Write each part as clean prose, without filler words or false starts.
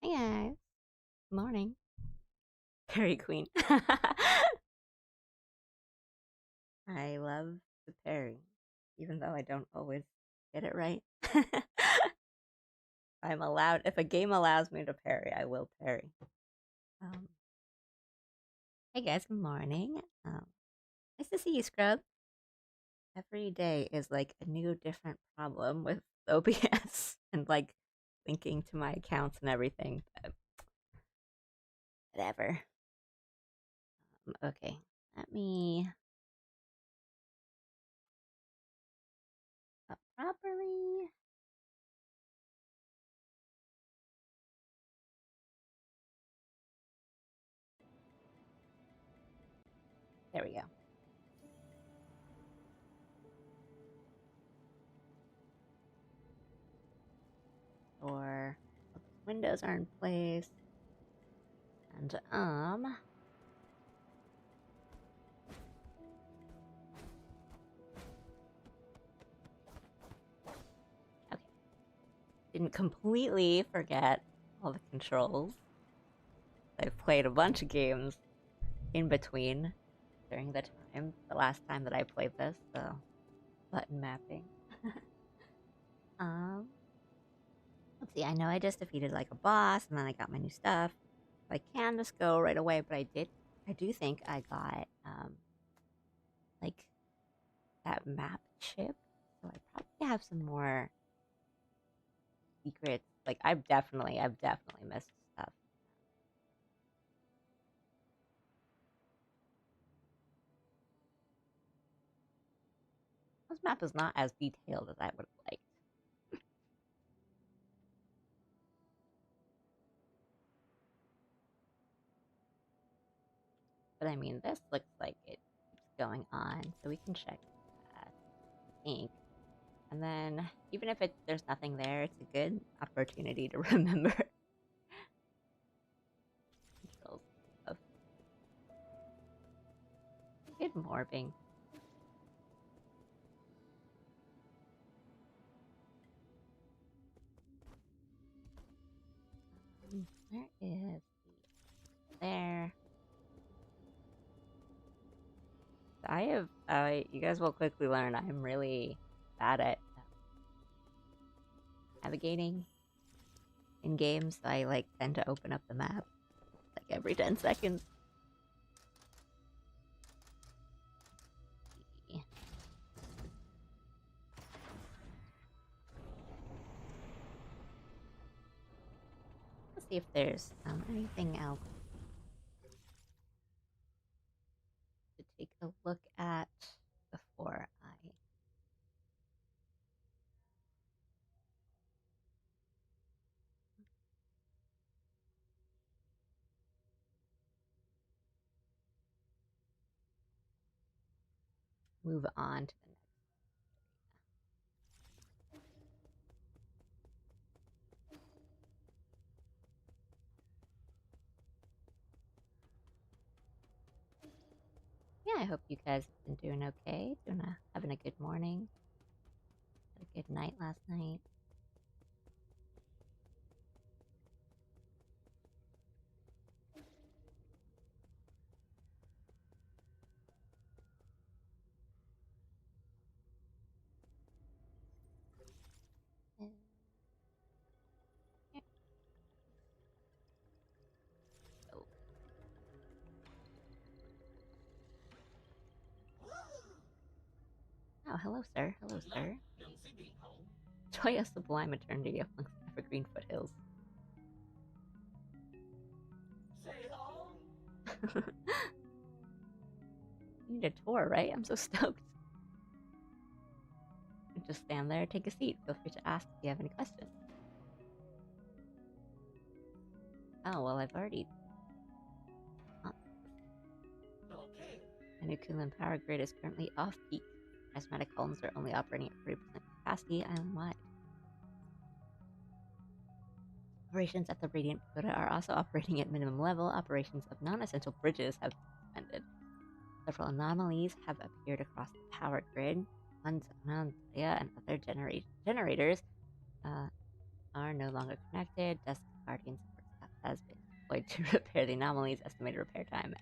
Hey guys, morning. Fairy Queen. I love the parry, even though I don't always get it right. I'm allowed, if a game allows me to parry, I will parry. Um, hey guys, good morning. Nice to see you, Scrub. Every day is like a new, different problem with OBS and like linking to my accounts and everything. But whatever. Okay, let me up properly. There we go. Or windows are in place. And okay. Didn't completely forget all the controls. I've played a bunch of games in between during the last time that I played this, so button mapping. um let's see, I know I just defeated like a boss and then I got my new stuff. So I can just go right away, but I do think I got like that map chip. So I probably have some more secrets. Like I've definitely missed stuff. This map is not as detailed as I would have liked. But I mean, this looks like it keeps going on, so we can check that, I think. And then, even if there's nothing there, it's a good opportunity to remember controls of good morbing. Where is there? I have. You guys will quickly learn I'm really bad at navigating in games. So I like tend to open up the map like every 10 seconds. Let's see if there's anything else to take a look at before I move on to the next. Yeah, I hope you guys have been doing okay, having a good morning, had a good night last night. Oh, oh, hello, sir. Hello, sir. Joyous sublime eternity amongst evergreen foothills. You need a tour, right? I'm so stoked. Just stand there, take a seat. Feel free to ask if you have any questions. Oh, well, I've already. Oh. My nuclear power grid is currently off peak. Prismatic columns are only operating at 40% capacity island-wide. Operations at the Radiant Pagoda are also operating at minimum level. Operations of non-essential bridges have suspended. Several anomalies have appeared across the power grid. Anantia and other generators are no longer connected. Dusk Guardians has been deployed to repair the anomaly's estimated repair time.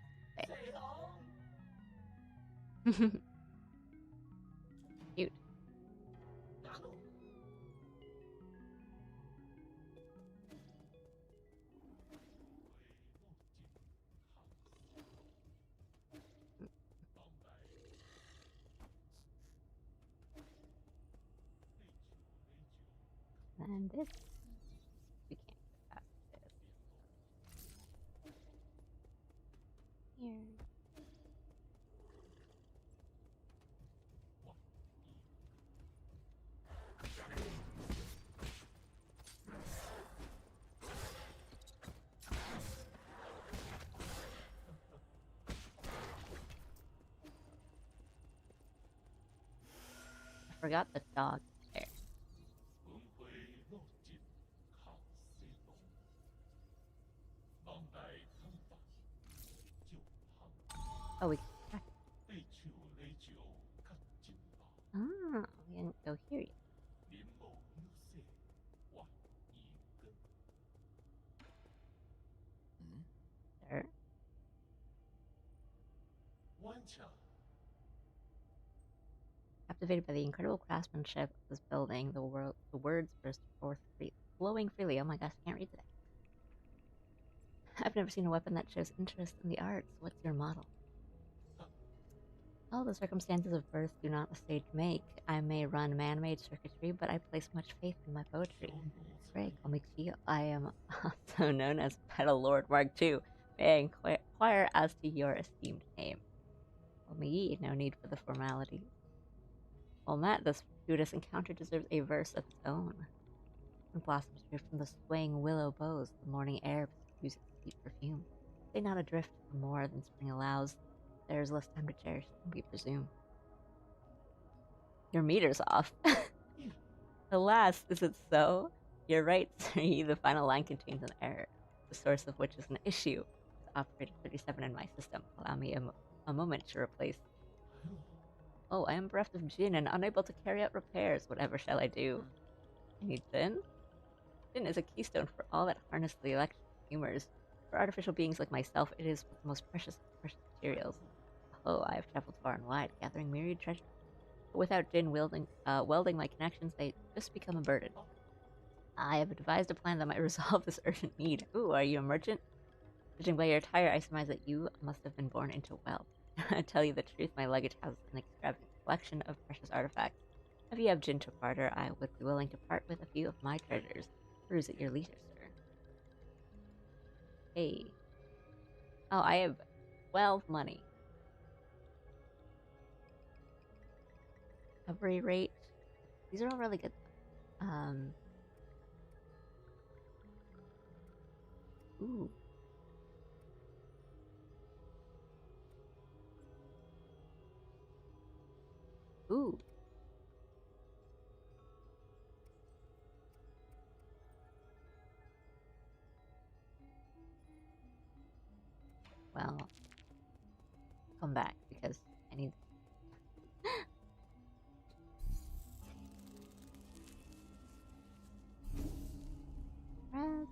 Cute. And this, we can't get past this. Here. I forgot the dog there. Oh, we can attack it. Ah, we didn't go here yet. There. Captivated by the incredible craftsmanship of this building, the words burst forth flowing freely. Oh my gosh, I can't read today. I've never seen a weapon that shows interest in the arts. What's your model? Oh, the circumstances of birth do not the stage make. I may run man-made circuitry, but I place much faith in my poetry. Greg, call me Chio. I am also known as Petal Lord Mark II. May I inquire as to your esteemed name? Call me Yi, no need for the formalities. Well met, this fortuitous encounter deserves a verse of its own. When blossoms drift from the swaying willow boughs, the morning air diffuses sweet perfume. Stay not adrift for more than spring allows. There is less time to cherish than we presume. Your meter's off. Alas, is it so? You're right, Sir Yi, the final line contains an error, the source of which is an issue. It's operator 37 in my system. Allow me a moment to replace. Oh, I am bereft of Jin and unable to carry out repairs. Whatever shall I do? I need Jin? Jin is a keystone for all that harness the electric humors. For artificial beings like myself, it is the most precious of precious materials. Oh, I have traveled far and wide, gathering myriad treasures. But without Jin welding my connections, they just become a burden. I have devised a plan that might resolve this urgent need. Ooh, are you a merchant? Judging by your attire, I surmise that you must have been born into wealth. I tell you the truth, my luggage has an extravagant collection of precious artifacts. If you have Jin to barter, I would be willing to part with a few of my treasures. Peruse at your leisure, sir. Hey. Oh, I have 12 money. Recovery rate. These are all really good. Ooh. Ooh. Well, come back because I need. Red.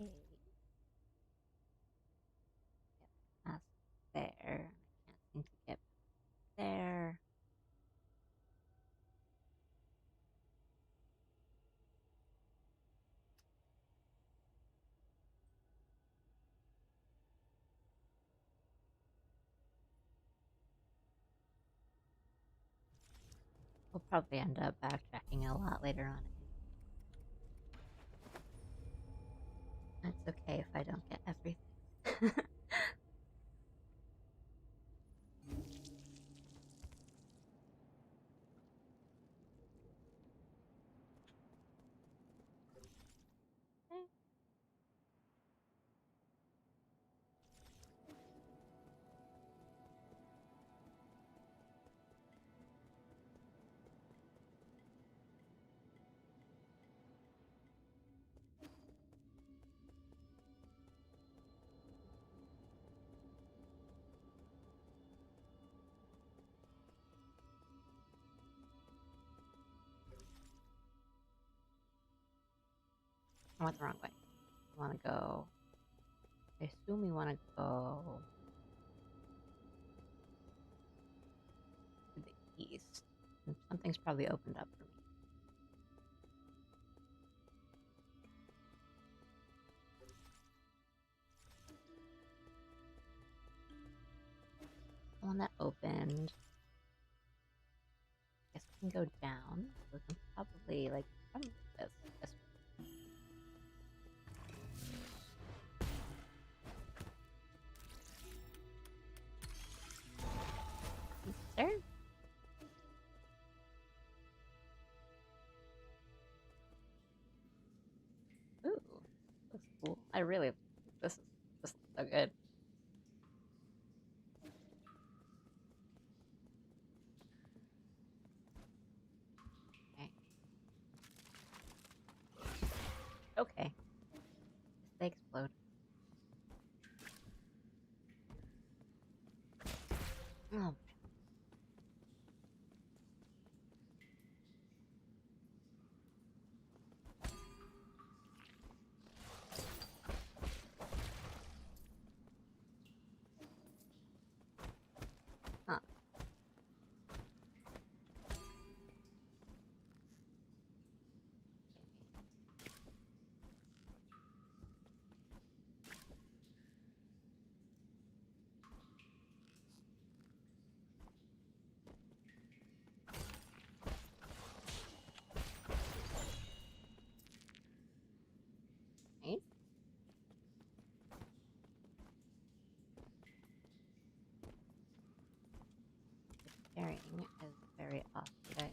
Okay. Get past there. I can't seem to get there. We'll probably end up backtracking a lot later on. It's okay if I don't get everything. I went the wrong way. I want to go... I assume we want to go... to the east. And something's probably opened up for me. The one that opened. I guess we can go down. So we can probably, like, probably this. There? Ooh, looks cool. I really... This looks so good. Okay. They explode. Oh. Huh. Nice. Carrying is very off today.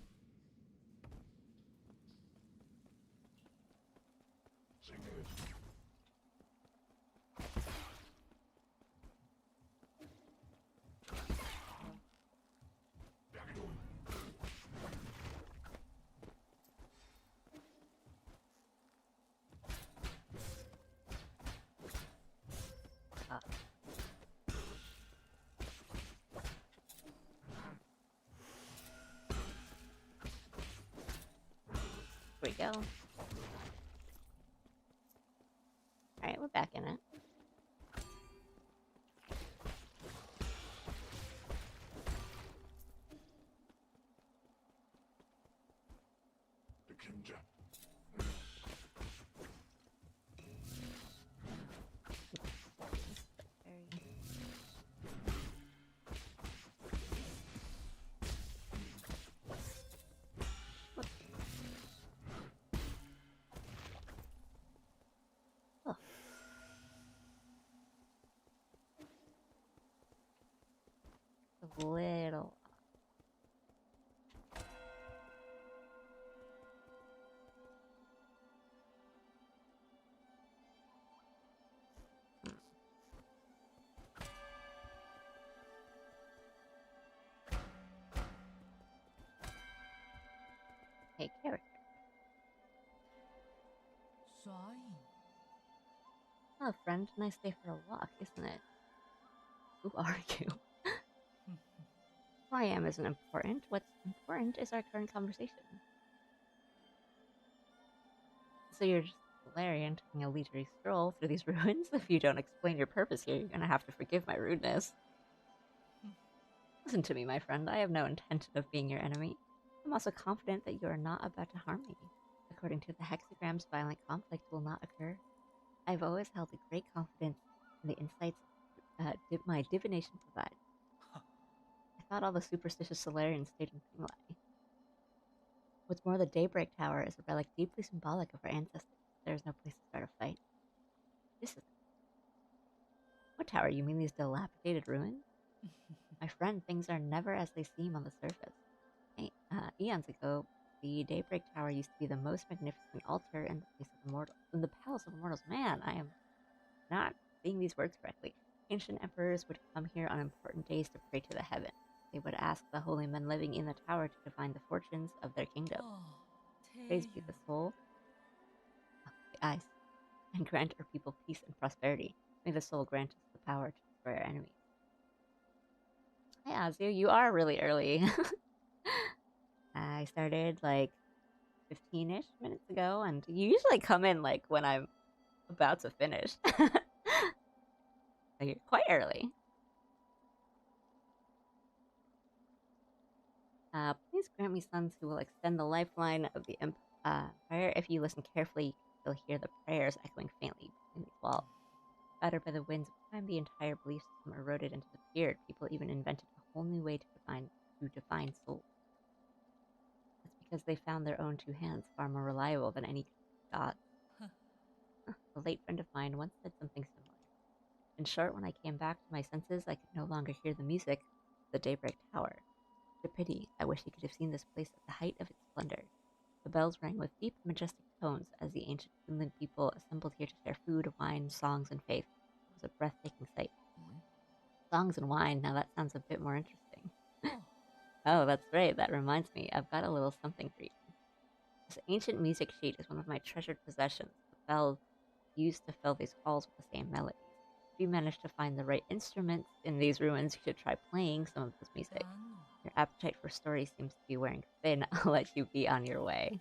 Here we go. Alright, we're back in it. A little. Hey, character. Oh, friend, nice day for a walk, isn't it? Who are you? Who I am isn't important. What's important is our current conversation. So you're just Valerian taking a leisurely stroll through these ruins? If you don't explain your purpose here, you're gonna have to forgive my rudeness. Listen to me, my friend. I have no intention of being your enemy. I'm also confident that you are not about to harm me. According to the hexagrams, violent conflict will not occur. I've always held a great confidence in the insights my divination provides. I thought all the superstitious Solarians stayed in Pinglai. What's more, the Daybreak Tower is a relic deeply symbolic of our ancestors. There is no place to start a fight. This is... What tower? You mean these dilapidated ruins? My friend, things are never as they seem on the surface. Eons ago, the Daybreak Tower used to be the most magnificent altar in the Palace of Immortals. Man, I am not seeing these words correctly. Ancient emperors would come here on important days to pray to the heaven. They would ask the holy men living in the tower to divine the fortunes of their kingdom. Praise be the soul of the ice, and grant our people peace and prosperity. May the soul grant us the power to destroy our enemies. Hi, Azu, you are really early. I started like 15-ish minutes ago, and you usually come in like when I'm about to finish. Like, you're quite early. Please grant me sons who will extend the lifeline of the empire. If you listen carefully, you can still hear the prayers echoing faintly between these walls. Battered by the winds of time, the entire belief system eroded and disappeared. People even invented a whole new way to define souls. That's because they found their own two hands far more reliable than any god. A late friend of mine once said something similar. In short, when I came back to my senses, I could no longer hear the music of the Daybreak Tower. The pity, I wish he could have seen this place at the height of its splendor. The bells rang with deep, majestic tones as the ancient Finland people assembled here to share food, wine, songs, and faith. It was a breathtaking sight. Songs and wine, now that sounds a bit more interesting. Oh, that's right, that reminds me, I've got a little something for you. This ancient music sheet is one of my treasured possessions. The bells used to fill these halls with the same melodies. If you manage to find the right instruments in these ruins, you should try playing some of this music. Your appetite for stories seems to be wearing thin. I'll let you be on your way.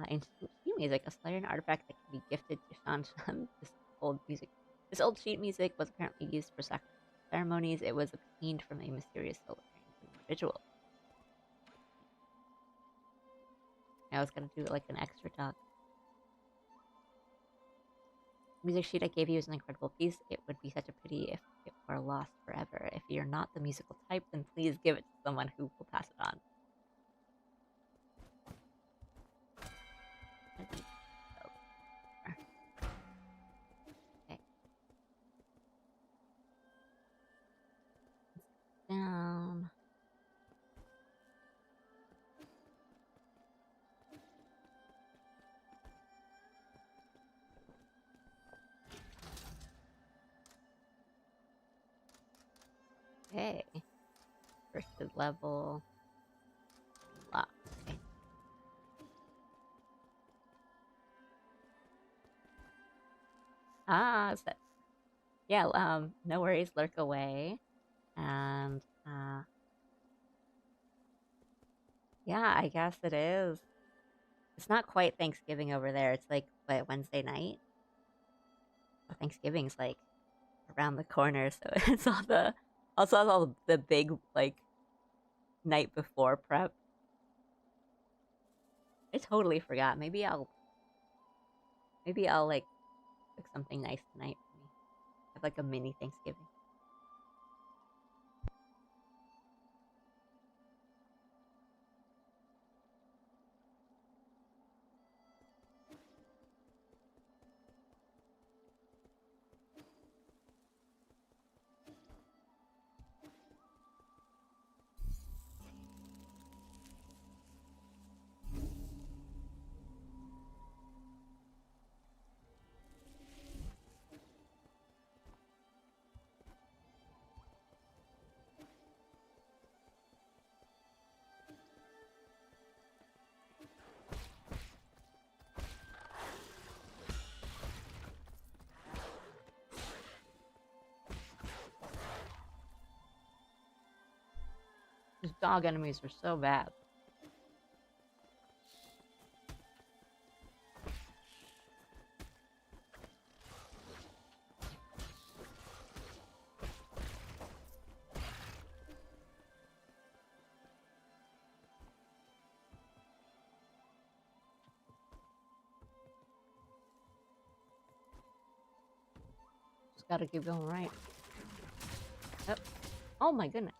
Ancient sheet music, a Solarian artifact that can be gifted to Shanshan. This old sheet music was apparently used for sacrificial ceremonies. It was obtained from a mysterious Solarian individual. I was gonna do like an extra talk. Music sheet I gave you is an incredible piece. It would be such a pity if it were lost forever. If you're not the musical type, then please give it to someone who will pass it on. Okay. Down. Okay. First level. Lock. Okay. So, yeah, no worries, lurk away. And, yeah, I guess it is. It's not quite Thanksgiving over there. It's like, what, Wednesday night? Well, Thanksgiving's like around the corner, so it's all the big, like, night before prep. I totally forgot. Maybe I'll like cook something nice tonight for me. Have like a mini Thanksgiving. These dog enemies are so bad. Just gotta keep going right. Yep. Oh my goodness.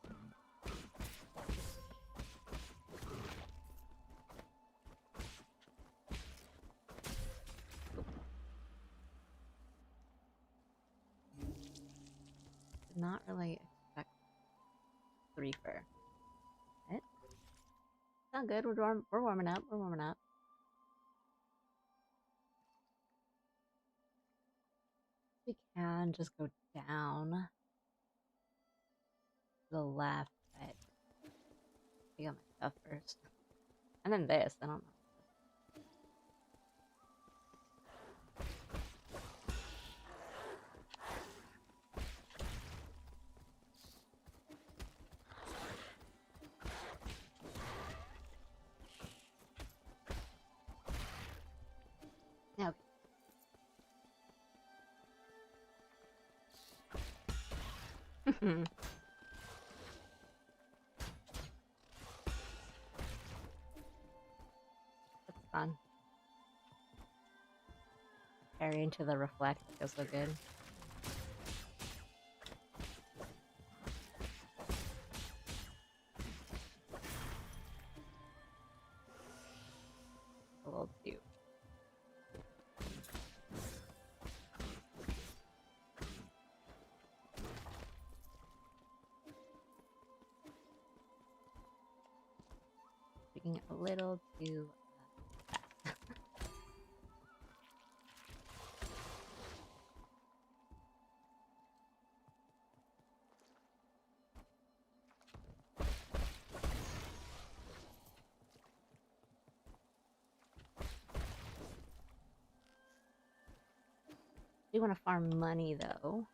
Did not really expect 3 for it. Sound good. We're warming up. We're warming up. We can just go down to the left, but I got my stuff first. And then this, I don't know. Okay. That's fun. Parry into the reflect feels so good. A little too. Making it a little too fast. Do want to farm money though.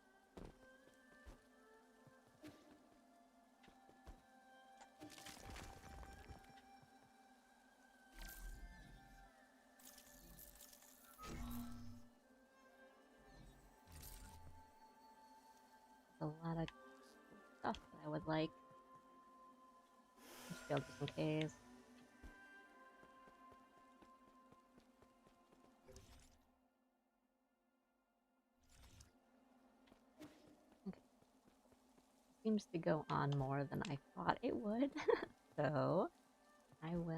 A lot of stuff that I would like. Just in case. Okay. Seems to go on more than I thought it would. So I will.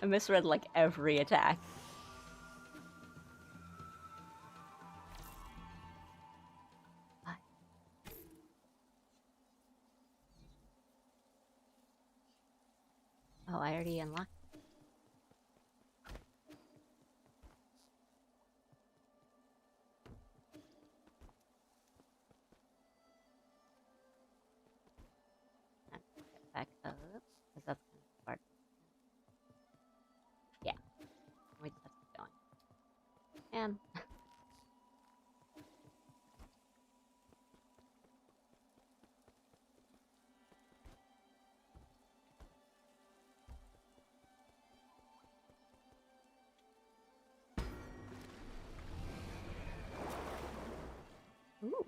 I misread like every attack. Oh, I already unlocked. Get back up, because that's kind of hard. Yeah, we just have to keep going. And ooh.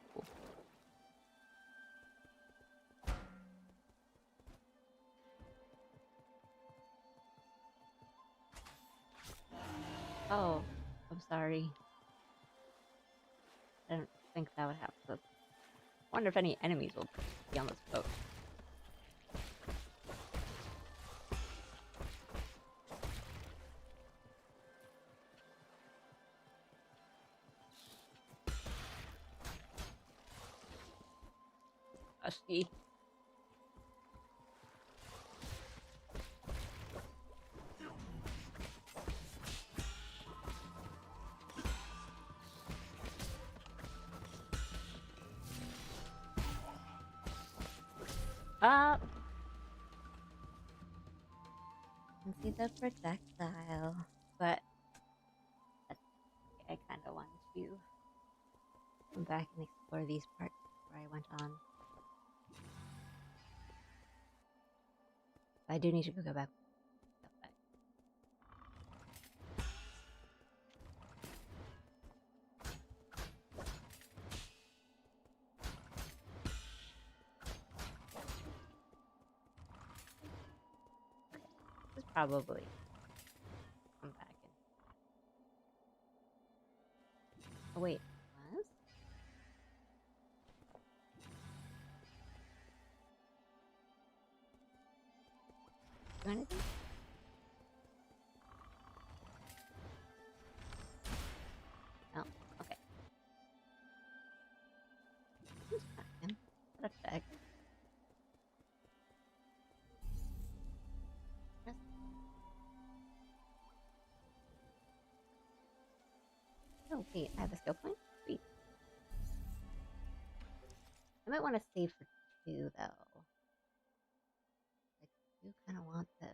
Oh, I'm sorry. I didn't think that would happen. I wonder if any enemies will be on this boat. Husky. Up. Can see the projectile, but I kind of wanted to come back and explore these parts before I went on. I do need to go back. This is probably come back and. Oh wait, what? Do anything? No. Okay. Who's back in? What effect? Oh, wait, I have a skill point? Sweet. I might want to save for 2, though. I do kind of want this.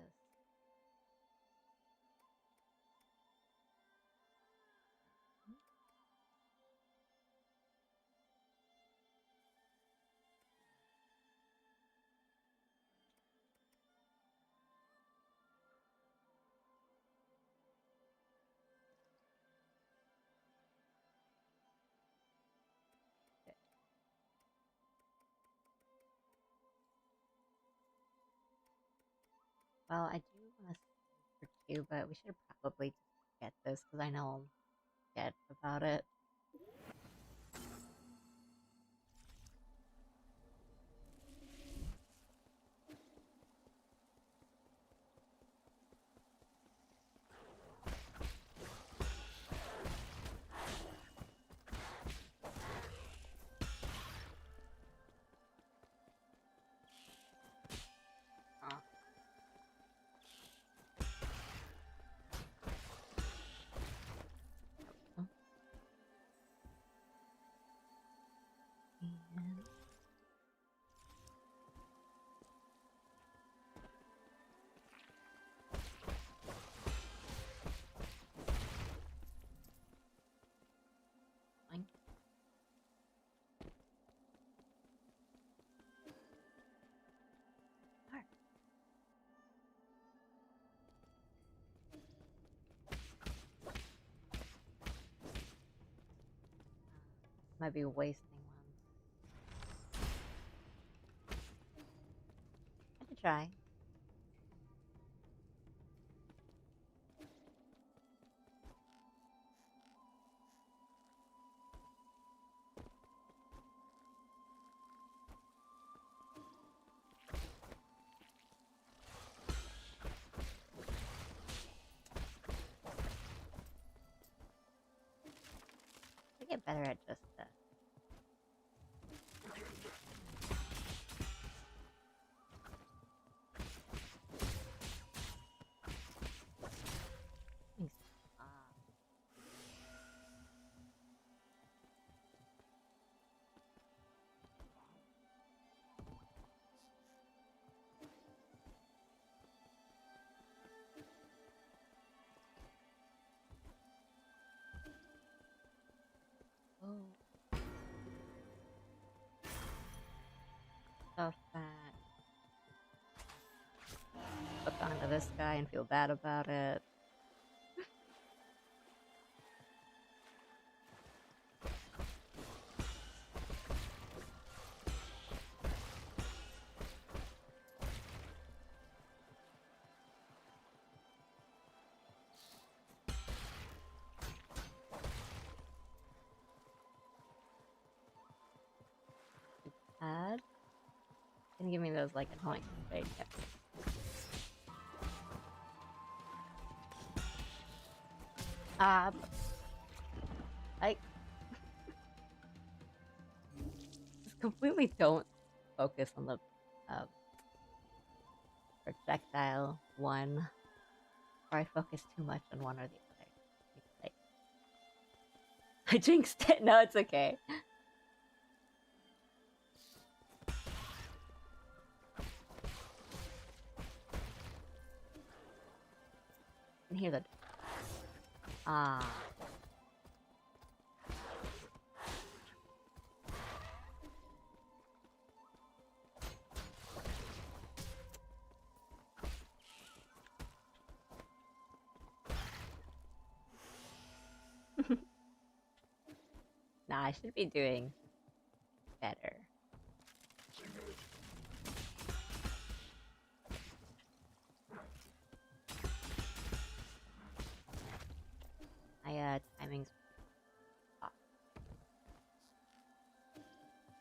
Well, I do want to save for 2, but we should probably get this because I know I'll forget about it. And fine. Alright. Might be wasting one. I could try. I get better at just this. Thanks. Oh. Stuff that. Hook onto this guy and feel bad about it. Add. Can you give me those like annoying things? Yep. I just completely don't focus on the projectile one, or I focus too much on one or the other. Like, I jinxed it. No, it's okay. I can hear the. Nah, I should be doing better. My timing's off.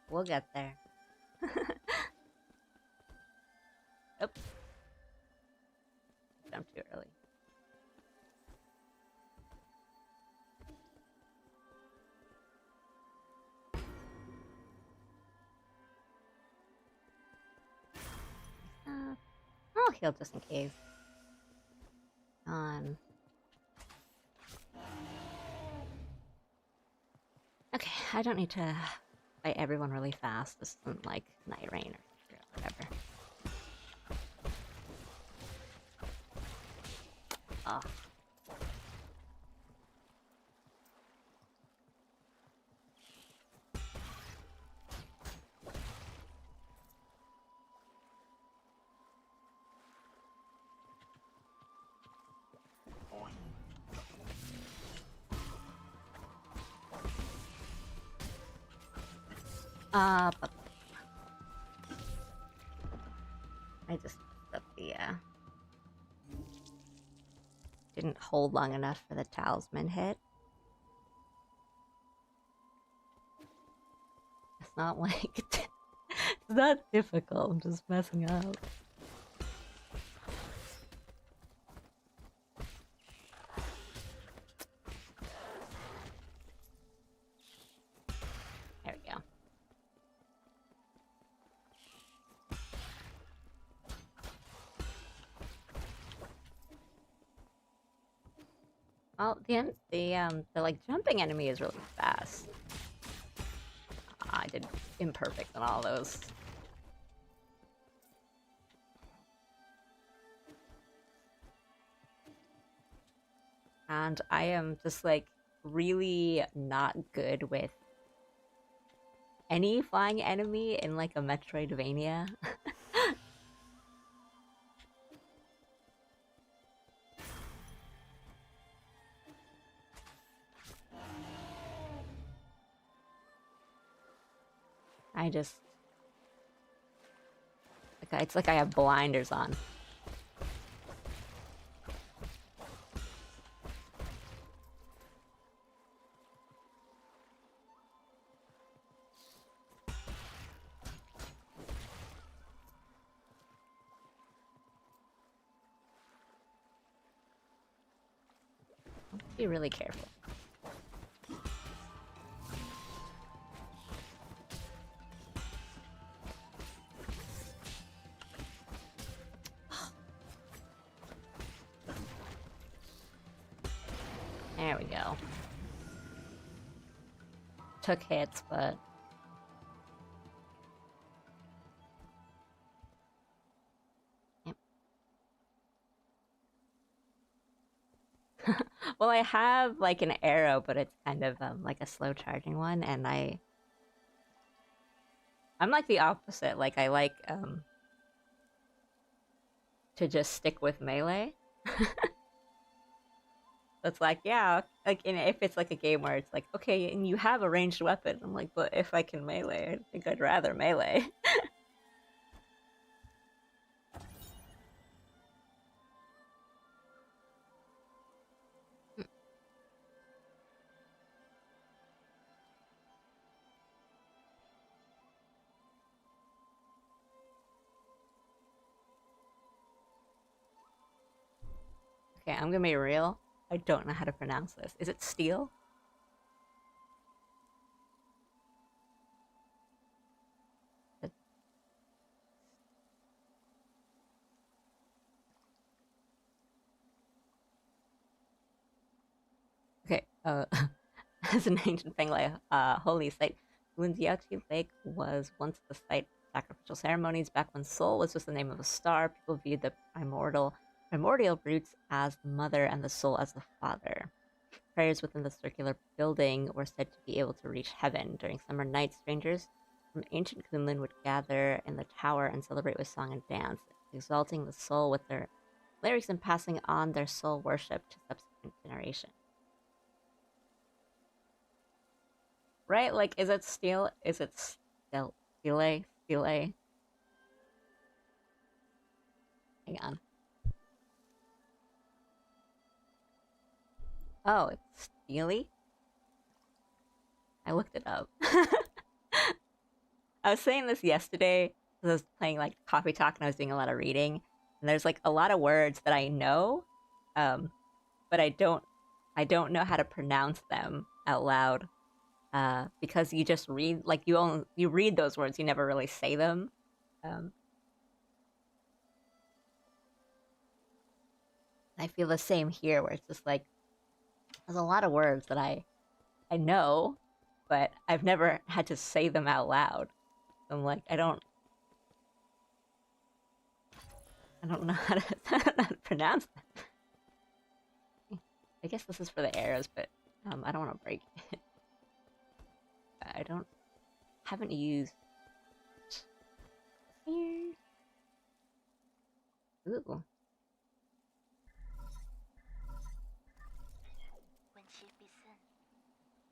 We'll get there. Oops. Jumped too early. I'll heal just in case. On. I don't need to fight everyone really fast. This isn't like Night Rain or whatever. Oh. But I just messed up the, didn't hold long enough for the talisman hit. It's not like, it's not difficult, I'm just messing up. There we go. Well, the like jumping enemy is really fast. I did imperfect on all those. And I am just like really not good with any flying enemy in like a Metroidvania. I just like it's like I have blinders on. Be really careful. There we go. Took hits, but yep. Well, I have like an arrow, but it's kind of like a slow charging one, and I'm like the opposite. Like I like to just stick with melee. That's like, yeah, like if it's like a game where it's like, okay, and you have a ranged weapon. I'm like, but if I can melee, I think I'd rather melee. Okay, I'm gonna be real. I don't know how to pronounce this. Is it steel? Okay, as an ancient Penglai holy site, Lunziachi Lake was once the site of sacrificial ceremonies. Back when Sol was just the name of a star, people viewed the primordial roots as the mother and the soul as the father. Prayers within the circular building were said to be able to reach heaven. During summer nights, strangers from ancient Kunlun would gather in the tower and celebrate with song and dance, exalting the soul with their lyrics and passing on their soul worship to subsequent generations. Right? Like, is it steel? Is it steel? Stile? Stile? Hang on. Oh, it's steely? I looked it up. I was saying this yesterday because I was playing like Coffee Talk and I was doing a lot of reading. And there's like a lot of words that I know, but I don't know how to pronounce them out loud. Because you just read like you read those words, you never really say them. I feel the same here, where it's just like there's a lot of words that I know, but I've never had to say them out loud. I'm like, I don't know how to, I don't know how to pronounce that. I guess this is for the arrows, but I don't want to break it. I haven't used. Ooh.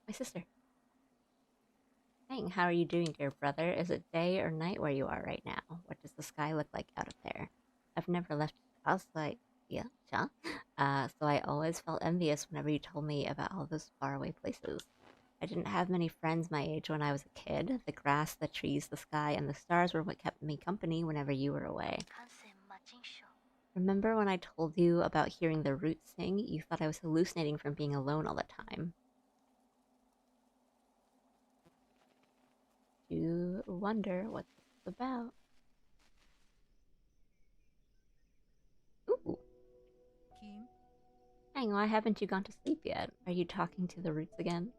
My sister. Hey, how are you doing, dear brother? Is it day or night where you are right now? What does the sky look like out of there? I've never left the house, so so I always felt envious whenever you told me about all those faraway places. I didn't have many friends my age when I was a kid. The grass, the trees, the sky, and the stars were what kept me company whenever you were away. Remember when I told you about hearing the roots sing? You thought I was hallucinating from being alone all the time. You wonder what this is about. Ooh. Hang on, why haven't you gone to sleep yet? Are you talking to the roots again?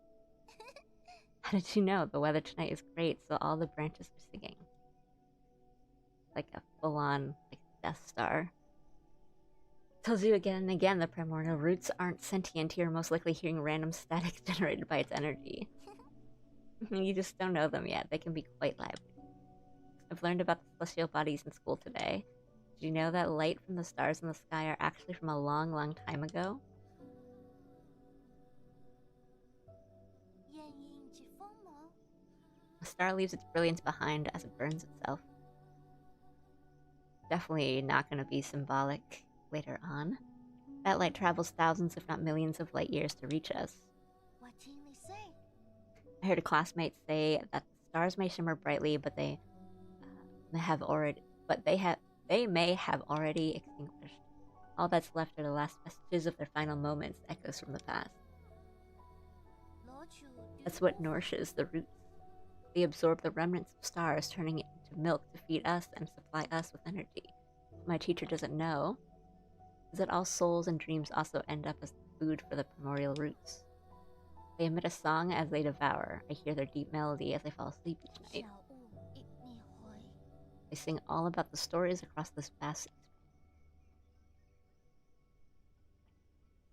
How did you know? The weather tonight is great, so all the branches are singing. Like a full-on, like, Death Star. Tells you again and again the primordial roots aren't sentient. You're most likely hearing random static generated by its energy. You just don't know them yet. They can be quite lively. I've learned about the celestial bodies in school today. Did you know that light from the stars in the sky are actually from a long, long time ago? A star leaves its brilliance behind as it burns itself. Definitely not going to be symbolic later on. That light travels thousands, if not millions, of light years to reach us. I heard a classmate say that the stars may shimmer brightly, but they may have already extinguished. All that's left are the last vestiges of their final moments, echoes from the past. That's what nourishes the roots. They absorb the remnants of stars, turning it into milk to feed us and supply us with energy. What my teacher doesn't know is that all souls and dreams also end up as food for the primordial roots. They emit a song as they devour. I hear their deep melody as I fall asleep each night. They sing all about the stories across this vast expanse.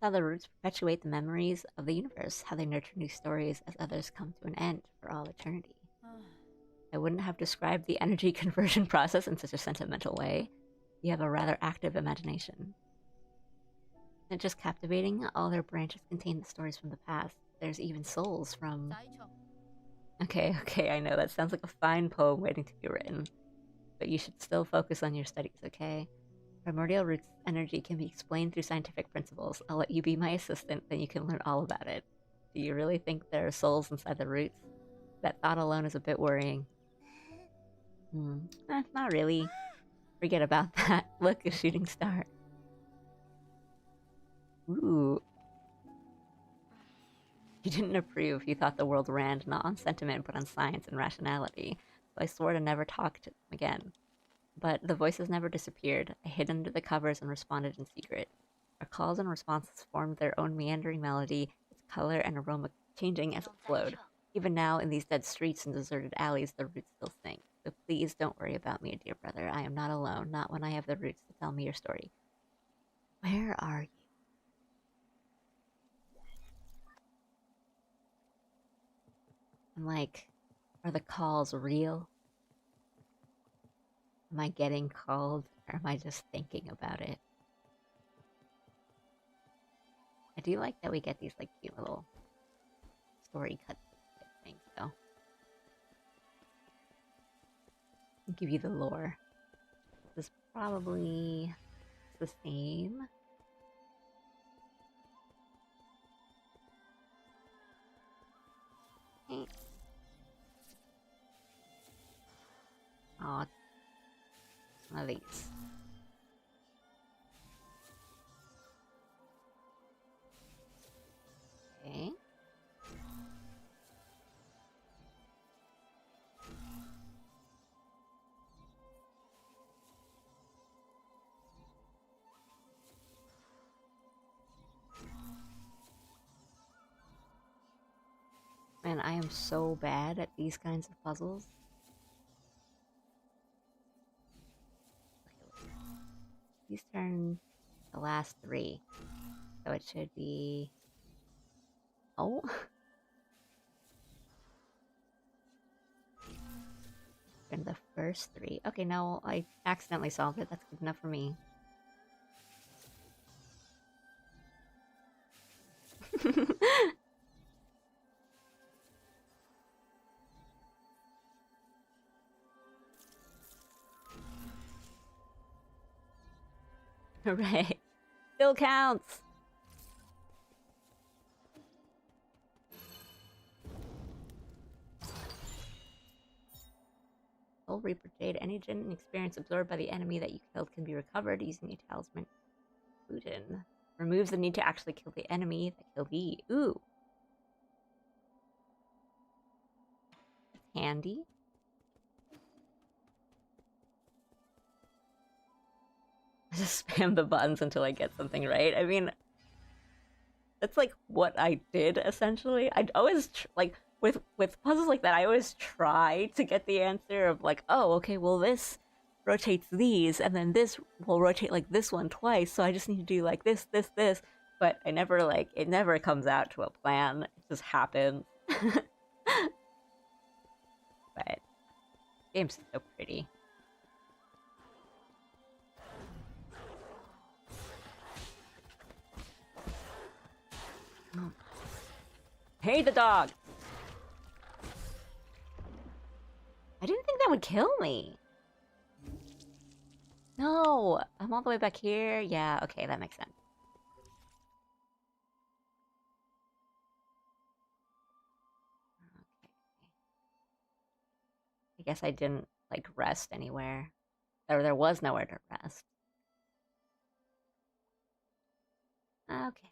How the roots perpetuate the memories of the universe, how they nurture new stories as others come to an end for all eternity. I wouldn't have described the energy conversion process in such a sentimental way. You have a rather active imagination. Isn't it just captivating? All their branches contain the stories from the past. There's even souls from... Okay, I know that sounds like a fine poem waiting to be written. But you should still focus on your studies, okay? Primordial roots energy can be explained through scientific principles. I'll let you be my assistant, then you can learn all about it. Do you really think there are souls inside the roots? That thought alone is a bit worrying. Not really. Forget about that. Look, a shooting star. Ooh. You didn't approve. You thought the world ran not on sentiment, but on science and rationality. So I swore to never talk to them again. But the voices never disappeared. I hid under the covers and responded in secret. Our calls and responses formed their own meandering melody, its color and aroma changing as it flowed. Even now, in these dead streets and deserted alleys, the roots still sing. So please don't worry about me, dear brother. I am not alone, not when I have the roots to tell me your story. Where are you? I'm like, are the calls real? Am I getting called, or am I just thinking about it? I do like that we get these like cute little story cut things, though. I'll give you the lore. This is probably the same. Oh, one of these. Okay. Man, I am so bad at these kinds of puzzles. These turn the last 3. So it should be... Oh? Turn the first 3. Okay, no, I accidentally solved it. That's good enough for me. Hooray. Still counts! Soul Reaper Jade. Any genetic experience absorbed by the enemy that you killed can be recovered using the talisman. Putin. Removes the need to actually kill the enemy that killed thee. Ooh. Handy. I just spam the buttons until I get something right. I mean, that's like what I did essentially. I'd always like with puzzles like that. I always try to get the answer of like, oh, okay, well this rotates these, and then this will rotate like this one twice. So I just need to do like this, this, this. But I never like it. Never comes out to a plan. It just happens. But the game's so pretty. Hey, the dog! I didn't think that would kill me. No, I'm all the way back here. Yeah, okay, that makes sense. Okay. I guess I didn't, like, rest anywhere. Or there was nowhere to rest. Okay.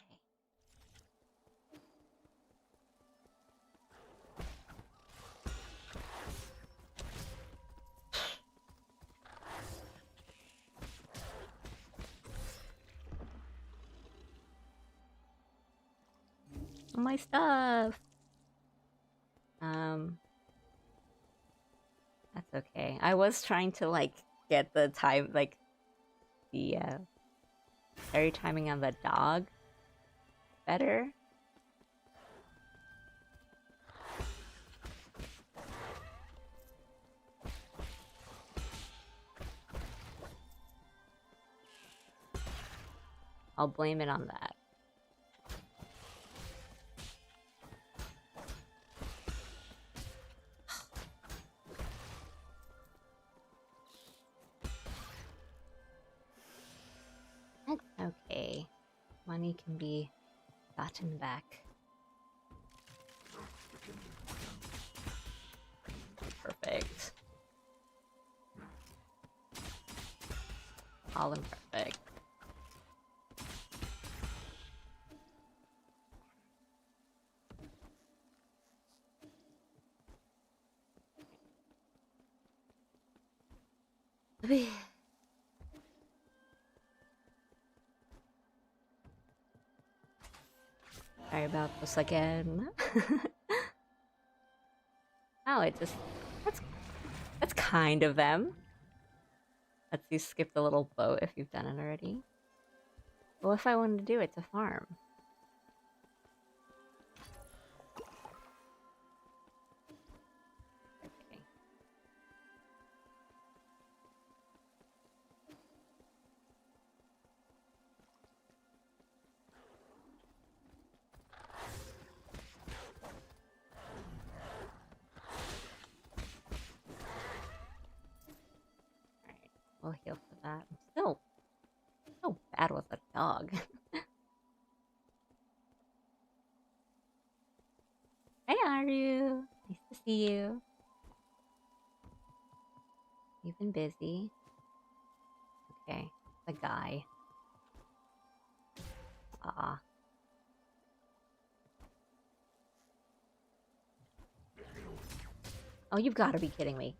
My stuff! That's okay. I was trying to, like, get the time, like, the, parry timing on the dog better. I'll blame it on that. That's okay. Money can be gotten back. Perfect. All imperfect. Sorry about this again. Oh, it just... That's kind of them. Lets you skip the little boat if you've done it already. Well, if I wanted to do it to farm? Okay. Alright, we'll heal for that. I'm still so bad with a dog. Hey, Aru! Nice to see you. You've been busy. Okay, the guy. Ah. Oh, you've got to be kidding me.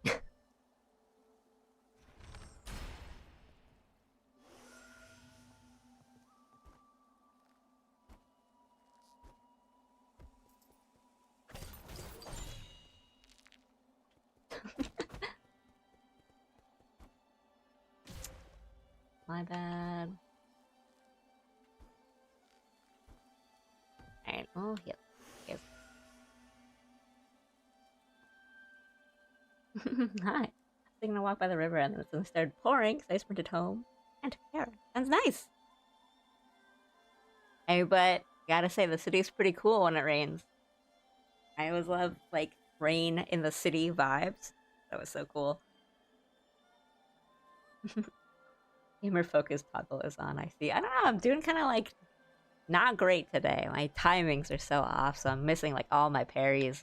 My bad. Alright, oh, heal. Yes. Hi. I was gonna walk by the river and then it started pouring, so I sprinted home. And took care. Sounds nice! Hey, but gotta say, the city's pretty cool when it rains. I always love, like, rain in the city vibes. That was so cool. Gamer focus toggle is on, I see. I don't know, I'm doing kind of, like, not great today. My timings are so off, so I'm missing, like, all my parries.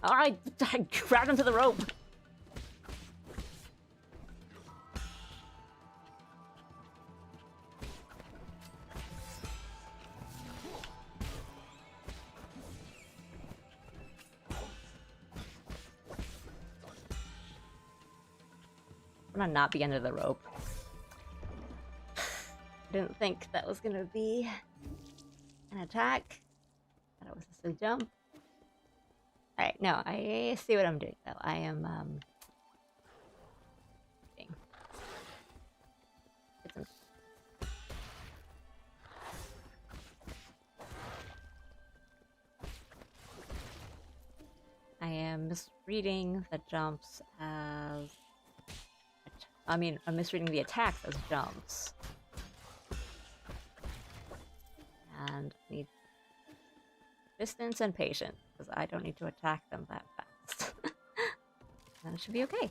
Alright, I grabbed him to the rope! I'm gonna not be under the rope. Didn't think that was gonna be an attack. Thought it was just a jump. Alright, no, I see what I'm doing though. I am I am misreading the jumps as... I mean, I'm misreading the attacks as jumps. And need distance and patience, because I don't need to attack them that fast. Then it should be okay.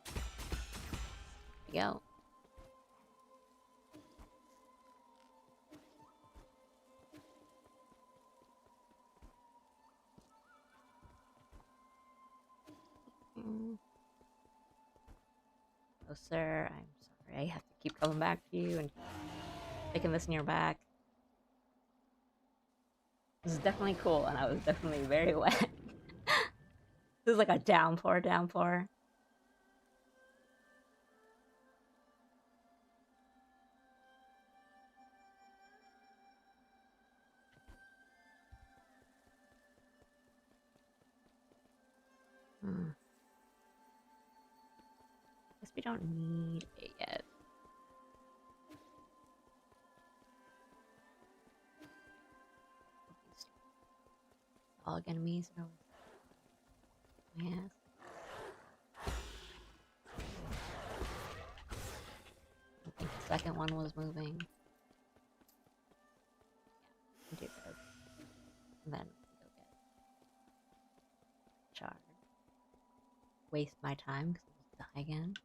There we go. Oh, sir, I'm sorry. I have to keep coming back to you and taking this in your back. This is definitely cool, and I was definitely very wet. This is like a downpour. Guess we don't need it yet. All enemies are... Yes. I think the second one was moving. Yeah, do this. And then go get charge. Waste my time because I'll die again.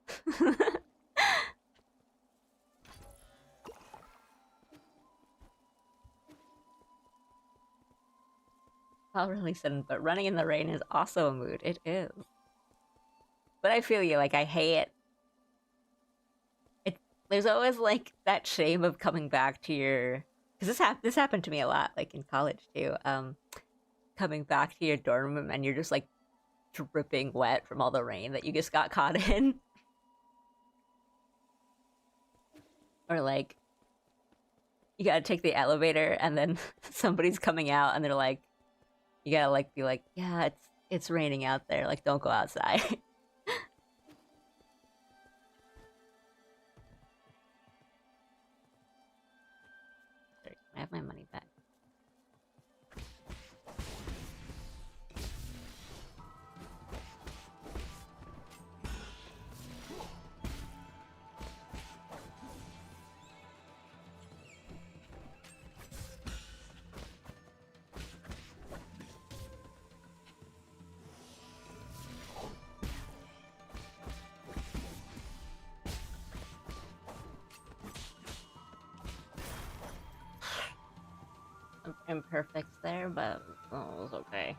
I'll release it, but running in the rain is also a mood. It is. But I feel you, like, I hate it. There's always, like, that shame of coming back to your... Because this happened to me a lot, like, in college, too. Coming back to your dorm room and you're just, like, dripping wet from all the rain that you just got caught in. Or, like, you gotta take the elevator and then somebody's coming out and they're like... You gotta, like, be like, yeah, it's raining out there, like, don't go outside. Sorry, I have my money back. Imperfect there, but oh, it was okay.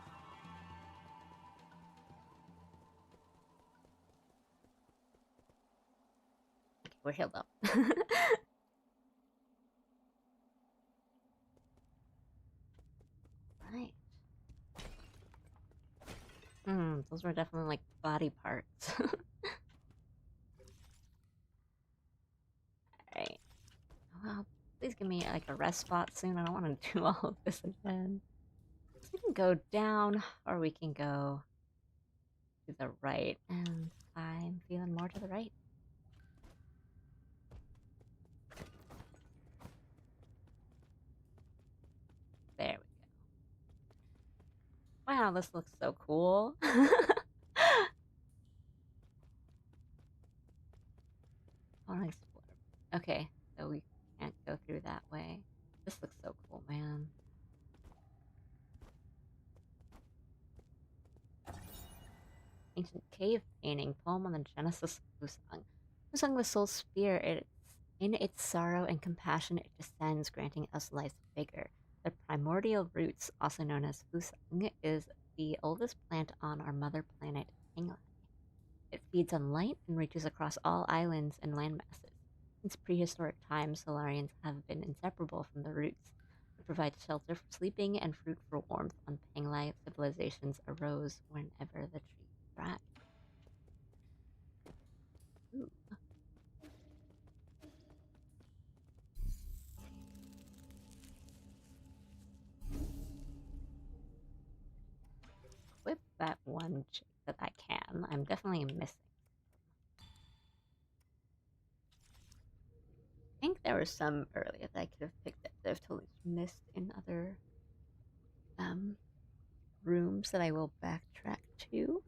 We're healed up. Right. Those were definitely like body parts. Alright. Well, please give me like a rest spot soon. I don't want to do all of this again. So we can go down, or we can go to the right, and I'm feeling more to the right. There we go. Wow, this looks so cool. I want to explore. Okay, so we can't go through that way. This looks so cool, man. Ancient cave painting, poem on the Genesis of Fusang. Fusang, the soul sphere, in its sorrow and compassion, it descends, granting us life's vigor. The primordial roots, also known as Fusang, is the oldest plant on our mother planet, Penglai. It feeds on light and reaches across all islands and landmasses. Since prehistoric times, Solarians have been inseparable from the roots. It provides shelter for sleeping and fruit for warmth. On Penglai, civilizations arose whenever the tree thrived. Ooh. Equip that one chick that I can. I'm definitely missing. I think there were some earlier that I could have picked up that I've totally missed in other rooms that I will backtrack to.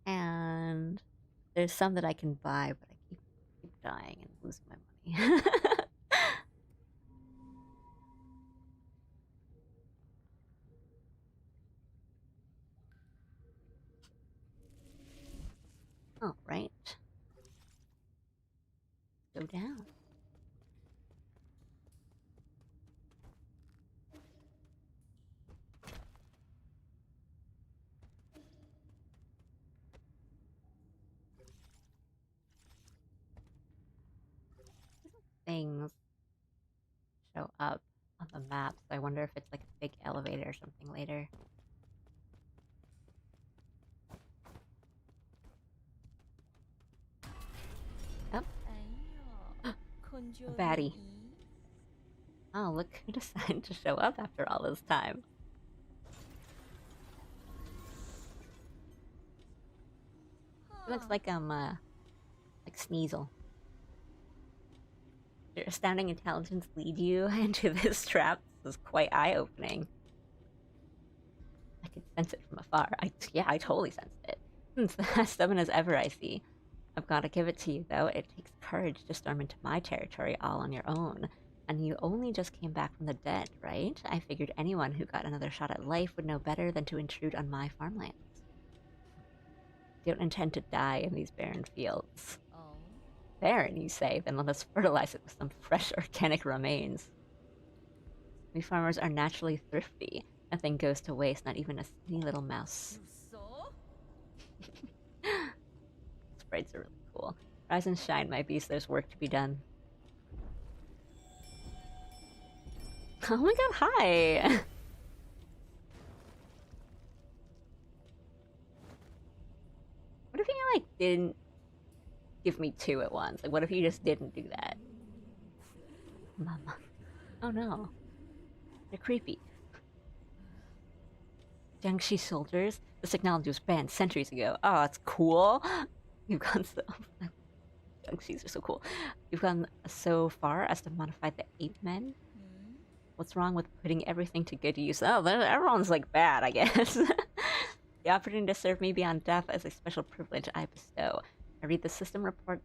And there's some that I can buy, but I keep dying and losing my money. All right. Go down. Things show up on the map, so I wonder if it's like a big elevator or something later. Oh. A baddie. Oh, look who decided to show up after all this time. He looks like Sneasel. Your astounding intelligence lead you into this trap. This is quite eye-opening. I could sense it from afar. Yeah, I totally sensed it. It's the last summon as ever I see. I've got to give it to you, though. It takes courage to storm into my territory all on your own. And you only just came back from the dead, right? I figured anyone who got another shot at life would know better than to intrude on my farmlands. Don't intend to die in these barren fields. Oh. Barren, you say? Then let us fertilize it with some fresh organic remains. We farmers are naturally thrifty. Nothing goes to waste, not even a skinny little mouse. Sprites are really cool. Rise and shine, my beast, there's work to be done. Oh my god, hi! What if you, like, didn't give me two at once? Like, what if you just didn't do that? Mama. Oh no. They're creepy. Jiangxi soldiers? This technology was banned centuries ago. Oh, that's cool. You've gone so... Jiangxis are so cool. You've gone so far as to modify the ape men? What's wrong with putting everything to good use? Oh, everyone's like bad, I guess. The opportunity to serve me beyond death is a special privilege I bestow. I read the system report.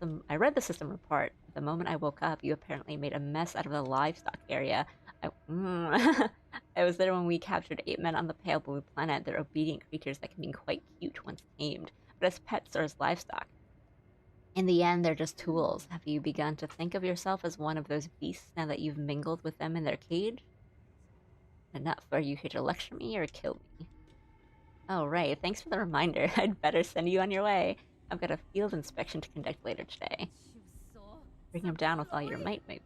The moment I woke up, you apparently made a mess out of the livestock area. I was there when we captured 8 men on the pale blue planet. They're obedient creatures that can be quite cute once tamed, but as pets or as livestock. In the end, they're just tools. Have you begun to think of yourself as one of those beasts now that you've mingled with them in their cage? Enough. Are you here to lecture me or kill me? Oh, right. Thanks for the reminder. I'd better send you on your way. I've got a field inspection to conduct later today. Bring him down with all your might, maybe.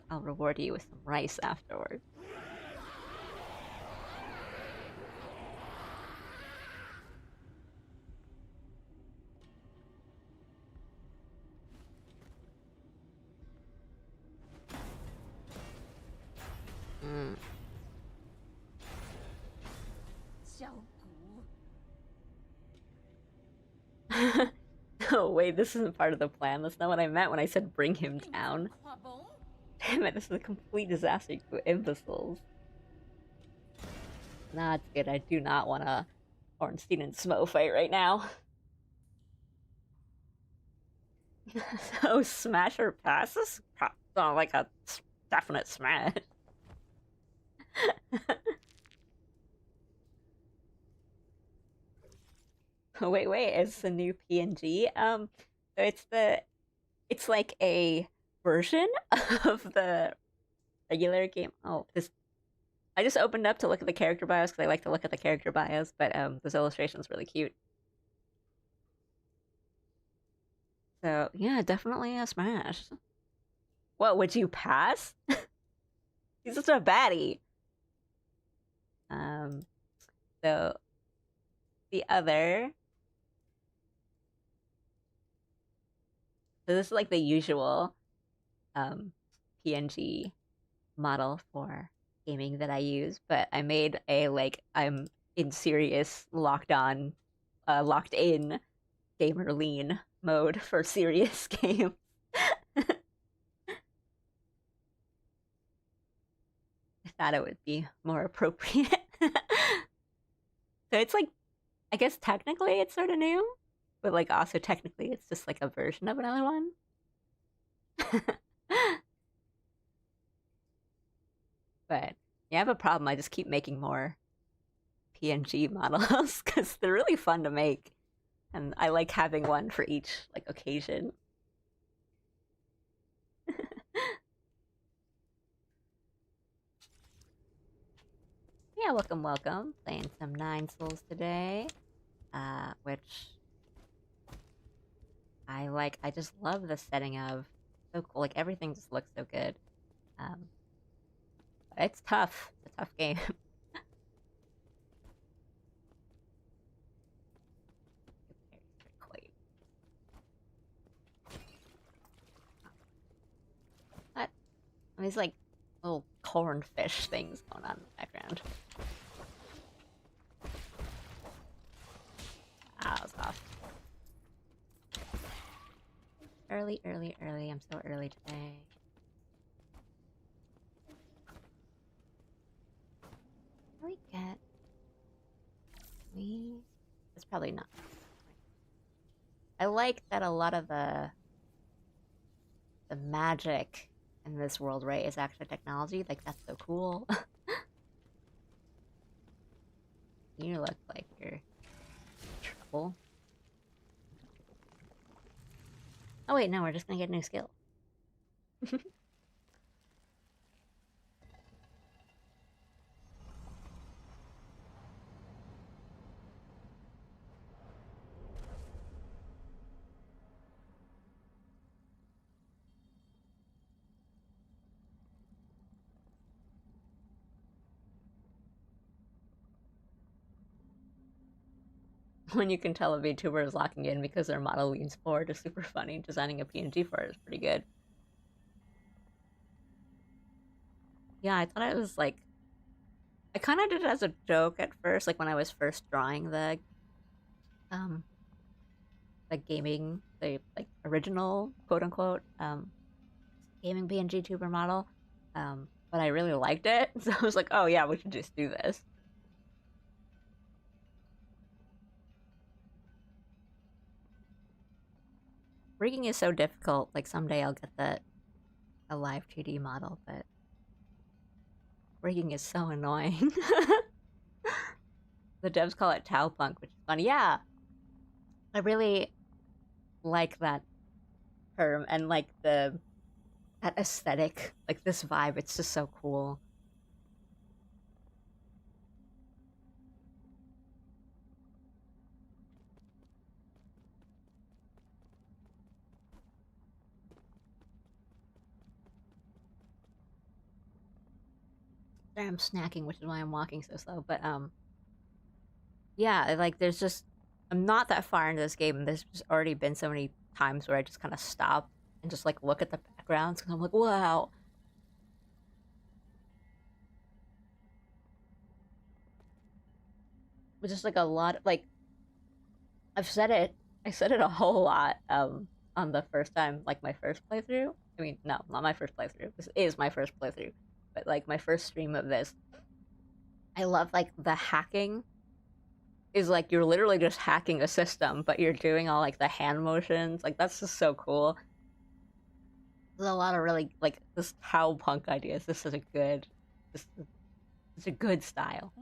I'll reward you with some rice afterward. Oh, wait, this isn't part of the plan. That's not what I meant when I said bring him down. Damn it, this is a complete disaster, you imbeciles. Nah, it's good. I do not want a Ornstein and Smo fight right now. So, smash or pass? This sounds like a definite smash. Wait, it's the new PNG. So it's like a version of the regular game. Oh, this I just opened up to look at the character bios because I like to look at the character bios, but this illustration's really cute. So yeah, definitely a smash. What would you pass? He's just a baddie. Um, so the other. So this is like the usual PNG model for gaming that I use, but I made a like I'm in serious locked in gamer lean mode for serious games. I thought it would be more appropriate. So it's like I guess technically it's sort of new, but like also technically it's just like a version of another one. But yeah, I have a problem. I just keep making more PNG models because they're really fun to make, and I like having one for each like occasion. Yeah, welcome. Playing some Nine Souls today, which I like. I just love the setting of so cool. Like everything just looks so good. Um, it's tough. It's a tough game. What? These like little cornfish things going on in the background. Ah, I was off. Early. I'm so early today. How do we get? It's probably not. I like that a lot of the magic in this world, right, is actually technology. Like that's so cool. You look like you're in trouble. Oh wait, no, we're just gonna get a new skill. When you can tell a VTuber is locking in because their model leans forward is super funny. Designing a PNG for it is pretty good. Yeah, I thought it was like I kind of did it as a joke at first, like when I was first drawing um the gaming, the like original quote unquote gaming PNG tuber model. But I really liked it, so I was like, oh yeah, we should just do this. Rigging is so difficult. Like someday I'll get a live 2D model, but rigging is so annoying. The devs call it Tau Punk, which is funny. Yeah, I really like that term and like that aesthetic, like this vibe. It's just so cool. Sorry, I'm snacking, which is why I'm walking so slow. But yeah, like there's just I'm not that far into this game, and there's just already been so many times where I just kind of stop and just like look at the backgrounds because I'm like, wow. But just like a lot, like I've said it I said it a whole lot on the first time, like my first playthrough. I mean, no, not my first playthrough. This is my first playthrough, but like my first stream of this. I love like the hacking is like you're literally just hacking a system, but you're doing all like the hand motions. Like that's just so cool. There's a lot of really like this how punk ideas. This is a good, this is it's a good style.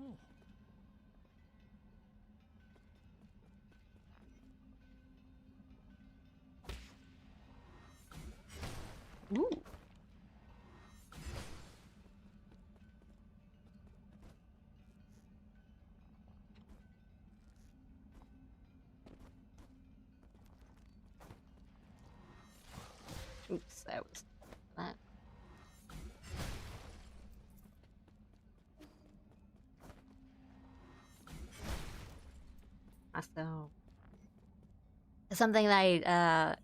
Ooh. Oops, that was that. Also, something that I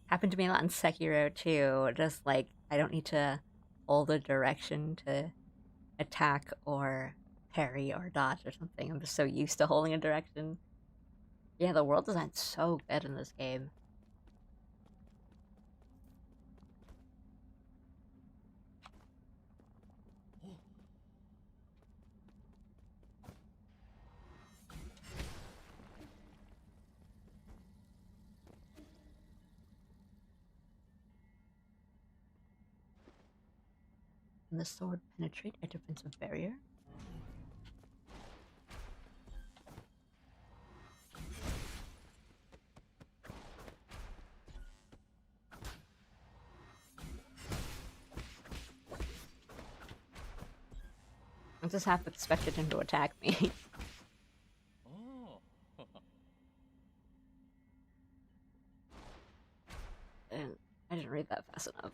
happened to me a lot in Sekiro too. Just like I don't need to hold a direction to attack or parry or dodge or something. I'm just so used to holding a direction. Yeah, the world design's so good in this game. Can the sword penetrate a defensive barrier? I just half expected him to attack me. And I didn't read that fast enough.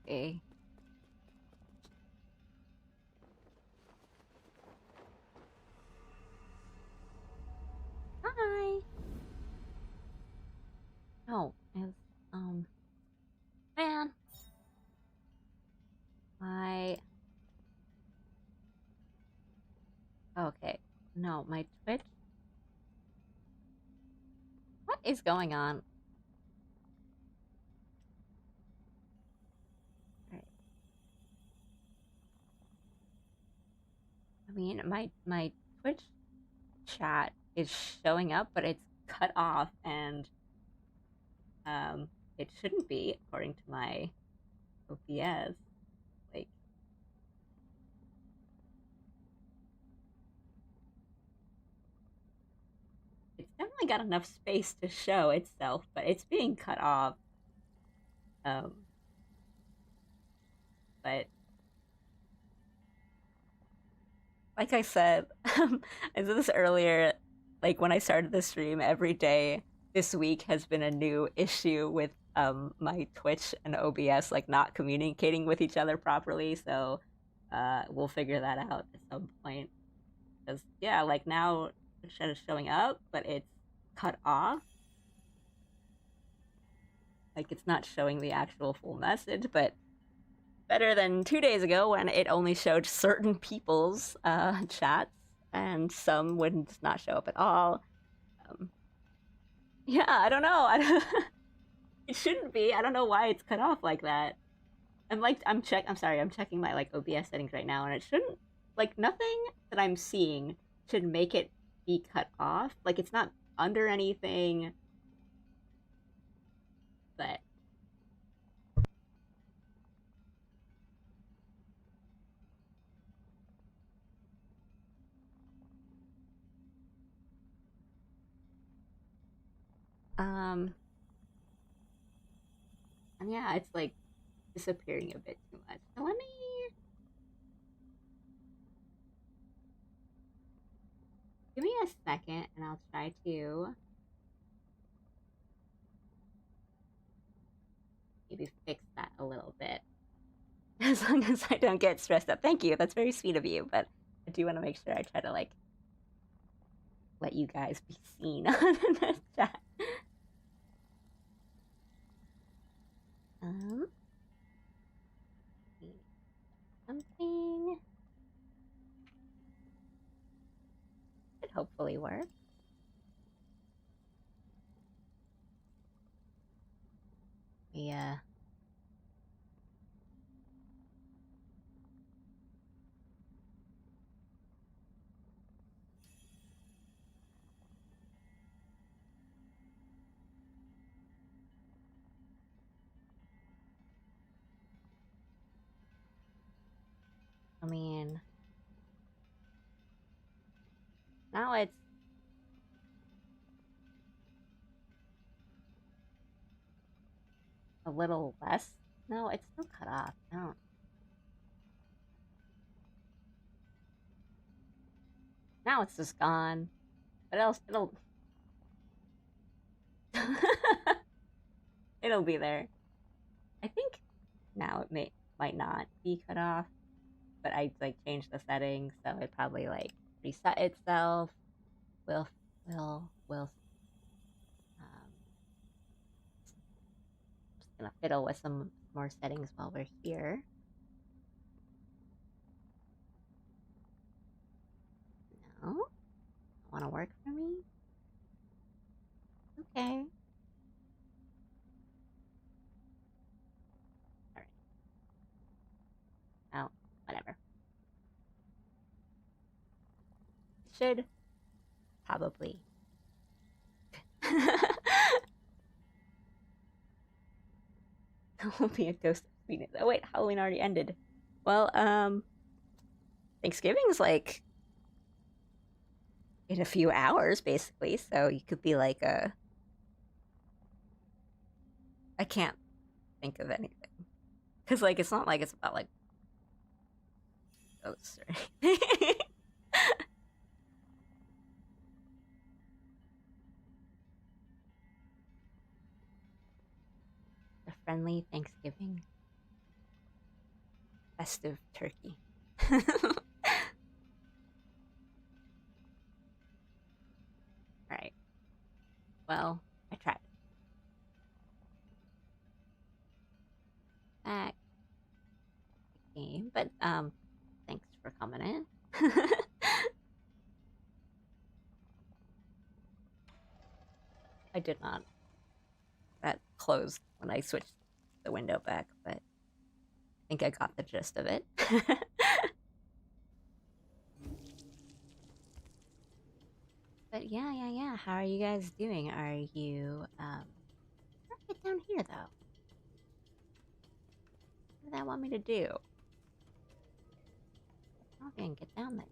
Okay. Hi. No, it's man. My okay. No, my Twitch. What is going on? Right. I mean, my Twitch chat is showing up, but it's cut off, and it shouldn't be according to my OPS. Like, it's definitely got enough space to show itself, but it's being cut off. Um, but like I said, I said this earlier. Like when I started the stream, every day this week has been a new issue with my Twitch and OBS like not communicating with each other properly. So we'll figure that out at some point. Because yeah, like now the shit is showing up, but it's cut off. Like it's not showing the actual full message, but better than 2 days ago when it only showed certain people's chats and some would not show up at all. Yeah, I don't know. It shouldn't be. I don't know why it's cut off like that. I'm sorry, I'm checking my like OBS settings right now, and it shouldn't like nothing that I'm seeing should make it be cut off. Like it's not under anything, but um and yeah, it's like disappearing a bit too much. So let me give me a second and I'll try to maybe fix that a little bit. As long as I don't get stressed up. Thank you. That's very sweet of you, but I do want to make sure I try to like let you guys be seen on the chat. Um, something. Should hopefully work. Yeah. I mean, now it's a little less. No, it's still cut off. I don't. Now it's just gone. But it'll it'll be there. I think now it might not be cut off, but I like changed the settings, so it probably like reset itself. Will just gonna fiddle with some more settings while we're here. No, want to work for me? Okay. All right. Oh, whatever. Should probably. There won't be a ghost of sweetness. Oh wait, Halloween already ended. Well, Thanksgiving's like in a few hours, basically. So you could be like a. I can't think of anything because like it's not like it's about like ghosts or anything. A friendly Thanksgiving festive turkey. Alright. Well, I tried. Back game, but thanks for coming in. I did not. That closed when I switched the window back, but I think I got the gist of it. But yeah. How are you guys doing? Are you get down here though? What did that want me to do? I don't even get down there.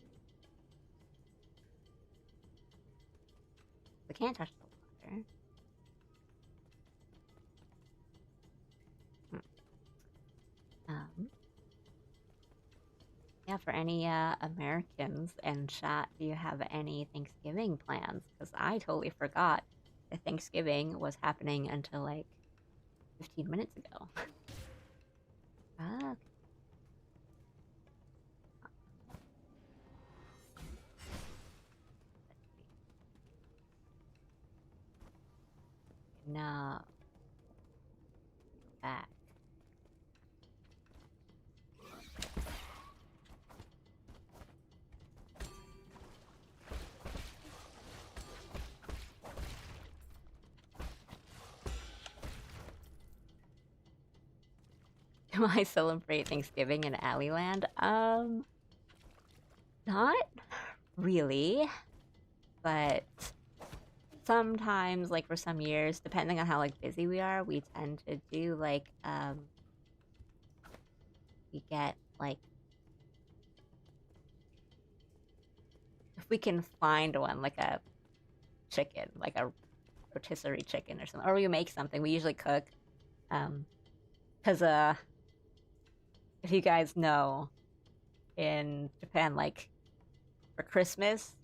I can't touch the water. Yeah, for any Americans in chat, do you have any Thanksgiving plans? Because I totally forgot that Thanksgiving was happening until like 15 minutes ago. Ah, no. Back. Do I celebrate Thanksgiving in Alleyland? Not really, but sometimes, like for some years, depending on how like busy we are, we tend to do like we get like if we can find one like a chicken, like a rotisserie chicken or something, or we make something. We usually cook, because if you guys know, in Japan, like for Christmas,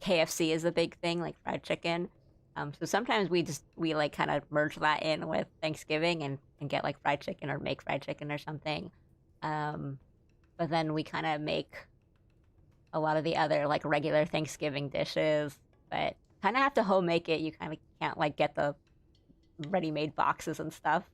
KFC is a big thing, like fried chicken. So sometimes we like kind of merge that in with Thanksgiving and get like fried chicken or make fried chicken or something. But then we kind of make a lot of the other like regular Thanksgiving dishes, but kind of have to home make it. You kind of can't like get the ready-made boxes and stuff.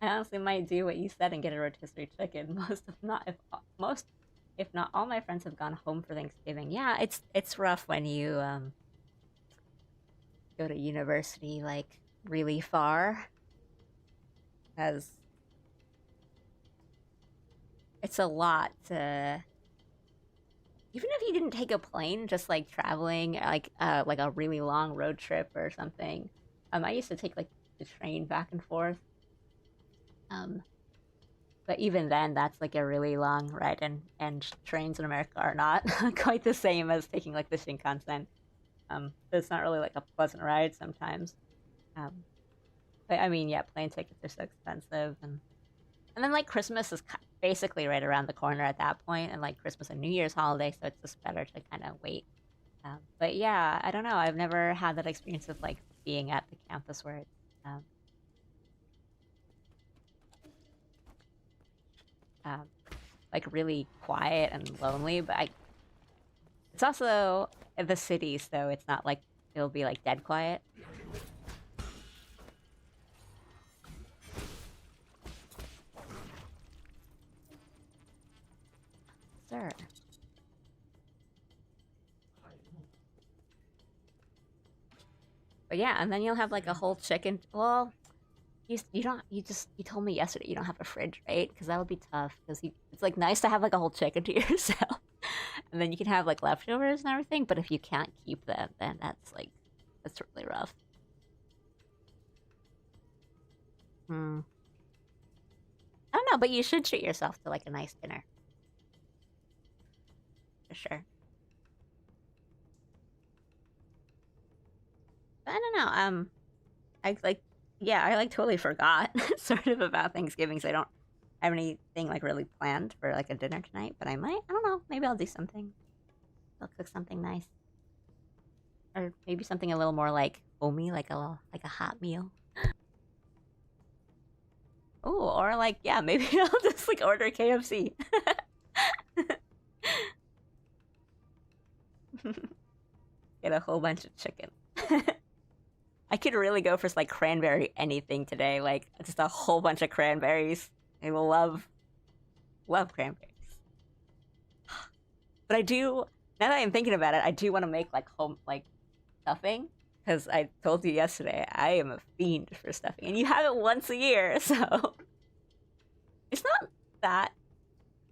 I honestly might do what you said and get a rotisserie chicken. Most, if not all, my friends have gone home for Thanksgiving. Yeah, it's rough when you go to university like really far, because it's a lot to. Even if you didn't take a plane, just like traveling like a really long road trip or something. I used to take like the train back and forth. Um, but even then, that's like a really long ride, and trains in America are not quite the same as taking like the Shinkansen. So it's not really like a pleasant ride sometimes. Um, but I mean, yeah, plane tickets are so expensive, and then like Christmas is basically right around the corner at that point, and like Christmas and New Year's holiday, so it's just better to kind of wait. But yeah, I don't know. I've never had that experience of like being at the campus where it's um, um, like really quiet and lonely. It's also the city, so it's not like it'll be like dead quiet. Sir. But yeah, and then you'll have like a whole chicken. Well, you don't you told me yesterday you don't have a fridge, right? Because that'll be tough. Because it's like nice to have like a whole chicken to yourself, and then you can have like leftovers and everything. But if you can't keep them, then that's really rough. Hmm. I don't know, but you should treat yourself to like a nice dinner for sure. But I don't know. I like yeah, I like totally forgot sort of about Thanksgiving, so I don't have anything like really planned for like a dinner tonight. But I might. I don't know. Maybe I'll do something. I'll cook something nice, or maybe something a little more like homey, like a hot meal. Oh, or like yeah, maybe I'll just like order KFC. Get a whole bunch of chicken. I could really go for like cranberry anything today. Like just a whole bunch of cranberries. I will love cranberries. But I do now that I'm thinking about it, I do want to make like home like stuffing because I told you yesterday I am a fiend for stuffing, and you have it once a year, so it's not that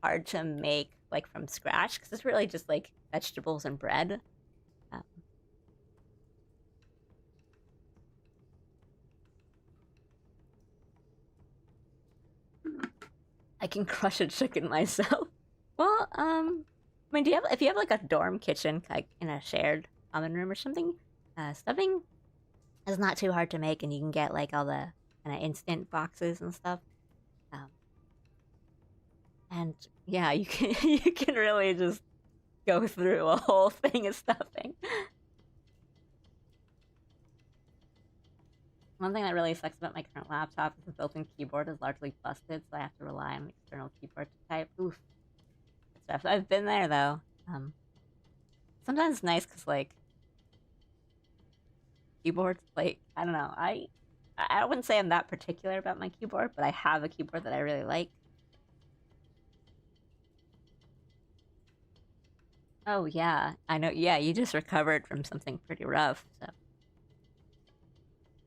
hard to make like from scratch because it's really just like vegetables and bread. Um, I can crush a chicken myself. Well, I mean, do you have if you have like a dorm kitchen, like in a shared common room or something, stuffing is not too hard to make, and you can get like all the kind of instant boxes and stuff. Um, and yeah, you can you can really just go through a whole thing of stuffing. One thing that really sucks about my current laptop is the built-in keyboard is largely busted, so I have to rely on an external keyboard to type. Oof, stuff. I've been there though. Sometimes it's nice because like keyboards, like I don't know, I wouldn't say I'm that particular about my keyboard, but I have a keyboard that I really like. Oh yeah, I know. Yeah, you just recovered from something pretty rough, so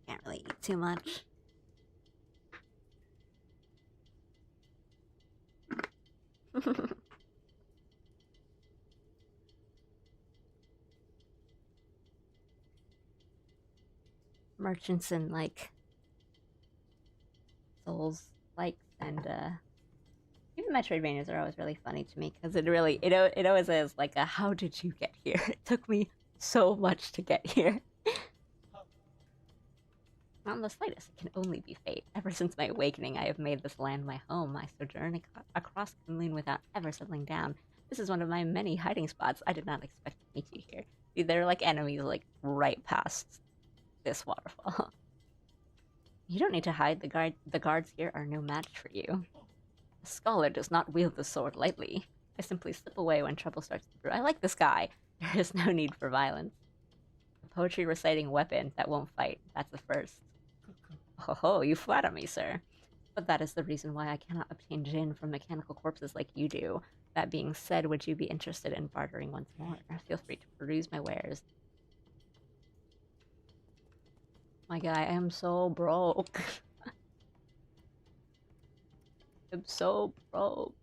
can't really eat too much. Merchants and like souls likes and even Metroidvanias are always really funny to me because it always is like a how did you get here? It took me so much to get here. Not in the slightest. It can only be fate. Ever since my awakening, I have made this land my home. I sojourn across Kunlun without ever settling down. This is one of my many hiding spots. I did not expect to meet you here. See, there are like enemies like right past this waterfall. You don't need to hide. The guards here are no match for you. A scholar does not wield the sword lightly. I simply slip away when trouble starts to brew. I like this guy. There is no need for violence. A poetry reciting weapon that won't fight. That's the first. Oh, ho, you flatter me, sir. But that is the reason why I cannot obtain gin from mechanical corpses like you do. That being said, would you be interested in bartering once more? Feel free to peruse my wares. My guy, I am so broke. I'm so broke.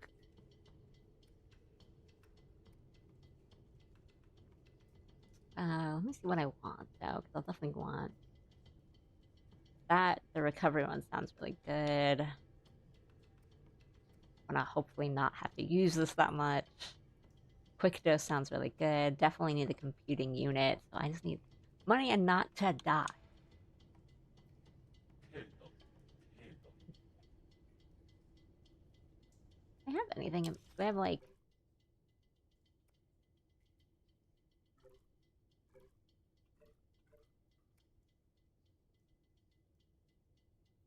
Let me see what I want, though, because I'll definitely want that. The recovery one sounds really good. I'm gonna hopefully not have to use this that much. Quick dose sounds really good. Definitely need the computing unit, so I just need money and not to die. I have anything? Do I have, like...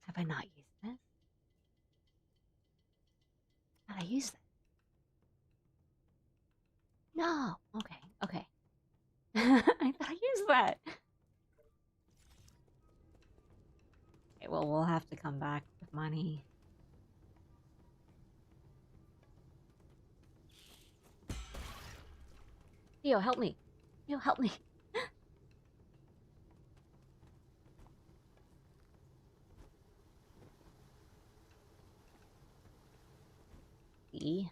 Have I not used this? Have I used it? No! Okay, okay. I thought I used that! Okay, well, we'll have to come back with money. Theo, help me! Theo, help me! See?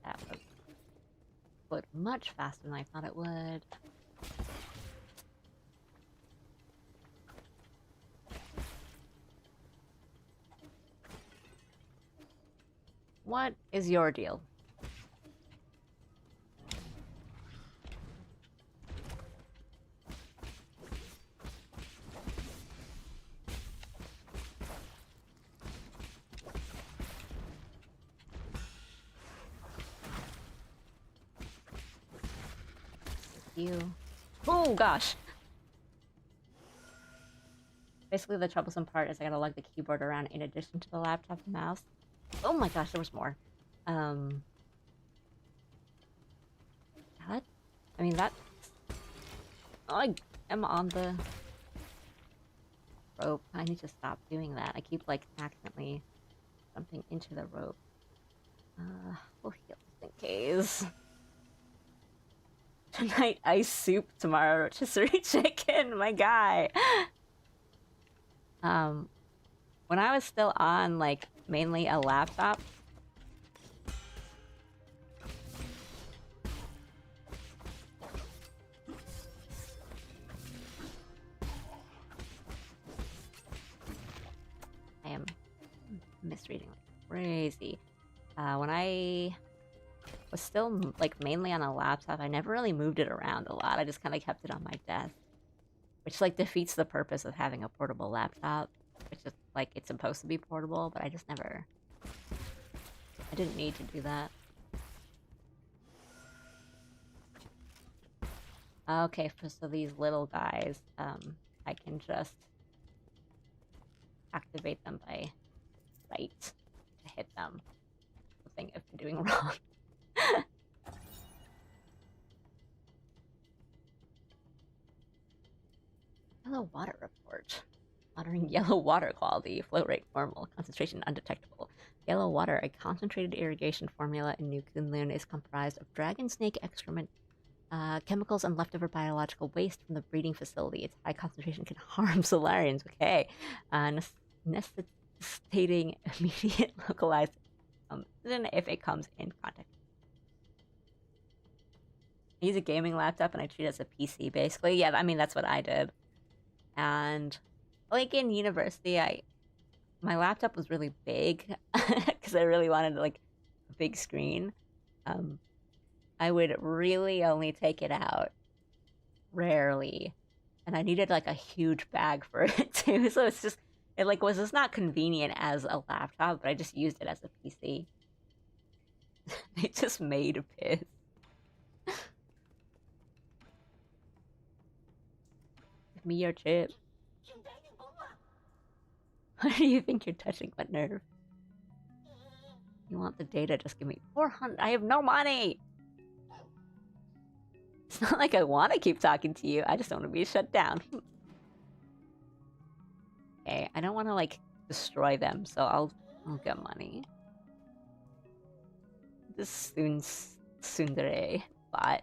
That would much faster than I thought it would. What is your deal? You. Oh gosh! Basically, the troublesome part is I gotta lug the keyboard around in addition to the laptop and mouse. Oh my gosh, there was more. That? I mean, that... Oh, I am on the rope. I need to stop doing that. I keep, like, accidentally jumping into the rope. We'll heal just in case. Tonight, ice soup. Tomorrow, rotisserie chicken. My guy. When I was still on, like, mainly a laptop... I am misreading like crazy. When I was still, like, mainly on a laptop, I never really moved it around a lot. I just kind of kept it on my desk. Which, like, defeats the purpose of having a portable laptop. Which is, like, it's supposed to be portable, but I just never... I didn't need to do that. Okay, so these little guys, I can just activate them by sight to hit them. Something I've been doing wrong. Yellow water report. Monitoring yellow water quality. Flow rate normal. Concentration undetectable. Yellow water, a concentrated irrigation formula in New Kunlun, is comprised of dragon snake excrement, chemicals, and leftover biological waste from the breeding facility. Its high concentration can harm Solarians. Okay. Necessitating immediate localized if it comes in contact. I use a gaming laptop and I treat it as a PC, basically. Yeah, I mean, that's what I did. And, like, in university, my laptop was really big because I really wanted, like, a big screen. I would really only take it out rarely. And I needed, like, a huge bag for it, too. So it's just, it, like, was just not convenient as a laptop, but I just used it as a PC. It just made a piss. Give me your chip. What do you think you're touching? What nerve? You want the data? Just give me 400. I have no money! It's not like I want to keep talking to you. I just don't want to be shut down. Okay, Okay, I don't want to like destroy them, so I'll get money. This tsundere bot.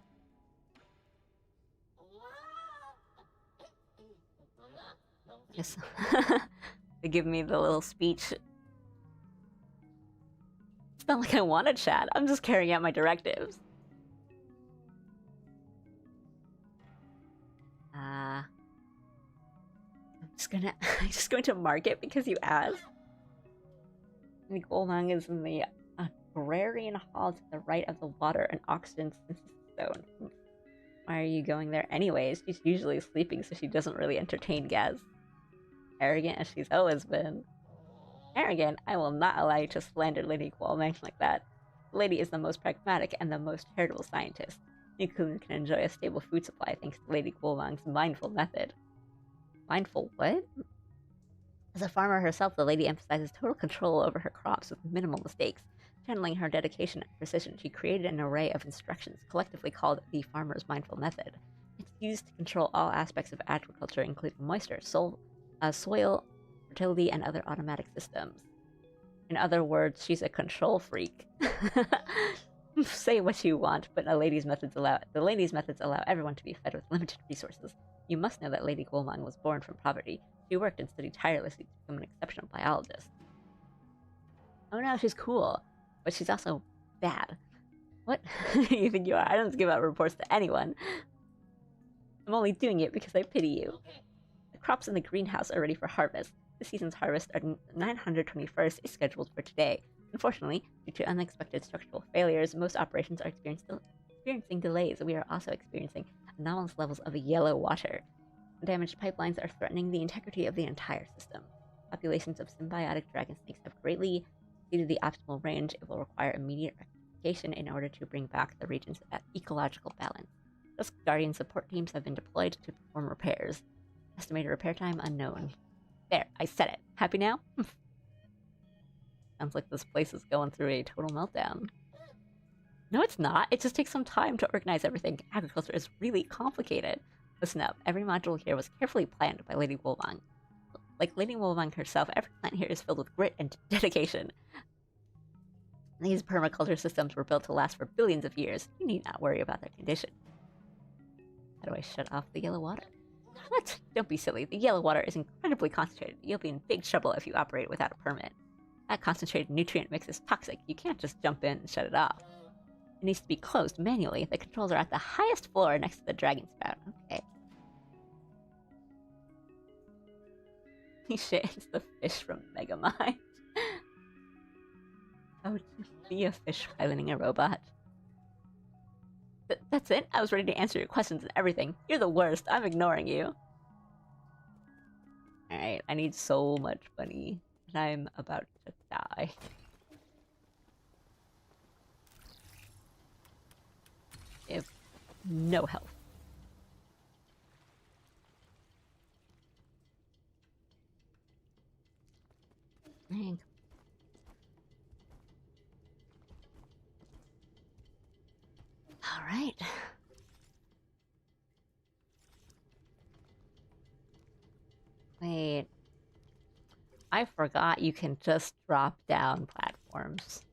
Just they give me the little speech. It's not like I want to chat. I'm just carrying out my directives. I'm just going to market because you asked. The Golmang is in the agrarian hall to the right of the water and oxygen synthesis zone. Why are you going there anyways? She's usually sleeping, so she doesn't really entertain guests. Arrogant as she's always been. Arrogant? I will not allow you to slander Lady Golmang like that. The lady is the most pragmatic and the most charitable scientist. Nikun can enjoy a stable food supply thanks to Lady Golmang's mindful method. Mindful what? As a farmer herself, the lady emphasizes total control over her crops with minimal mistakes. Channeling her dedication and precision, she created an array of instructions, collectively called the Farmer's Mindful Method. It's used to control all aspects of agriculture, including moisture, soil, fertility, and other automatic systems. In other words, she's a control freak. Say what you want, but the lady's methods allow everyone to be fed with limited resources. You must know that Lady Golmang was born from poverty. She worked and studied tirelessly to become an exceptional biologist. Oh no, she's cool, but she's also bad. What do you think you are? I don't give out reports to anyone. I'm only doing it because I pity you. The crops in the greenhouse are ready for harvest. The season's harvest on 921st is scheduled for today. Unfortunately, due to unexpected structural failures, most operations are experiencing delays. We are also experiencing anomalous levels of yellow water. Damaged pipelines are threatening the integrity of the entire system. Populations of symbiotic dragon snakes have greatly exceeded the optimal range. It will require immediate rectification in order to bring back the region's ecological balance. Thus, Guardian support teams have been deployed to perform repairs. Estimated repair time unknown. There, I said it. Happy now? Sounds like this place is going through a total meltdown. No, it's not. It just takes some time to organize everything. Agriculture is really complicated. Listen up. Every module here was carefully planned by Lady Wolfang. Like Lady Wolfang herself, every plant here is filled with grit and dedication. These permaculture systems were built to last for billions of years. You need not worry about their condition. How do I shut off the yellow water? What? Don't be silly. The yellow water is incredibly concentrated. You'll be in big trouble if you operate without a permit. That concentrated nutrient mix is toxic. You can't just jump in and shut it off. It needs to be closed manually. The controls are at the highest floor next to the dragon spout. Okay. Shit, it's the fish from Megamind. Oh, be a fish piloting a robot. That's it? I was ready to answer your questions and everything. You're the worst. I'm ignoring you. Alright, I need so much money. And I'm about to die. I have no health. Dang. Alright. Wait. I forgot you can just drop down platforms.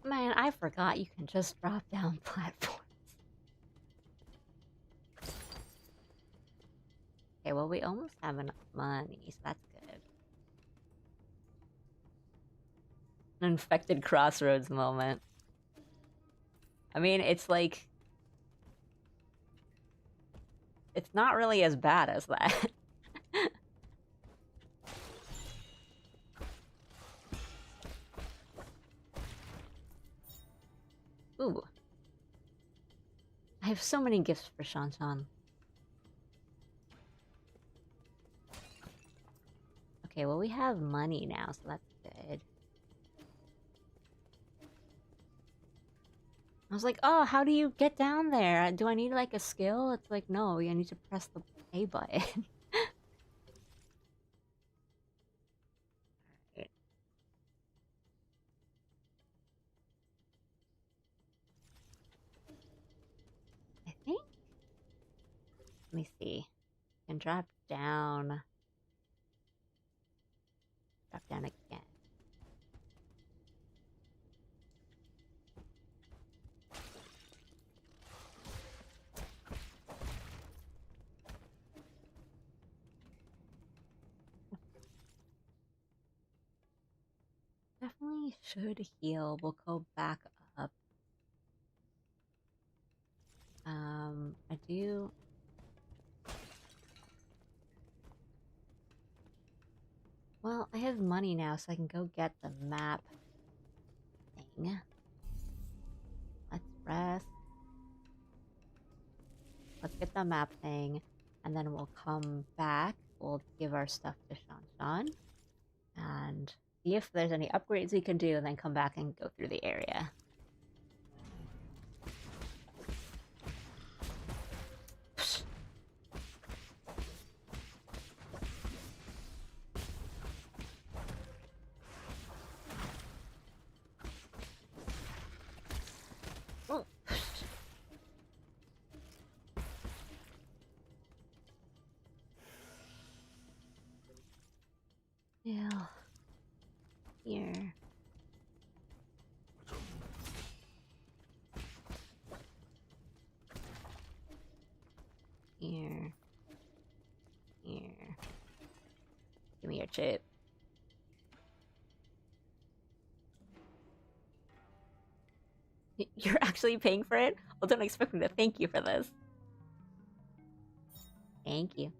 Man, I forgot you can just drop down platforms. Okay, well, we almost have enough money, so that's good. An infected crossroads moment. I mean, it's like... It's not really as bad as that. Ooh. I have so many gifts for Shan-Shan. Okay, well, we have money now, so that's good. I was like, oh, how do you get down there? Do I need, like, a skill? It's like, no, I need to press the A button. Let me see. Can drop down. Drop down again. Definitely should heal. We'll go back up. I do. Well, I have money now, so I can go get the map thing. Let's rest. Let's get the map thing, and then we'll come back. We'll give our stuff to Shan and see if there's any upgrades we can do, and then come back and go through the area. Yeah. Here. Here. Here. Give me your chip. You're actually paying for it? Well, don't expect me to thank you for this. Thank you.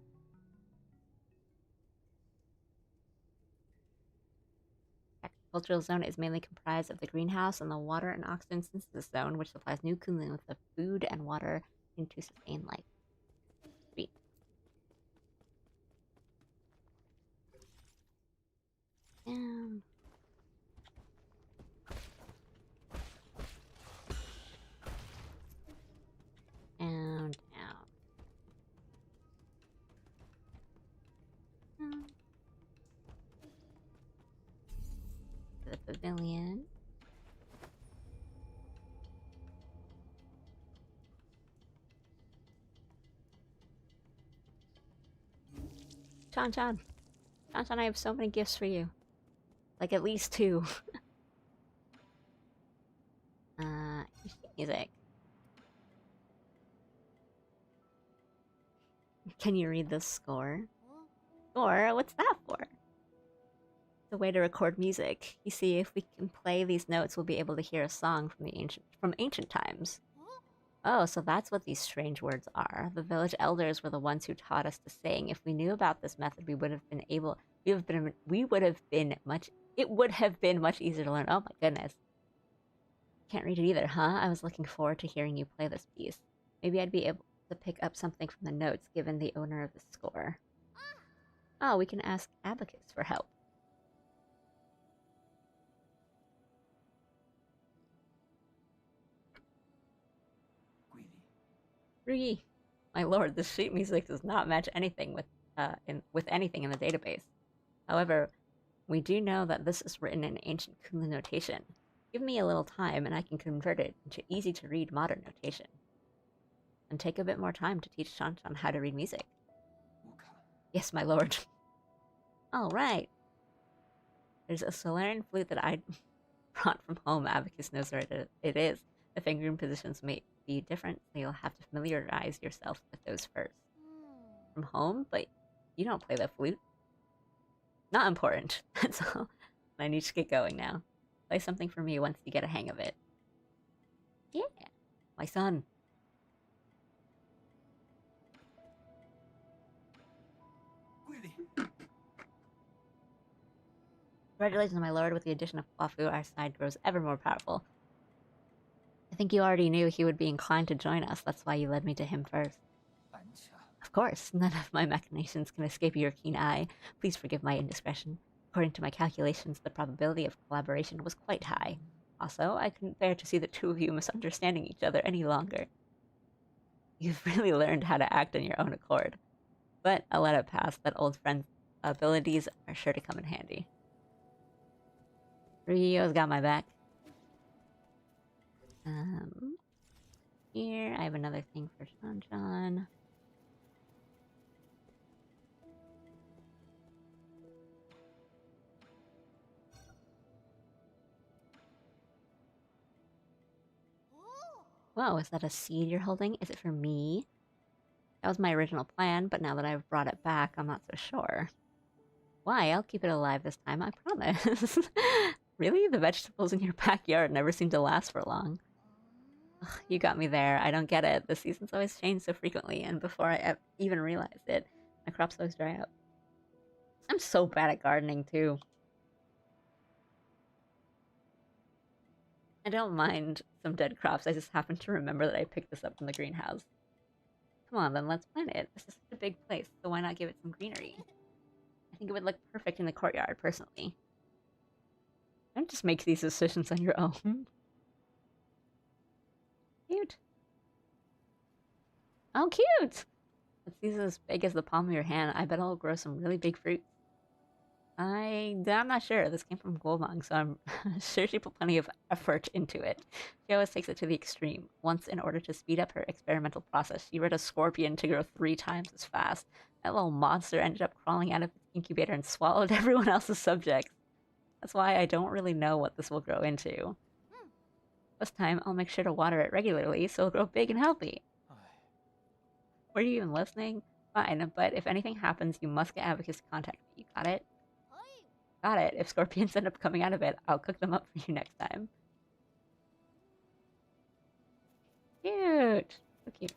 Agricultural zone is mainly comprised of the greenhouse and the water and oxygen synthesis zone, which supplies new Kunlun with the food and water to sustain life. Sweet. Down. Down, down. Down. To the pavilion. Chan, I have so many gifts for you. Like at least 2. Music. Can you read the score? Score? What's that for? It's a way to record music. You see, if we can play these notes, we'll be able to hear a song from ancient times. Oh, so that's what these strange words are. The village elders were the ones who taught us to sing. If we knew about this method, it would have been much easier to learn. Oh my goodness. Can't read it either, huh? I was looking forward to hearing you play this piece. Maybe I'd be able to pick up something from the notes given the owner of the score. Oh, we can ask Abacus for help. Rugi, my lord, this sheet music does not match anything with anything in the database. However, we do know that this is written in ancient Kunlun notation. Give me a little time and I can convert it into easy-to-read modern notation. And take a bit more time to teach Shan how to read music. Yes, my lord. Alright. There's a Solarian flute that I brought from home. Abacus knows where it is. The fingering positions may be different, so you'll have to familiarize yourself with those first. From home? But you don't play the flute. Not important. That's all. I need to get going now. Play something for me once you get a hang of it. Yeah. My son. Congratulations, my lord. With the addition of Kwafu, our side grows ever more powerful. I think you already knew he would be inclined to join us. That's why you led me to him first. Of course, none of my machinations can escape your keen eye. Please forgive my indiscretion. According to my calculations, the probability of collaboration was quite high. Also, I couldn't bear to see the two of you misunderstanding each other any longer. You've really learned how to act on your own accord. But I'll let it pass. That old friend's abilities are sure to come in handy. Ryo's got my back. Here, I have another thing for Shan. Whoa, is that a seed you're holding? Is it for me? That was my original plan, but now that I've brought it back, I'm not so sure. Why? I'll keep it alive this time, I promise. Really? The vegetables in your backyard never seem to last for long. Ugh, you got me there. I don't get it. The seasons always change so frequently, and before I even realized it, my crops always dry up. I'm so bad at gardening, too. I don't mind some dead crops. I just happen to remember that I picked this up from the greenhouse. Come on, then let's plant it. This is such a big place, so why not give it some greenery? I think it would look perfect in the courtyard, personally. Don't just make these decisions on your own. Cute. Oh, cute! It's these as big as the palm of your hand. I bet it'll grow some really big fruits. I'm not sure. This came from Guomang, so I'm sure she put plenty of effort into it. She always takes it to the extreme. Once, in order to speed up her experimental process, she bred a scorpion to grow 3 times as fast. That little monster ended up crawling out of its incubator and swallowed everyone else's subjects. That's why I don't really know what this will grow into. This time, I'll make sure to water it regularly so it'll grow big and healthy. Were you even listening? Fine, but if anything happens, you must get advocates to contact me. You got it? Got it. If scorpions end up coming out of it, I'll cook them up for you next time. Cute! So cute.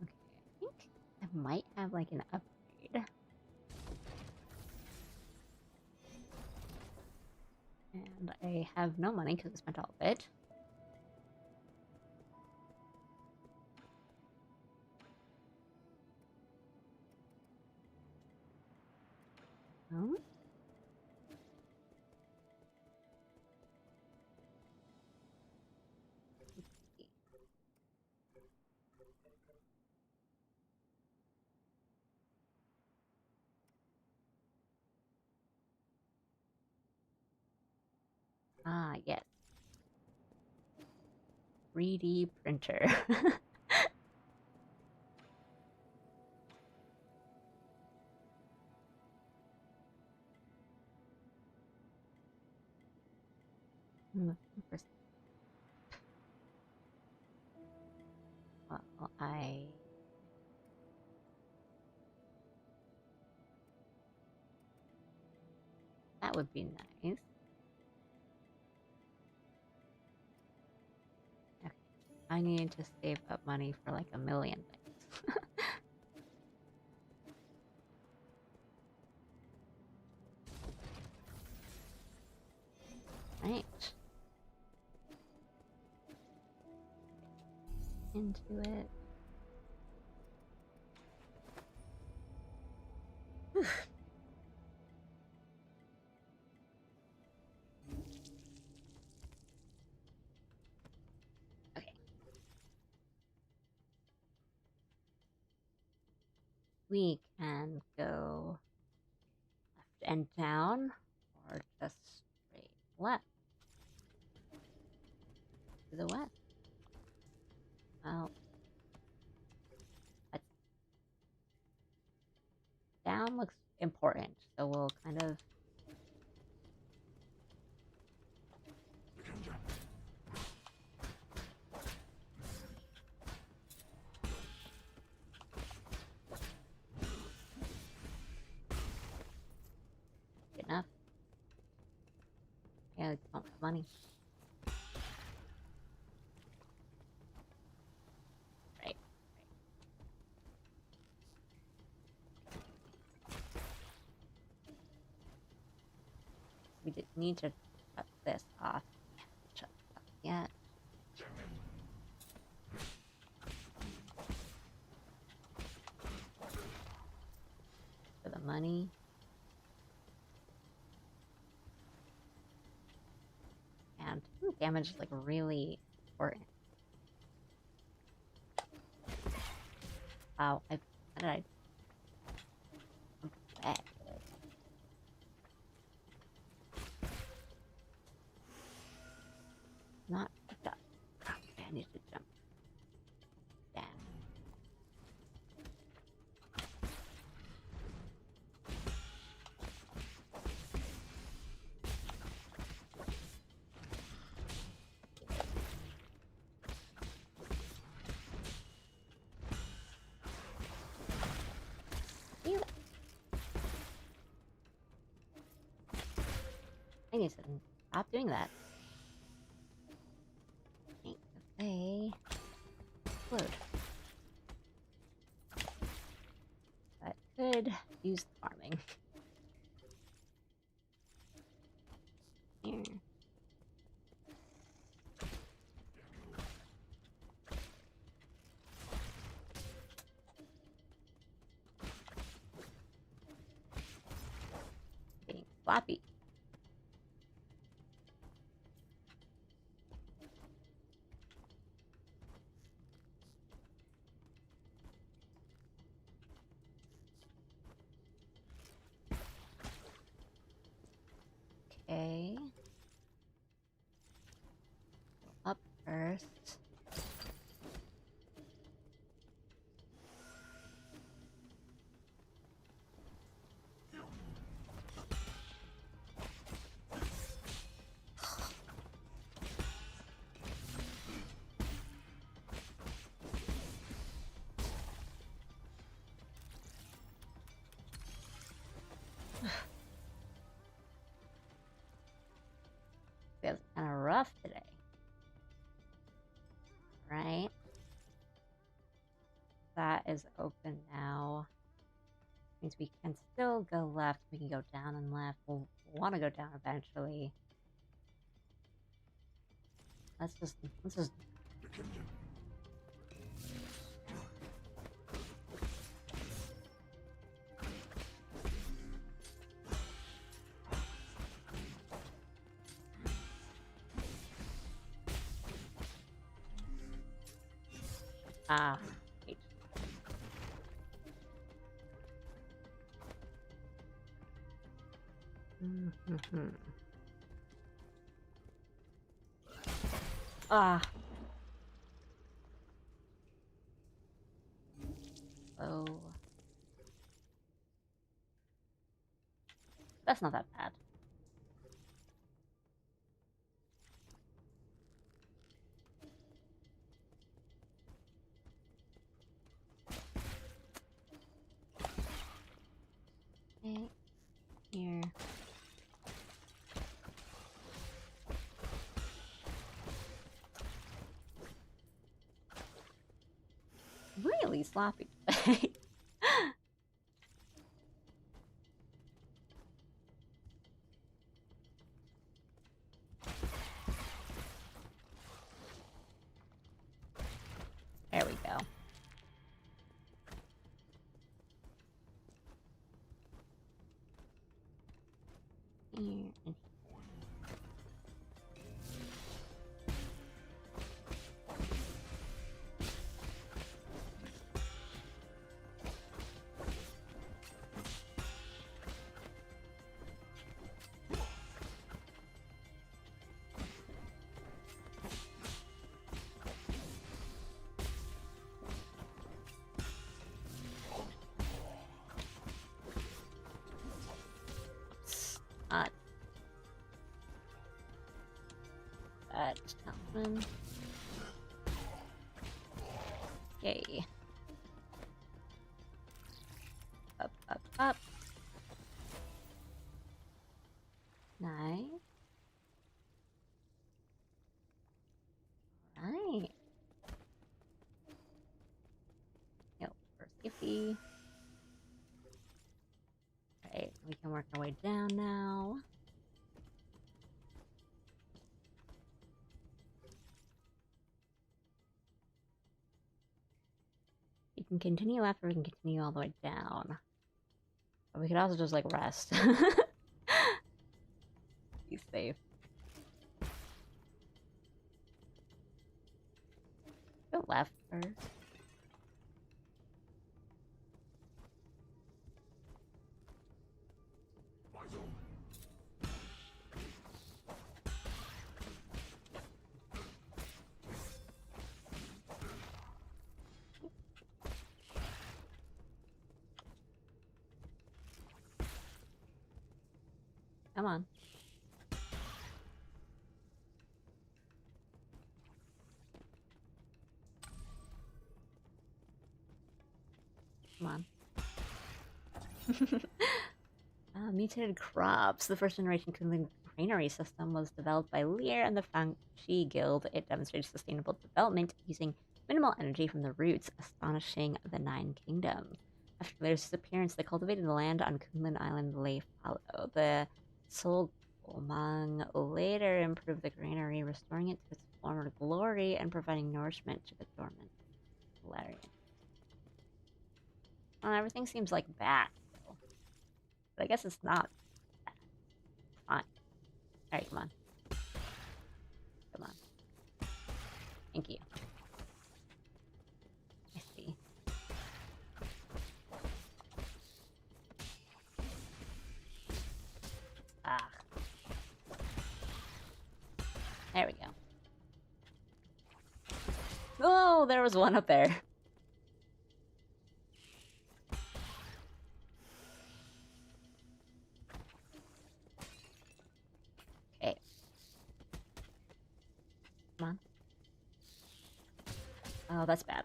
Okay, I think I might have like an upgrade. And I have no money because I spent all of it. Oh. Ah, yes. 3D printer. Well, that would be nice. Okay. I need to save up money for like a million things. Right. Into it. Okay. We can go left and down, or just straight left to the west. Well, down looks important, so we'll kind of... Good enough. Yeah, it's not money. Right. We did need to cut this off. Shut up yet. For the money. And damage is like really important. Wow, how did I... Okay. Not picked up. Okay, I need to jump down. I need to stop doing that. Think if they explode. That could use the farming. Here. Being floppy. Okay. Up first. Feels kind of rough today. Right? That is open now. Means we can still go left. We can go down and left. We'll want to go down eventually. Let's just wait. Oh. That's not that bad. Okay. Here. Really sloppy today. There we go. Here and that's one. Yay. Up, up, up. Nice. Alright. Yep, for safety. Alright, we can work our way down now. We can continue up or we can continue all the way down. But we could also just, like, rest. Be safe. Go left first. Come on. Come on. Mutated crops. The first generation can granary system was developed by Lear and the Fangxi Guild. It demonstrated sustainable development using minimal energy from the roots, astonishing the Nine Kingdoms. After Lear's disappearance, the cultivated land on Kunlun Island lay fallow. The Solgomang later improved the granary, restoring it to its former glory and providing nourishment to the dormant valerian. Well, everything seems like bad, though. But I guess it's not bad. It's fine. Alright, come on. Come on. Thank you. I see. Ah. There we go. Oh, there was one up there. Okay. Come on. Oh, that's bad.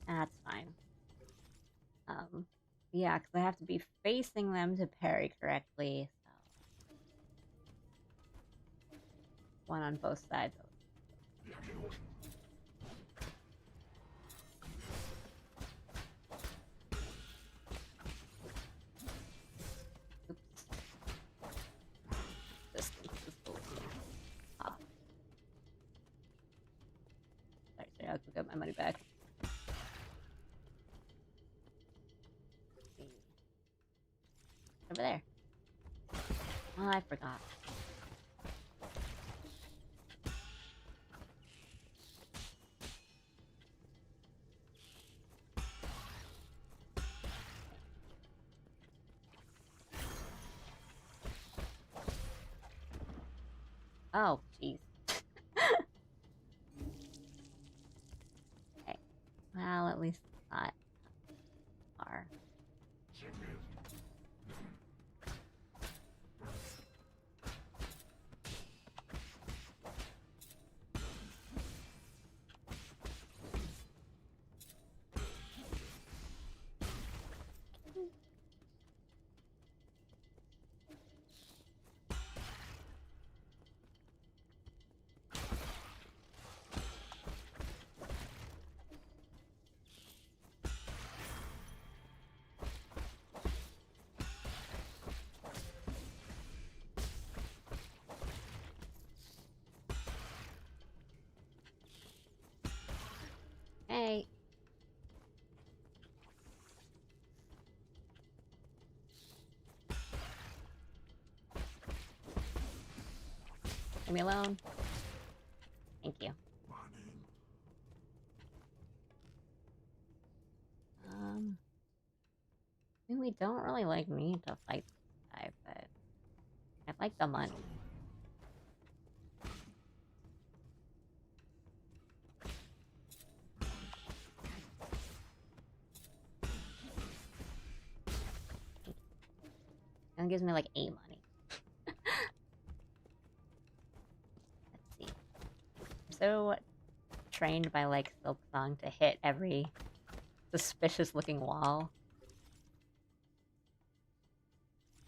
That's fine. Yeah, because I have to be facing them to parry correctly, so... One on both sides. Oops. Distance is the off. Sorry, I'll go get my money back. Over there. Oh, I forgot. Oh, jeez. Okay. Well, at least it's not far. Hey. Leave me alone. Thank you. I mean, we don't really like need to fight this guy, but I'd like the money. And it gives me like 8 money. Let's see. I'm so trained by like Silk Song to hit every suspicious looking wall.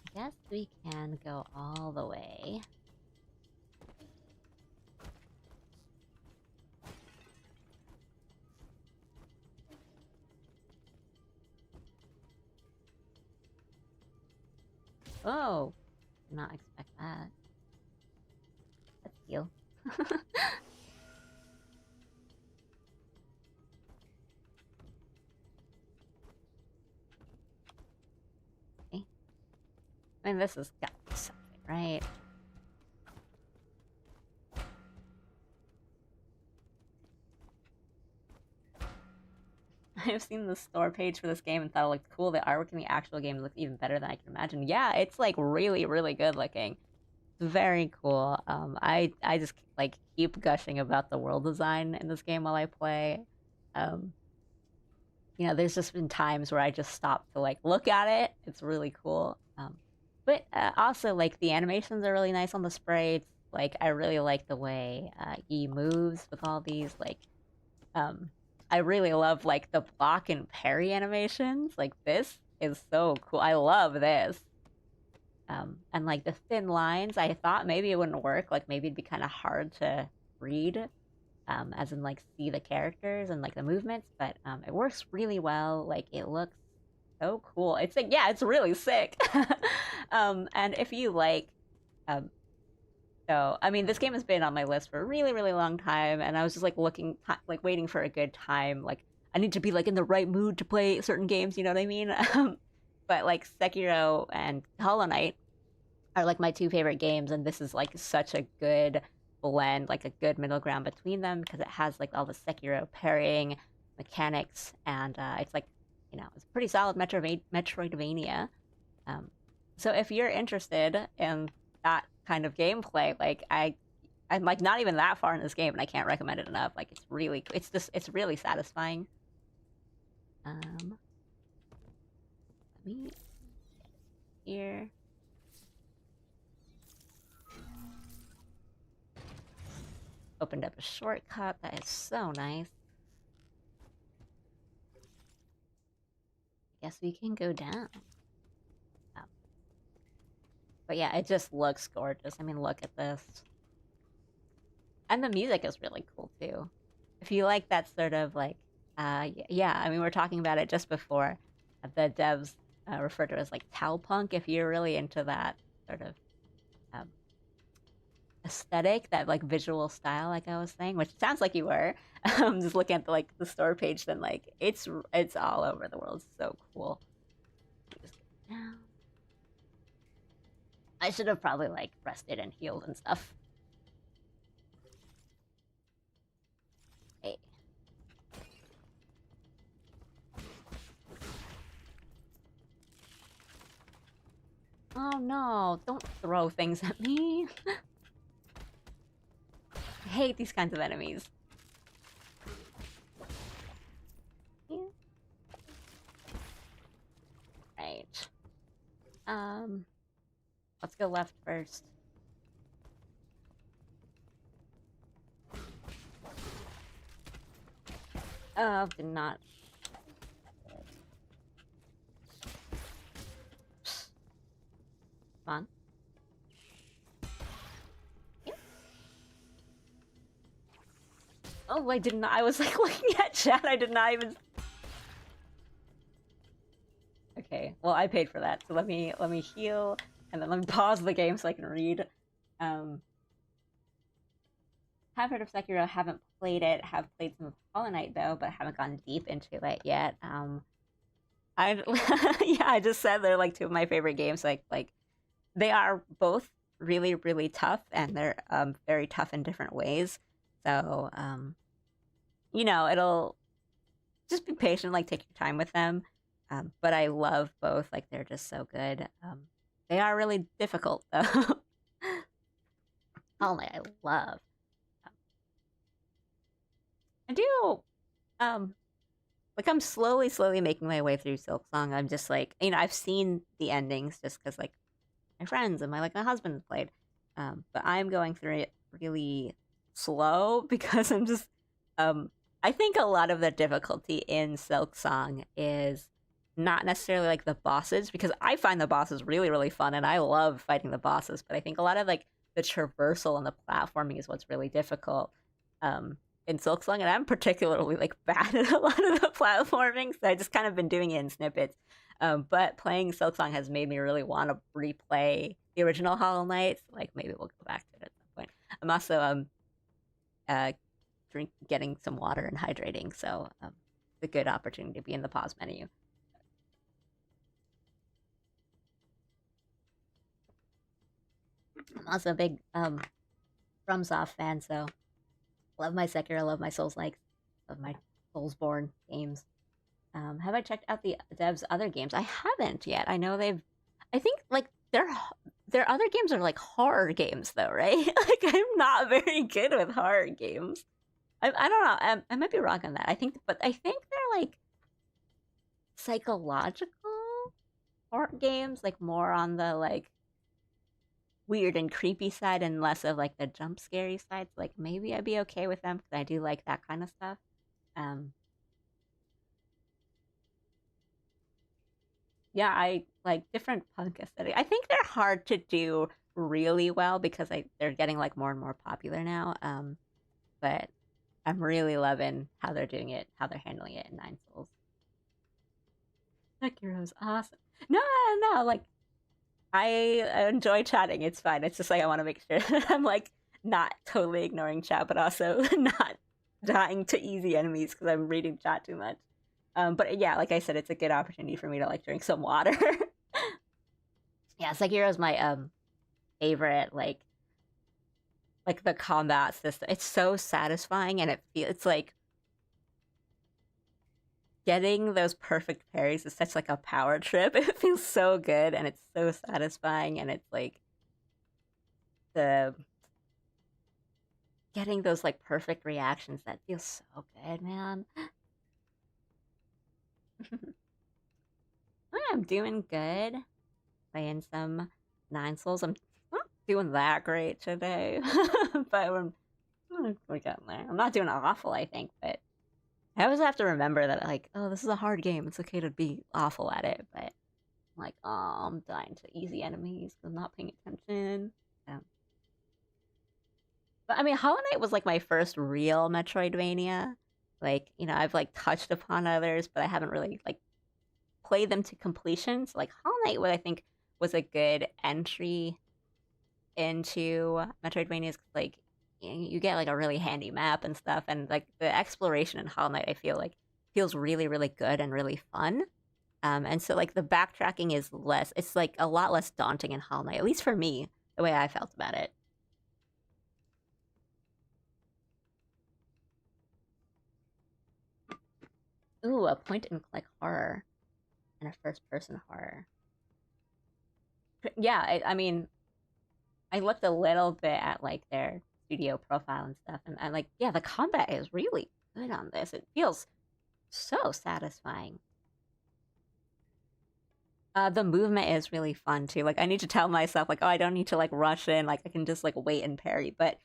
I guess we can go all the way. Oh, did not expect that. Let's heal. Okay. I mean, this has got to be something, right? I've seen the store page for this game and thought it looked cool. The artwork in the actual game looks even better than I can imagine. Yeah, it's like really, really good looking. It's very cool. I just like keep gushing about the world design in this game while I play. You know, there's just been times where I just stop to like look at it. It's really cool. But also like the animations are really nice on the sprites. Like, I really like the way he moves with all these, like, um, I really love, like, the block and parry animations. Like, this is so cool. I love this. And, like, the thin lines, I thought maybe it wouldn't work. Like, maybe it'd be kind of hard to read, as in, like, see the characters and, like, the movements, but it works really well. Like, it looks so cool. It's like, yeah, it's really sick. And if you like, um, so I mean, this game has been on my list for a really, really long time, and I was just like looking, like waiting for a good time. Like, I need to be like in the right mood to play certain games. You know what I mean? But like Sekiro and Hollow Knight are like my two favorite games, and this is like such a good blend, like a good middle ground between them because it has like all the Sekiro parrying mechanics, and it's like, it's a pretty solid Metroidvania. Um, so if you're interested in that kind of gameplay, like I'm like not even that far in this game, and I can't recommend it enough. Like it's really satisfying. Let me here. Opened up a shortcut that is so nice. Guess we can go down. But yeah, it just looks gorgeous. I mean, look at this. And the music is really cool too. If you like that sort of like, yeah, I mean, we're talking about it just before. The devs refer to it as like Tau Punk. If you're really into that sort of um, aesthetic, that like visual style, like I was saying, which sounds like you were. Just looking at the store page, then like it's all over the world. It's so cool. Just get down. I should have probably like rested and healed and stuff. Hey. Oh no, don't throw things at me. I hate these kinds of enemies. Yeah. Right. Let's go left first. Oh, did not. Come on. Yeah. Oh, I did not. I was like looking at chat. I did not even. Okay. Well, I paid for that, so let me heal, and then let me pause the game so I can read. Have heard of Sekiro. Haven't played it. Have played some of Hollow Knight though, but haven't gone deep into it yet. I yeah, I just said they're like two of my favorite games. Like they are both really, really tough, and they're very tough in different ways. So it'll just be patient, like take your time with them. But I love both. Like they're just so good. They are really difficult though. Oh my, I love. I do. Like I'm slowly making my way through Silk Song. I'm just like, I've seen the endings just because like my friends and my husband played. But I'm going through it really slow because I'm just I think a lot of the difficulty in Silk Song is not necessarily like the bosses, because I find the bosses really, really fun and I love fighting the bosses, but I think a lot of like the traversal and the platforming is what's really difficult in Silk Song, and I'm particularly like bad at a lot of the platforming, so I just kind of been doing it in snippets. But playing Silk Song has made me really want to replay the original Hollow Knight. So, like maybe we'll go back to it at some point. I'm also uh getting some water and hydrating, so it's a good opportunity to be in the pause menu. I'm also a big FromSoft fan, so love my Sekiro, love my Souls likes, love my Soulsborne games. Have I checked out the devs' other games? I haven't yet. I know they've. I think like their other games are like horror games, though, right? Like I'm not very good with horror games. I don't know. I might be wrong on that. But I think they're like psychological horror games, like more on the like weird and creepy side and less of like the jump scary side. So, like maybe I'd be okay with them because I do like that kind of stuff. Um, yeah, I like different punk aesthetic. I think they're hard to do really well because they're getting like more and more popular now. But I'm really loving how they're doing it, how they're handling it in Nine Souls. Sekiro's awesome. No, no, like I enjoy chatting. It's fine. It's just like I want to make sure that I'm like not totally ignoring chat, but also not dying to easy enemies because I'm reading chat too much. But yeah, like I said, it's a good opportunity for me to like drink some water. Yeah, Sekiro's my favorite like the combat system. It's so satisfying and it's like getting those perfect parries is such like a power trip. It feels so good and it's so satisfying and it's like the getting those like perfect reactions that feels so good, man. I'm doing good. Playing some Nine Souls. I'm not doing that great today, but we're getting there. I'm not doing awful, I think, but I always have to remember that, like, oh, this is a hard game. It's okay to be awful at it, but I'm like, oh, I'm dying to easy enemies because I'm not paying attention. Um, but I mean, Hollow Knight was like my first real Metroidvania. Like, I've like touched upon others, but I haven't really like played them to completion. So like Hollow Knight, what I think was a good entry into Metroidvanias, like you get like a really handy map and stuff, and like the exploration in Hollow Knight, I feel like feels really really good and really fun. And so like the backtracking is less, it's like a lot less daunting in Hollow Knight, at least for me, the way I felt about it. Ooh, a point and click horror and a first person horror. Yeah, I mean, I looked a little bit at like their studio profile and stuff, and like, yeah, the combat is really good on this. It feels so satisfying. The movement is really fun too. Like I need to tell myself like, oh, I don't need to like rush in. Like I can just like wait and parry. But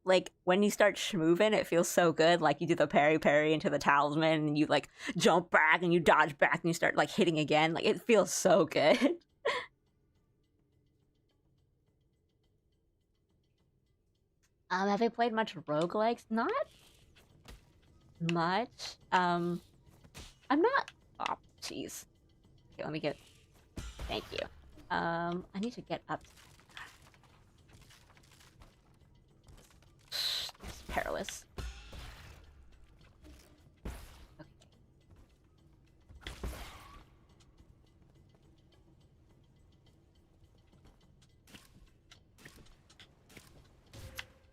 like when you start schmoving, it feels so good. Like you do the parry into the talisman, and you like jump back and you dodge back and you start like hitting again. Like it feels so good. Have I played much roguelikes? Not much. I'm not. Oh, jeez. Okay, let me get. Thank you. I need to get up. It's perilous. Okay.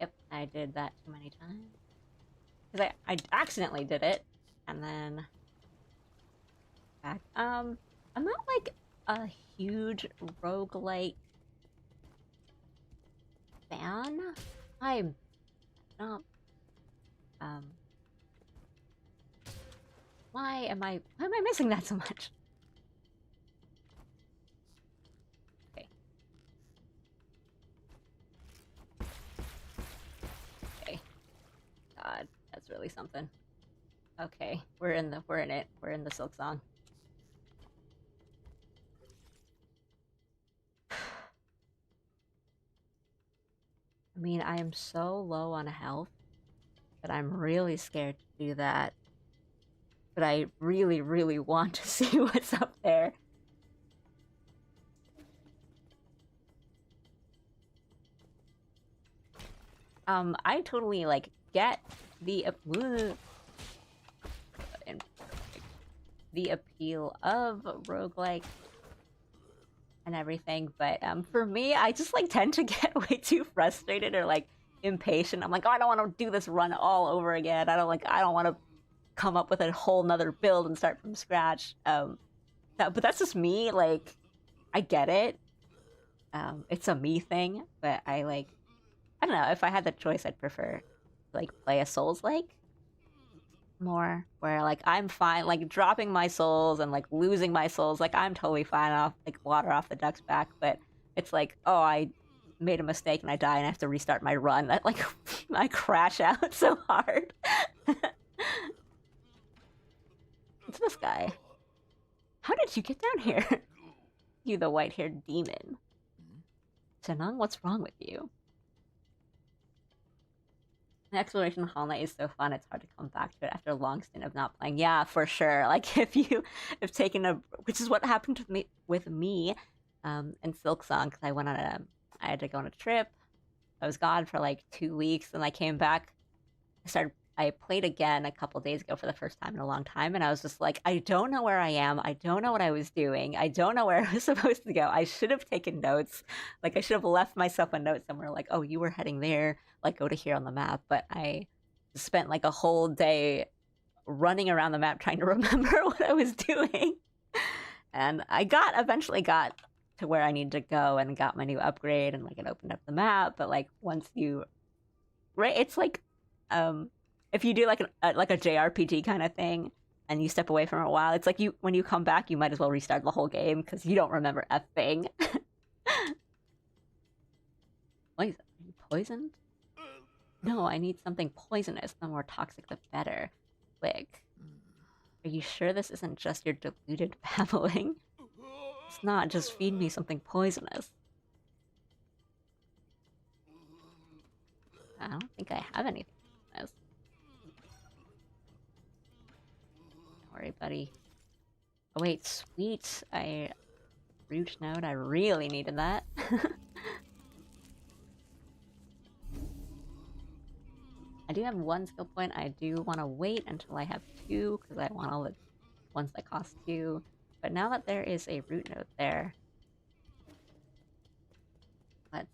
Yep, I did that too many times. Because I accidentally did it, and then back. I'm not like a huge roguelike fan. I'm not. Um, why am I missing that so much? Okay. Okay. God, that's really something. Okay, we're in it. We're in the Silk Song. I mean, I am so low on health that I'm really scared to do that. But I really, really want to see what's up there. I totally like get the the appeal of roguelike and everything, but for me, I just like tend to get way too frustrated or like impatient. I'm like, oh, I don't want to do this run all over again. I don't want to come up with a whole nother build and start from scratch. But that's just me. Like, I get it. It's a me thing, but I don't know. If I had the choice, I'd prefer like play a Souls like more, where like I'm fine, like dropping my souls and like losing my souls. Like I'm totally fine off like water off the duck's back, but it's like, oh, I made a mistake and I die and I have to restart my run, that like I crash out so hard. It's this guy. How did you get down here? You the white-haired demon. Senang, what's wrong with you? The exploration Hall Night is so fun, it's hard to come back to it after a long stint of not playing. Yeah, for sure. Like, if you have taken a... Which is what happened with me in Silk Song, because I had to go on a trip. I was gone for like 2 weeks, and I came back. I played again a couple days ago for the first time in a long time, and I was just like, I don't know where I am. I don't know what I was doing. I don't know where I was supposed to go. I should have taken notes. Like, I should have left myself a note somewhere like, oh, you were heading there. Like, go to here on the map. But I spent like a whole day running around the map trying to remember what I was doing. And I eventually got to where I needed to go and got my new upgrade, and like it opened up the map. But like once you... Right? It's like... if you do like a JRPG kind of thing and you step away from it a while, it's like when you come back, you might as well restart the whole game because you don't remember a thing. What is it? Are you poisoned? No, I need something poisonous. The more toxic, the better. Click. Are you sure this isn't just your deluded babbling? It's not. Just feed me something poisonous. I don't think I have anything poisonous. Don't worry, buddy. Oh wait, sweet. Root node, I really needed that. I do have 1 skill point. I do want to wait until I have 2, because I want all the ones that cost 2. But now that there is a root node there, let's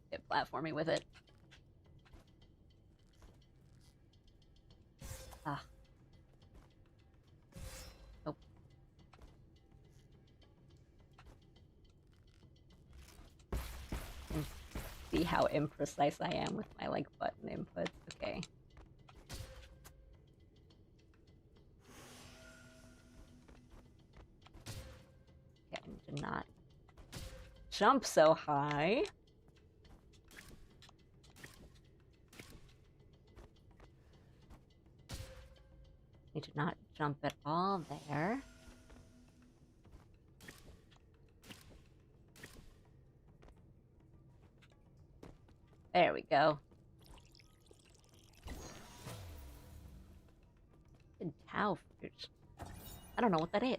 get platforming with it. Ah. Oh. See how imprecise I am with my like button inputs. Okay. Okay, I did not jump so high. I did not jump at all there. There we go. Good cow fruit. I don't know what that is.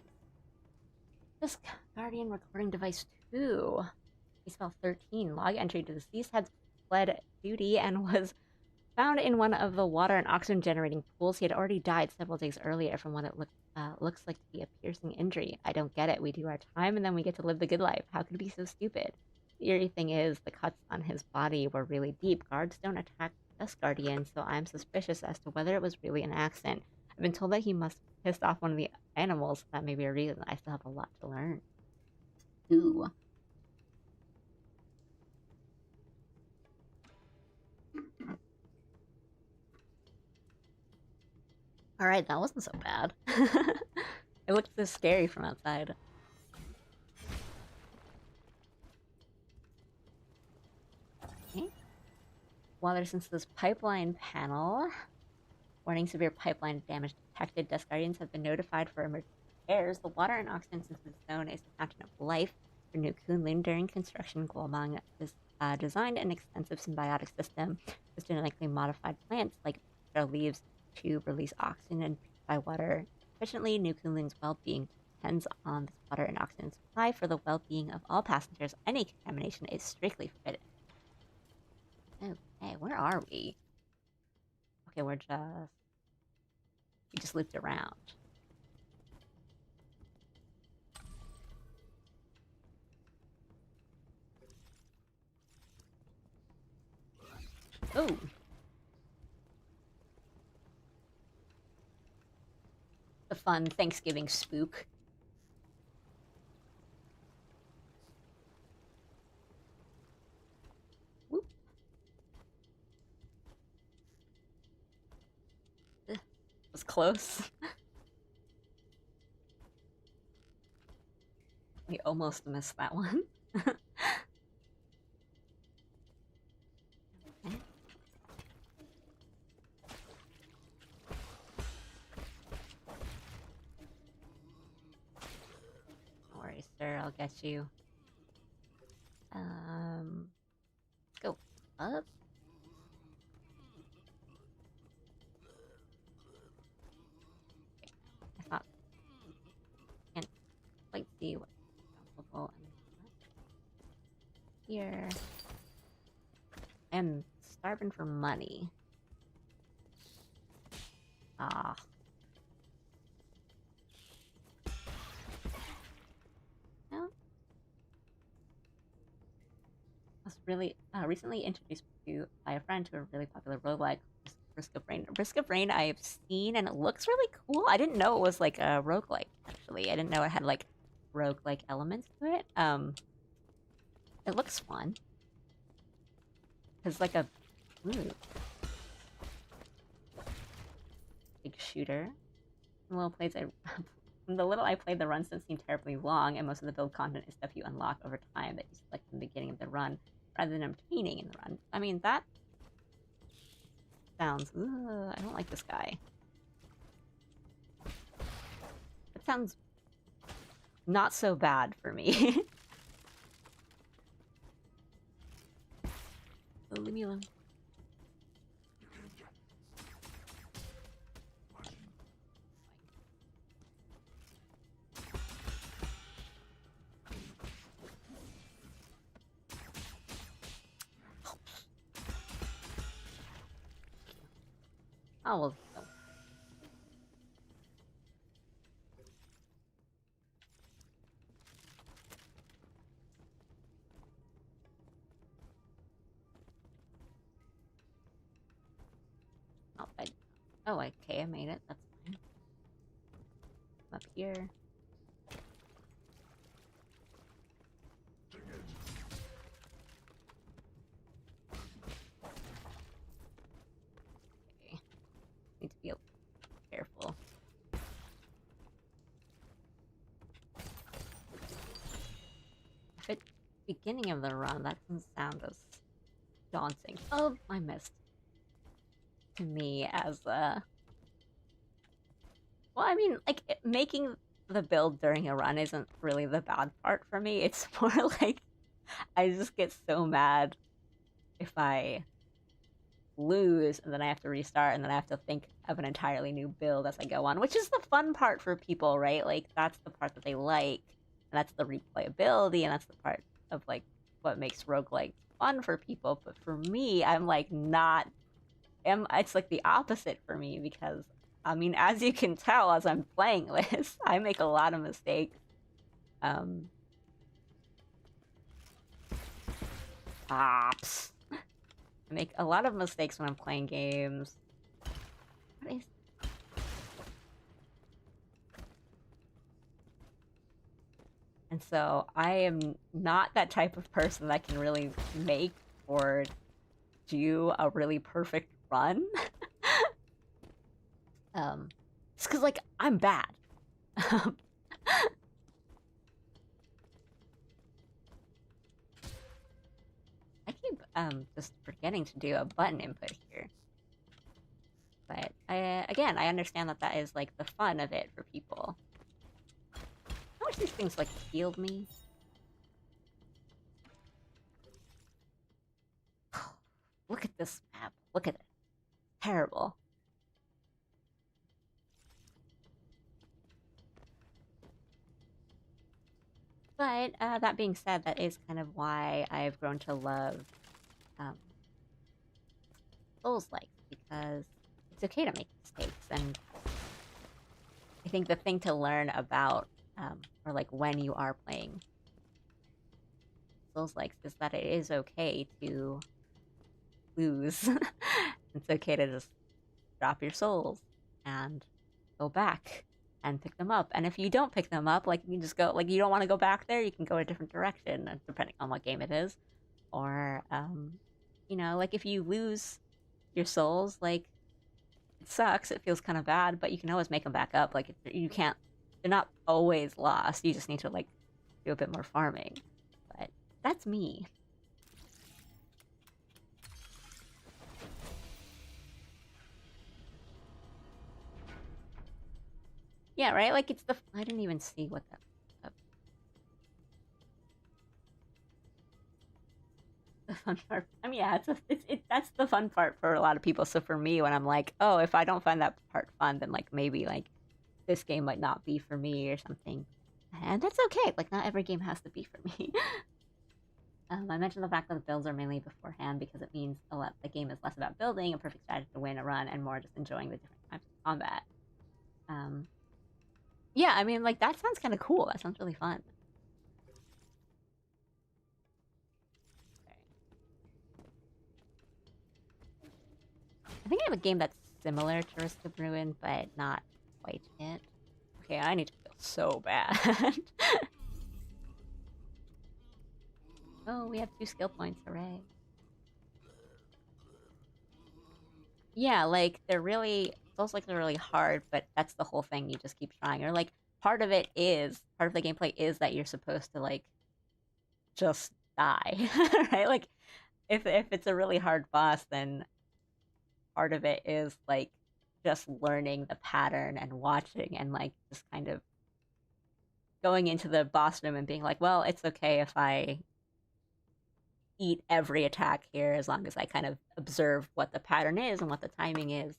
This Guardian recording device 2. Spell 13. Log entry to deceased had fled duty and was found in one of the water and oxygen generating pools. He had already died several days earlier from what it looks like to be a piercing injury. I don't get it. We do our time and then we get to live the good life. How could it be so stupid? The eerie thing is, the cuts on his body were really deep. Guards don't attack Dust Guardian, so I'm suspicious as to whether it was really an accident. I've been told that he must have pissed off one of the animals. That may be a reason. I still have a lot to learn. Ooh. Alright, that wasn't so bad. It looked so scary from outside. Okay. Water Senses pipeline panel. Warning, severe pipeline damage detected. Dust Guardians have been notified for emergency repairs. The water and oxygen synthesis zone is the fountain of life for New Kunlun. During construction, Guomang designed an extensive symbiotic system with genetically modified plants like leaves to release oxygen and purify water efficiently. New Kunlun's well-being depends on this water and oxygen supply for the well-being of all passengers. Any contamination is strictly forbidden. Okay, where are we? Okay, we just looped around. Oh. The fun Thanksgiving spook. Whoop. Was close. We almost missed that one. Okay. Don't worry, sir. I'll get you. Go up. Okay. I thought can't quite see what's jumpable here. I'm starving for money. Ah. No. I was really recently introduced by a friend to a really popular roguelike, Risk of Rain. Risk of Rain I've seen and it looks really cool. I didn't know it was like a roguelike, actually. I didn't know it had like roguelike elements to it. It looks fun. It's like a big shooter. From the little I played, the runs don't seem terribly long, and most of the build content is stuff you unlock over time that you select in the beginning of the run, rather than obtaining in the run. I mean, that sounds... Ugh, I don't like this guy. That sounds not so bad for me. So leave me alone. Oh, well. No. Oh, okay, I made it. That's fine. I'm up here. Okay. Need to be careful. If it's beginning of the run, that doesn't sound as daunting. Oh, I missed. To me as well, I mean, like, making the build during a run isn't really the bad part for me. It's more like I just get so mad if I lose and then I have to restart and then I have to think of an entirely new build as I go on, which is the fun part for people, right? Like, that's the part that they like, and that's the replayability, and that's the part of, like, what makes roguelike fun for people. But for me, I'm like not... it's like the opposite for me, because I mean, as you can tell as I'm playing this, I make a lot of mistakes. Ops. I make a lot of mistakes when I'm playing games. What is... And so I am not that type of person that can really make or do a really perfect run. It's because, like, I'm bad. I keep just forgetting to do a button input here. But again, I understand that that is like the fun of it for people. How much these things like healed me? Look at this map. Look at it. Terrible. But that being said, that is kind of why I've grown to love SOLS-like, because it's okay to make mistakes. And I think the thing to learn about, or like when you are playing SOLS-likes, is that it is okay to lose. It's okay to just drop your souls and go back and pick them up. And if you don't pick them up, like, you can just go, like, you don't want to go back there, you can go a different direction, depending on what game it is. Or, you know, like, if you lose your souls, like, it sucks, it feels kind of bad, but you can always make them back up. Like, you can't, they're not always lost. You just need to, like, do a bit more farming. But that's me. Yeah, right? Like, it's the... I didn't even see what that... The fun part. I mean, yeah, that's the fun part for a lot of people. So for me, when I'm like, oh, if I don't find that part fun, then like maybe like this game might not be for me or something, and that's okay. Like not every game has to be for me. I mentioned the fact that the builds are mainly beforehand because it means the game is less about building a perfect strategy to win a run and more just enjoying the different types of combat. Yeah, I mean, like that sounds kind of cool. That sounds really fun. I think I have a game that's similar to Risk of Ruin, but not quite it. Okay, I need to feel so bad. Oh, we have 2 skill points, hooray. Yeah, like, they're really... Feels like they're really hard, but that's the whole thing, you just keep trying. Or, like, part of the gameplay is that you're supposed to, like, just die, right? Like, if it's a really hard boss, then part of it is, like, just learning the pattern and watching and, like, just kind of going into the boss room and being like, well, it's okay if I eat every attack here as long as I kind of observe what the pattern is and what the timing is.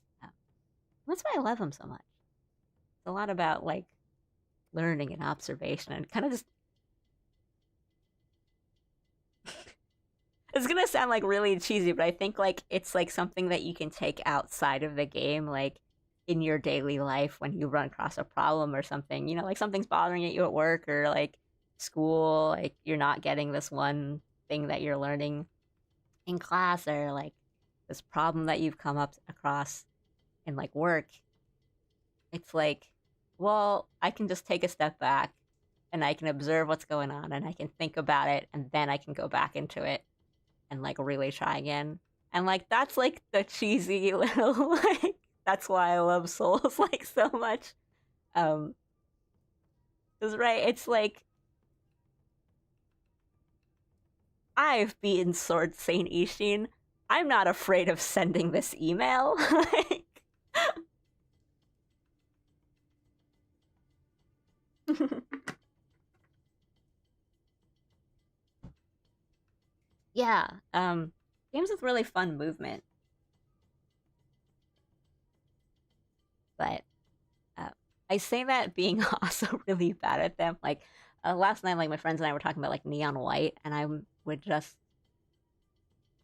That's why I love them so much. It's a lot about like learning and observation and kind of just... It's gonna sound like really cheesy, but I think like it's like something that you can take outside of the game, like in your daily life when you run across a problem or something. You know, like something's bothering you at work or like school, like you're not getting this one thing that you're learning in class, or like this problem that you've come up across in like work. It's like, well, I can just take a step back and I can observe what's going on and I can think about it and then I can go back into it and like really try again. And like that's like the cheesy little like that's why I love Souls like so much. Um because right, it's like I've beaten Sword Saint Ishin. I'm not afraid of sending this email. Like yeah, games with really fun movement. But uh, I say that being also really bad at them. Like last night, like my friends and I were talking about like Neon White, and I would just...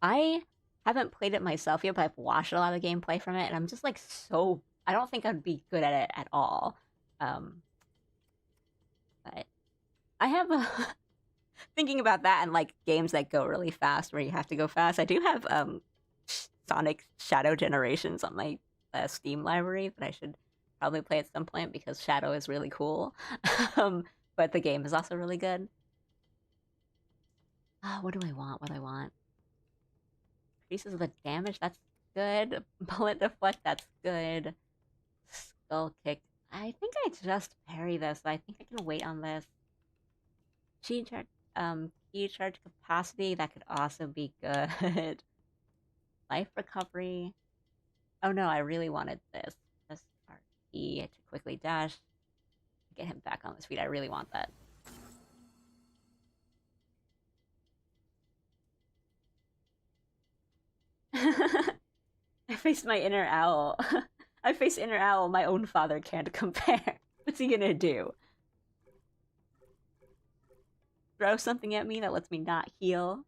I haven't played it myself yet, but I've watched a lot of gameplay from it, and I'm just like so... I don't think I'd be good at it at all. But I have a... Thinking about that and like games that go really fast where you have to go fast. I do have Sonic Shadow Generations on my Steam library that I should probably play at some point because Shadow is really cool. But the game is also really good. What do I want? What do I want? Increases the damage, that's good. Bullet deflect, that's good. Skull kick. I think I just parry this. I think I can wait on this. Key charge, key charge capacity, that could also be good. Life recovery. Oh no, I really wanted this. Press RT to quickly dash. Get him back on his feet. I really want that. I faced my inner owl. I faced inner owl. My own father can't compare. What's he gonna do? Throw something at me that lets me not heal?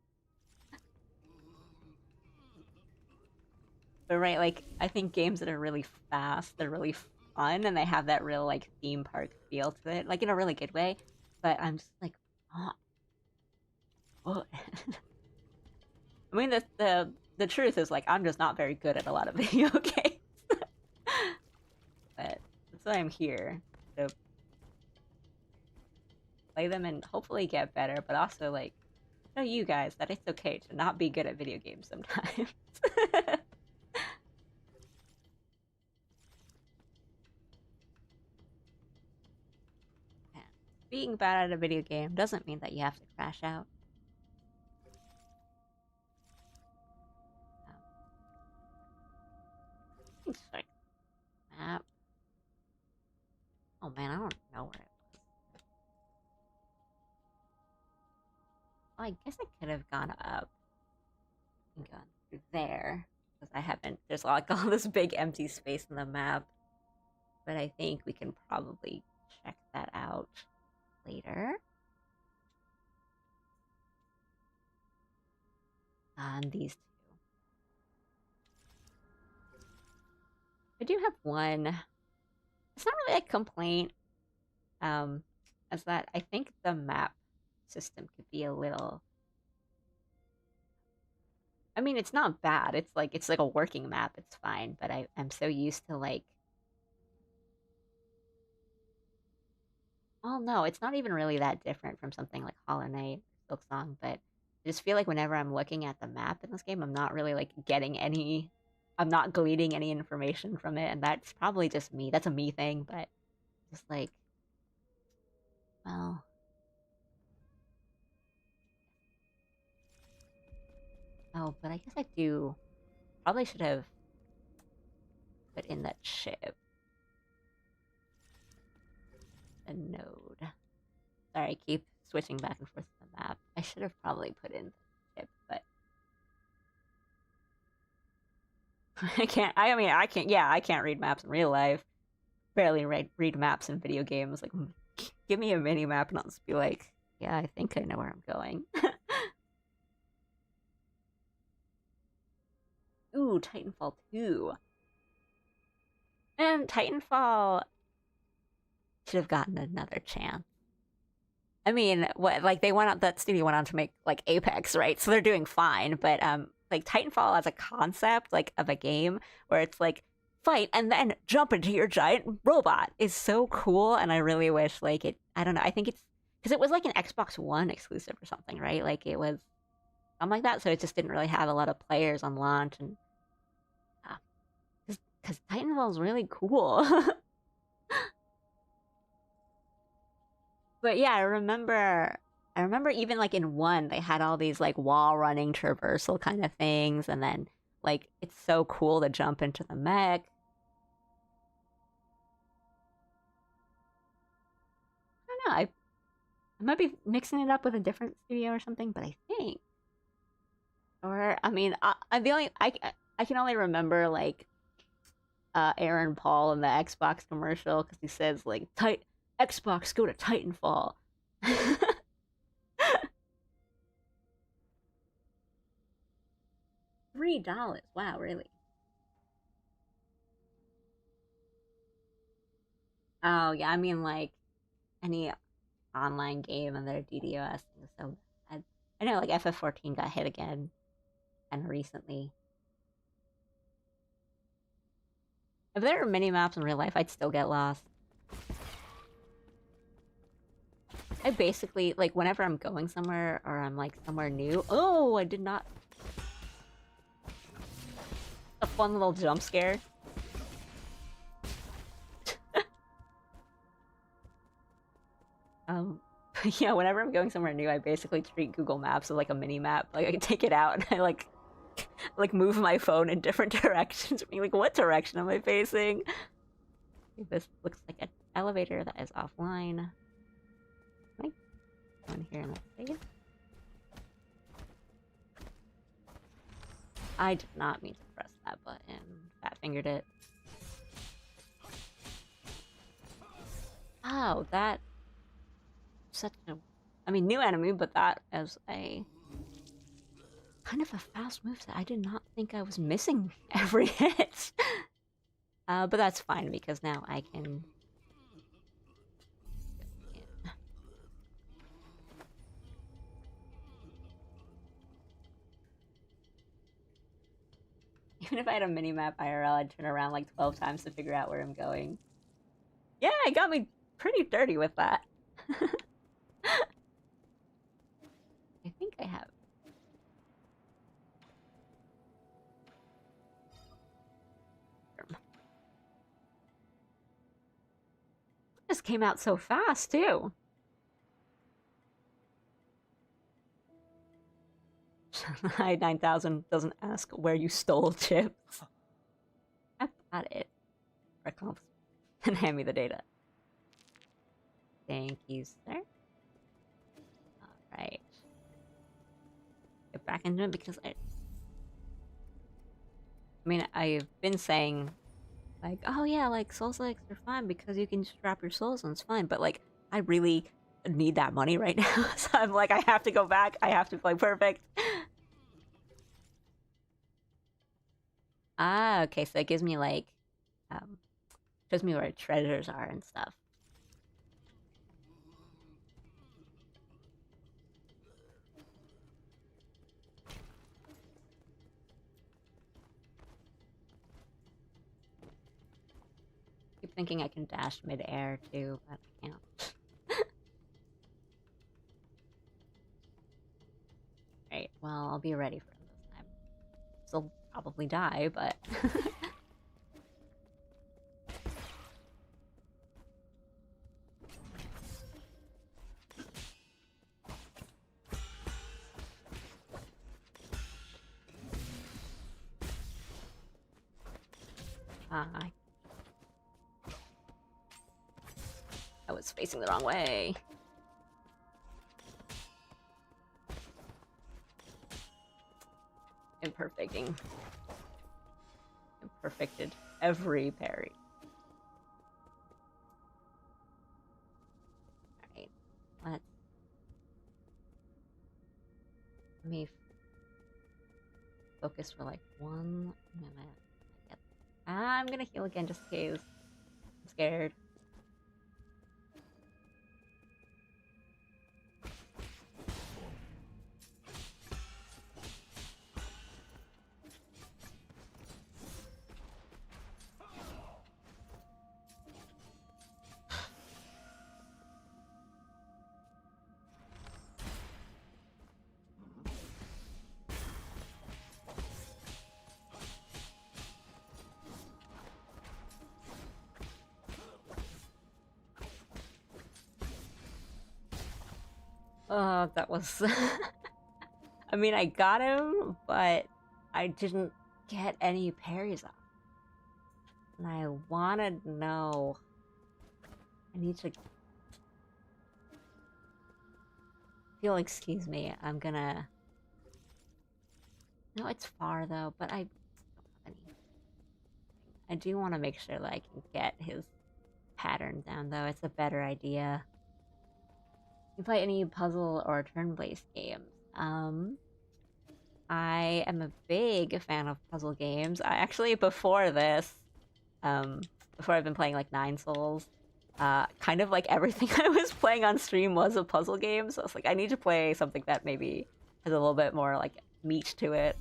But right, like, I think games that are really fast, they're really fun, and they have that real, like, theme park feel to it, like, in a really good way. But I'm just like, oh. Oh. I mean, the truth is, like, I'm just not very good at a lot of video games. But that's why I'm here, to play them and hopefully get better, but also, like, show you guys that it's okay to not be good at video games sometimes. being bad at a video game doesn't mean that you have to crash out. It's like map. Oh man, I don't know where it was. Oh, I guess I could have gone up and gone through there. Because I haven't, there's like all this big empty space in the map. But I think we can probably check that out later. On these two. I do have one. It's not really a complaint. As that I think the map system could be a little. I mean, it's not bad. It's like a working map. It's fine. But I'm so used to like. Oh no, it's not even really that different from something like Hollow Knight or Silksong. But I just feel like whenever I'm looking at the map in this game, I'm not really like getting any. I'm not gleaning any information from it, and that's probably just me. That's a me thing, but just like, well, oh, but I guess I do. Probably should have put in that chip. A node. Sorry, I keep switching back and forth to the map. I should have probably put in the chip, but I can't. I can't. Yeah, I can't read maps in real life. Barely read maps in video games. Like, give me a mini map and I'll just be like, yeah, I think I know where I'm going. Ooh, Titanfall 2. And Titanfall should have gotten another chance. I mean, what like they went out that studio went on to make like Apex, right? So they're doing fine, but like Titanfall as a concept like of a game where it's like fight and then jump into your giant robot is so cool, and I really wish like it I don't know, I think it's because it was like an Xbox One exclusive or something, right? Like it was something like that, so it just didn't really have a lot of players on launch, and because Titanfall is really cool. But yeah, I remember even like in one they had all these like wall running traversal kind of things, and then like it's so cool to jump into the mech. I don't know, I might be mixing it up with a different studio or something, but I think or I mean the only I can only remember like Aaron Paul in the Xbox commercial because he says like Xbox go to Titanfall. $3. Wow, really? Oh yeah, I mean like any online game and their DDoS thing is so bad. I know like FF14 got hit again and recently. If there were mini maps in real life, I'd still get lost. I basically like whenever I'm going somewhere or I'm like somewhere new. Oh, I did not. A fun little jump scare. Yeah, whenever I'm going somewhere new, I basically treat Google Maps as like a mini map. Like I take it out and I like move my phone in different directions. I mean, like what direction am I facing? This looks like an elevator that is offline. Can I go in here and save? I did not mean to press that button. Fat fingered it. Oh, that such a I mean new enemy, but that as a kind of a fast moveset. I did not think I was missing every hit. But that's fine because now I can. Even if I had a mini map IRL, I'd turn around like 12 times to figure out where I'm going. Yeah, it got me pretty dirty with that. I think I have. This came out so fast too. I-9000 doesn't ask where you stole chips. I've got it. For accomplishment. And hand me the data. Thank you, sir. Alright. Get back into it because I mean, I've been saying, like, oh yeah, like, Souls likes are fine because you can just drop your souls and it's fine, but like, I really need that money right now, so I'm like, I have to go back, I have to play perfect. Ah, okay, so it gives me like, shows me where treasures are and stuff. Keep thinking I can dash mid-air too, but I can't. Right, well, I'll be ready for him this time. Still probably die, but... I was facing the wrong way. Imperfecting. Imperfected every parry. Alright, let me focus for like 1 minute. I'm gonna heal again just in case. I'm scared. Oh, that was... I mean, I got him, but I didn't get any parries off. And I wanted to know... I need to... If you'll excuse me, I'm gonna... No, it's far though, but I don't have any... I do want to make sure that I can get his pattern down though. It's a better idea. You play any puzzle or turn-based games? I am a big fan of puzzle games. I actually, before this, before I've been playing like 9 Souls, kind of like everything I was playing on stream was a puzzle game, so I was like, I need to play something that maybe has a little bit more like meat to it.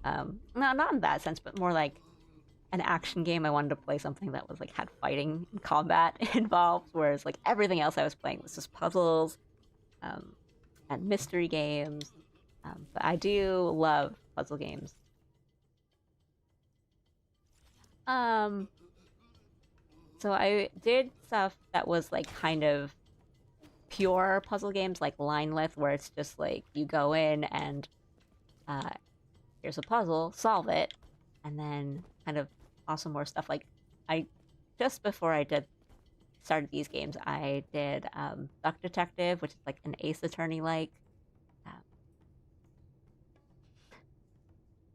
No, not in that sense, but more like an action game. I wanted to play something that was like had fighting and combat involved, whereas like everything else I was playing was just puzzles, and mystery games. But I do love puzzle games. So I did stuff that was like kind of pure puzzle games, like Linelith, where it's just like you go in and here's a puzzle, solve it, and then kind of also more stuff like just before I started these games, I did Duck Detective, which is like an Ace Attorney like. I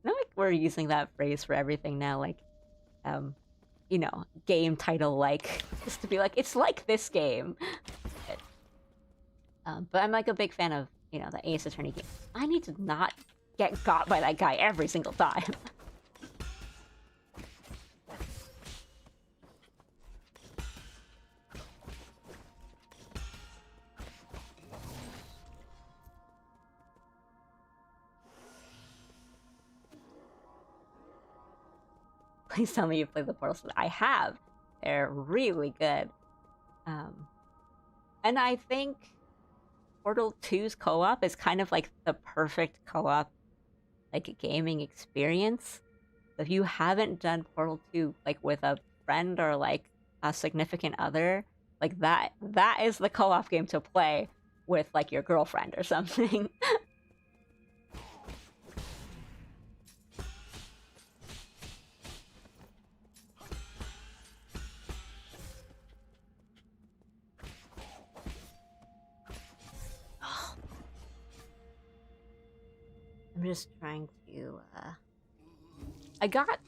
feel like we're using that phrase for everything now, like, you know, game title like, just to be like, it's like this game. But I'm like a big fan of, you know, the Ace Attorney game. I need to not get got by that guy every single time. Please tell me you played the Portal. I have. They're really good. And I think Portal 2's co-op is kind of like the perfect co-op like gaming experience. So if you haven't done Portal 2 like with a friend or like a significant other, like that is the co-op game to play with like your girlfriend or something. just trying to, I got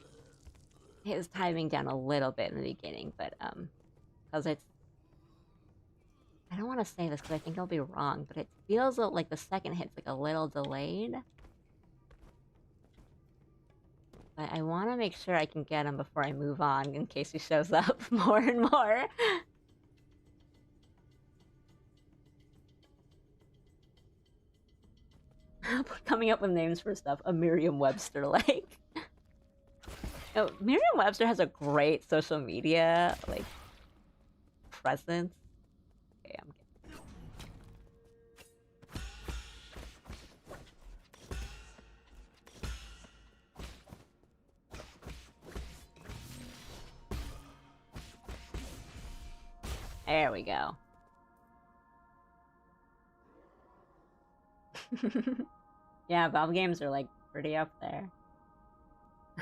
his timing down a little bit in the beginning, but, because it's, I don't want to say this because I think I'll be wrong, but it feels like the second hit's like a little delayed. But I want to make sure I can get him before I move on in case he shows up more and more. Coming up with names for stuff, a Merriam-Webster like. No, Merriam-Webster has a great social media like presence. Okay, I'm getting... There we go. Yeah, Valve games are like pretty up there.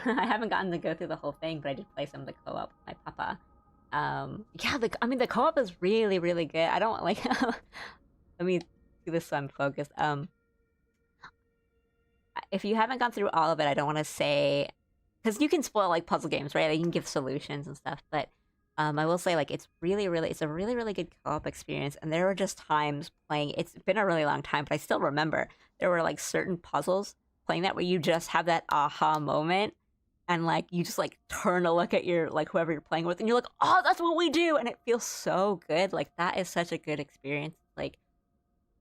I haven't gotten to go through the whole thing, but I did play some of the co-op with my papa. Yeah, I mean the co-op is really, really good. I don't like let me do this so I'm focused. If you haven't gone through all of it, I don't want to say, because you can spoil like puzzle games, right? Like, you can give solutions and stuff, but I will say like it's a really, really good co-op experience. And there were just times playing. It's been a really long time, but I still remember there were like certain puzzles playing that where you just have that aha moment, and like you just like turn to look at your like whoever you're playing with, and you're like, oh, that's what we do, and it feels so good. Like that is such a good experience. Like,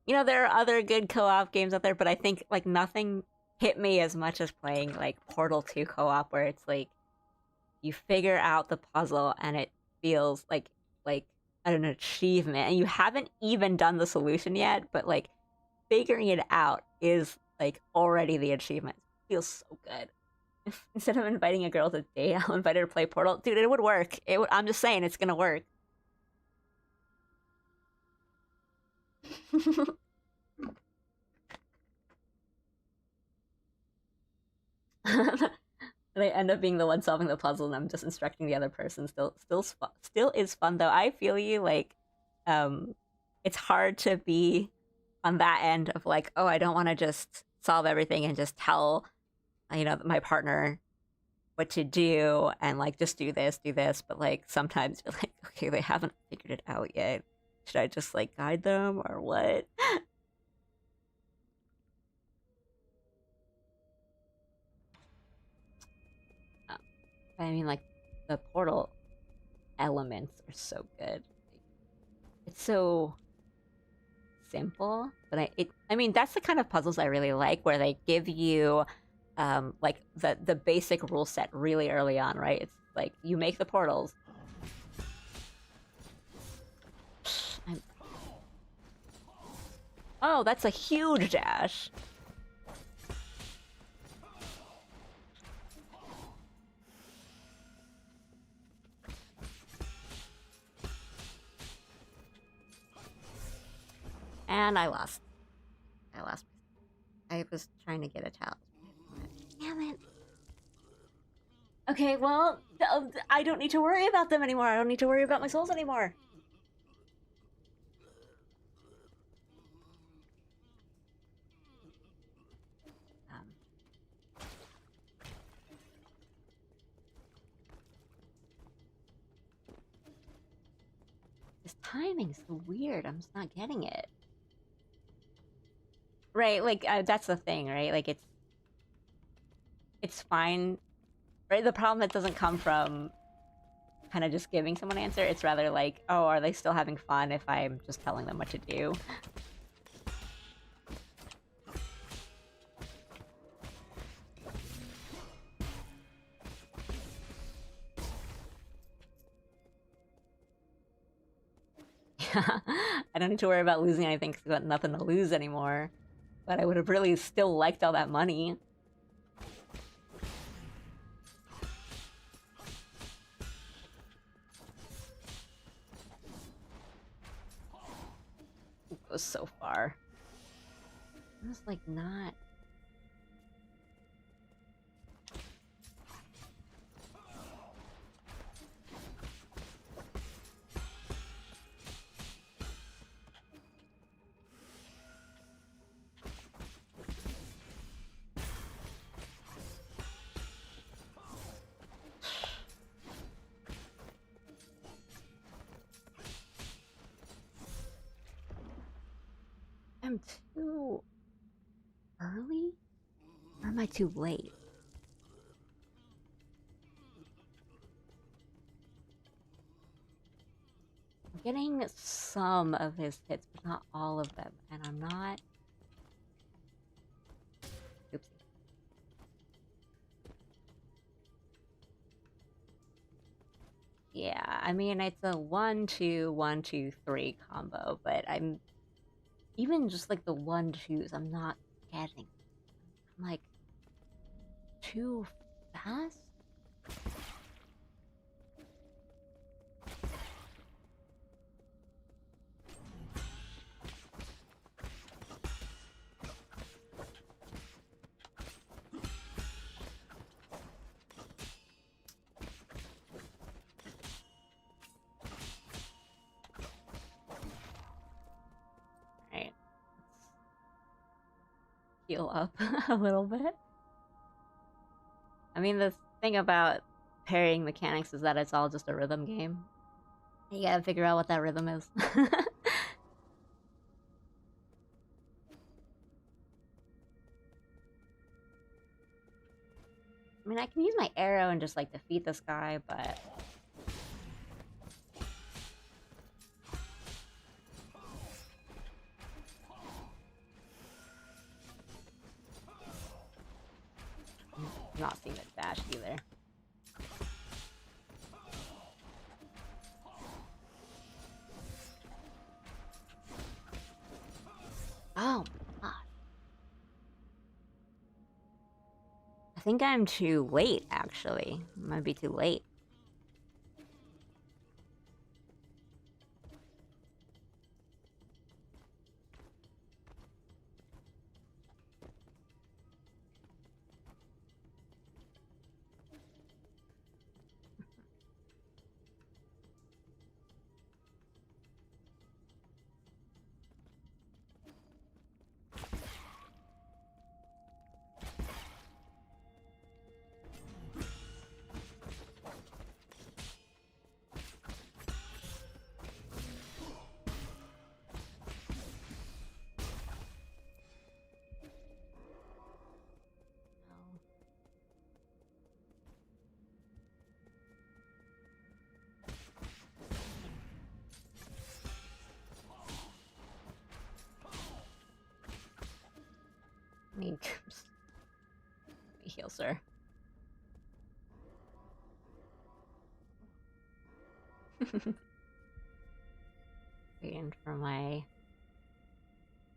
you know, there are other good co-op games out there, but I think like nothing hit me as much as playing like Portal 2 co-op, where it's like you figure out the puzzle and it feels like an achievement, and you haven't even done the solution yet, but like figuring it out is like already the achievement. It feels so good. Instead of inviting a girl to date, I'll invite her to play Portal. Dude, it would work. I'm just saying, it's gonna work. They end up being the one solving the puzzle, and I'm just instructing the other person. Still is fun though. I feel you. Like, it's hard to be on that end of like, oh, I don't want to just solve everything and just tell, you know, my partner what to do and like just do this. But like sometimes you're like, okay, they haven't figured it out yet. Should I just like guide them or what? I mean, like, the Portal elements are so good. It's so simple, but I mean, that's the kind of puzzles I really like, where they give you, like, the basic rule set really early on, right? It's like, you make the portals. Oh, that's a huge dash. And I lost. I was trying to get a towel. Damn it. Okay, well, I don't need to worry about them anymore. I don't need to worry about my souls anymore. This timing's so weird. I'm just not getting it. Right, like, that's the thing, right? Like, it's fine, right? The problem that doesn't come from kind of just giving someone an answer. It's rather like, oh, are they still having fun if I'm just telling them what to do? I don't need to worry about losing anything because I've got nothing to lose anymore. But I would have really still liked all that money. It goes so far. It was like not... am I too late? I'm getting some of his hits, but not all of them, and I'm not... Oopsie. Yeah, I mean, it's a 1-2, 1-2-3 combo, but I'm... Even just like the 1-2s, I'm not getting. I'm like... too fast? Alright. Let's heal up a little bit. I mean, the thing about parrying mechanics is that it's all just a rhythm game. You gotta figure out what that rhythm is. I mean, I can use my arrow and just, like, defeat this guy, but... I'm not seeing the dash either. Oh, God. I think I'm too late, actually. I might be too late. Let me heal, sir. Waiting for my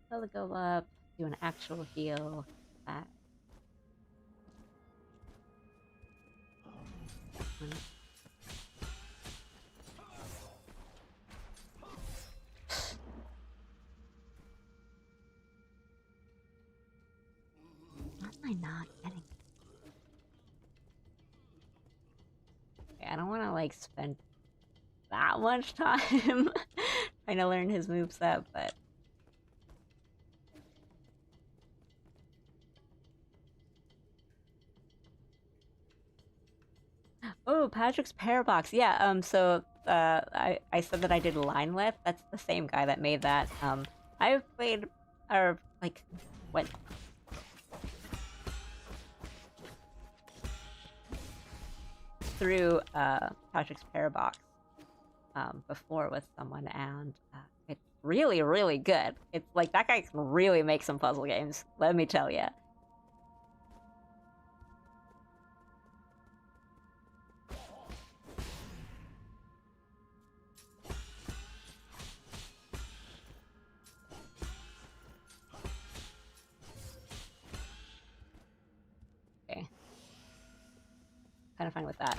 spell to go up, do an actual heal. That. Why am I not getting? Okay, I don't want to like spend that much time trying to learn his moveset, but oh, Patrick's Parabox. Yeah, so I said that I did line lift. That's the same guy that made that. I've played or like what through Patrick's Parabox before with someone, and it's really, really good. It's like that guy can really make some puzzle games, let me tell you. Okay. Kind of fine with that.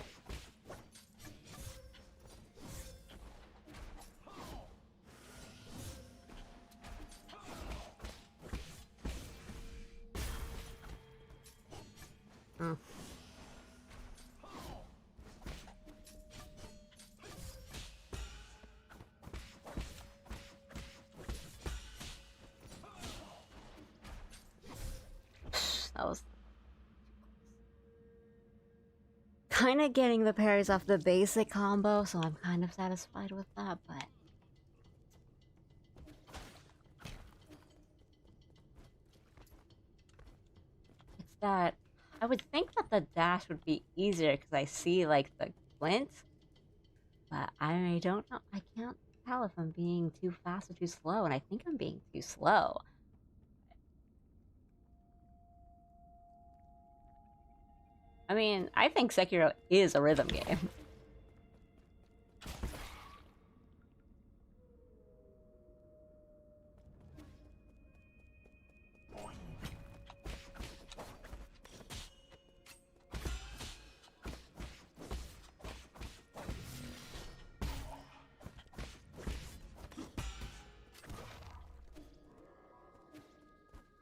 Mm. That was kind of getting the parries off the basic combo, so I'm kind of satisfied with that, but it's that I would think that the dash would be easier because I see like the glint, but I don't know. I can't tell if I'm being too fast or too slow, and I think I'm being too slow. I mean, I think Sekiro is a rhythm game.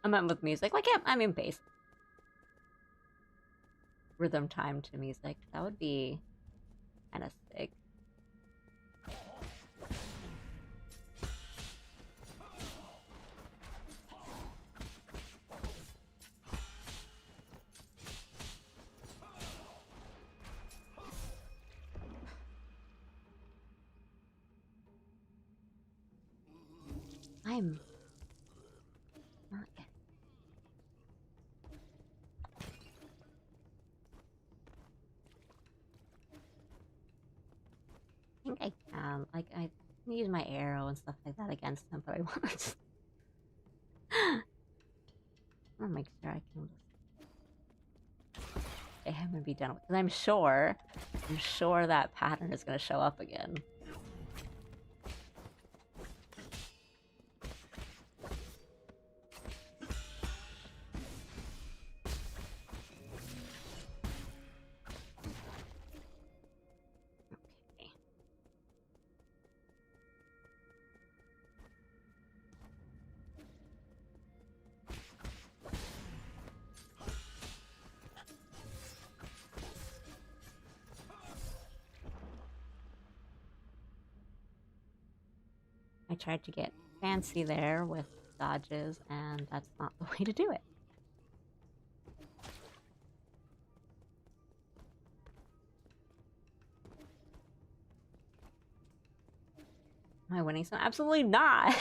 I meant with music. Like, yeah, I mean, bass. Rhythm time to music. That would be kind of sick. I'm not getting. I think I can. Like, I can use my arrow and stuff like that against him, but I want to. I want to make sure I can just get him and be done with. Because I'm sure that pattern is going to show up again. I tried to get fancy there with dodges, and that's not the way to do it. Am I winning some? Absolutely not!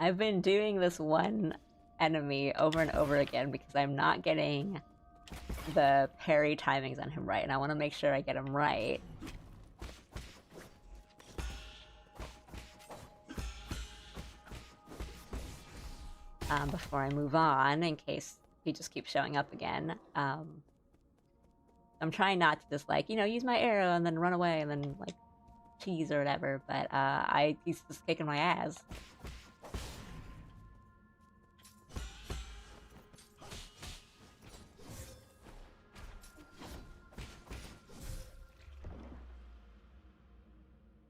I've been doing this one enemy over and over again because I'm not getting the parry timings on him right, and I want to make sure I get him right. Before I move on, in case he just keeps showing up again. I'm trying not to just, like, you know, use my arrow and then run away and then, like, cheese or whatever, but he's just kicking my ass.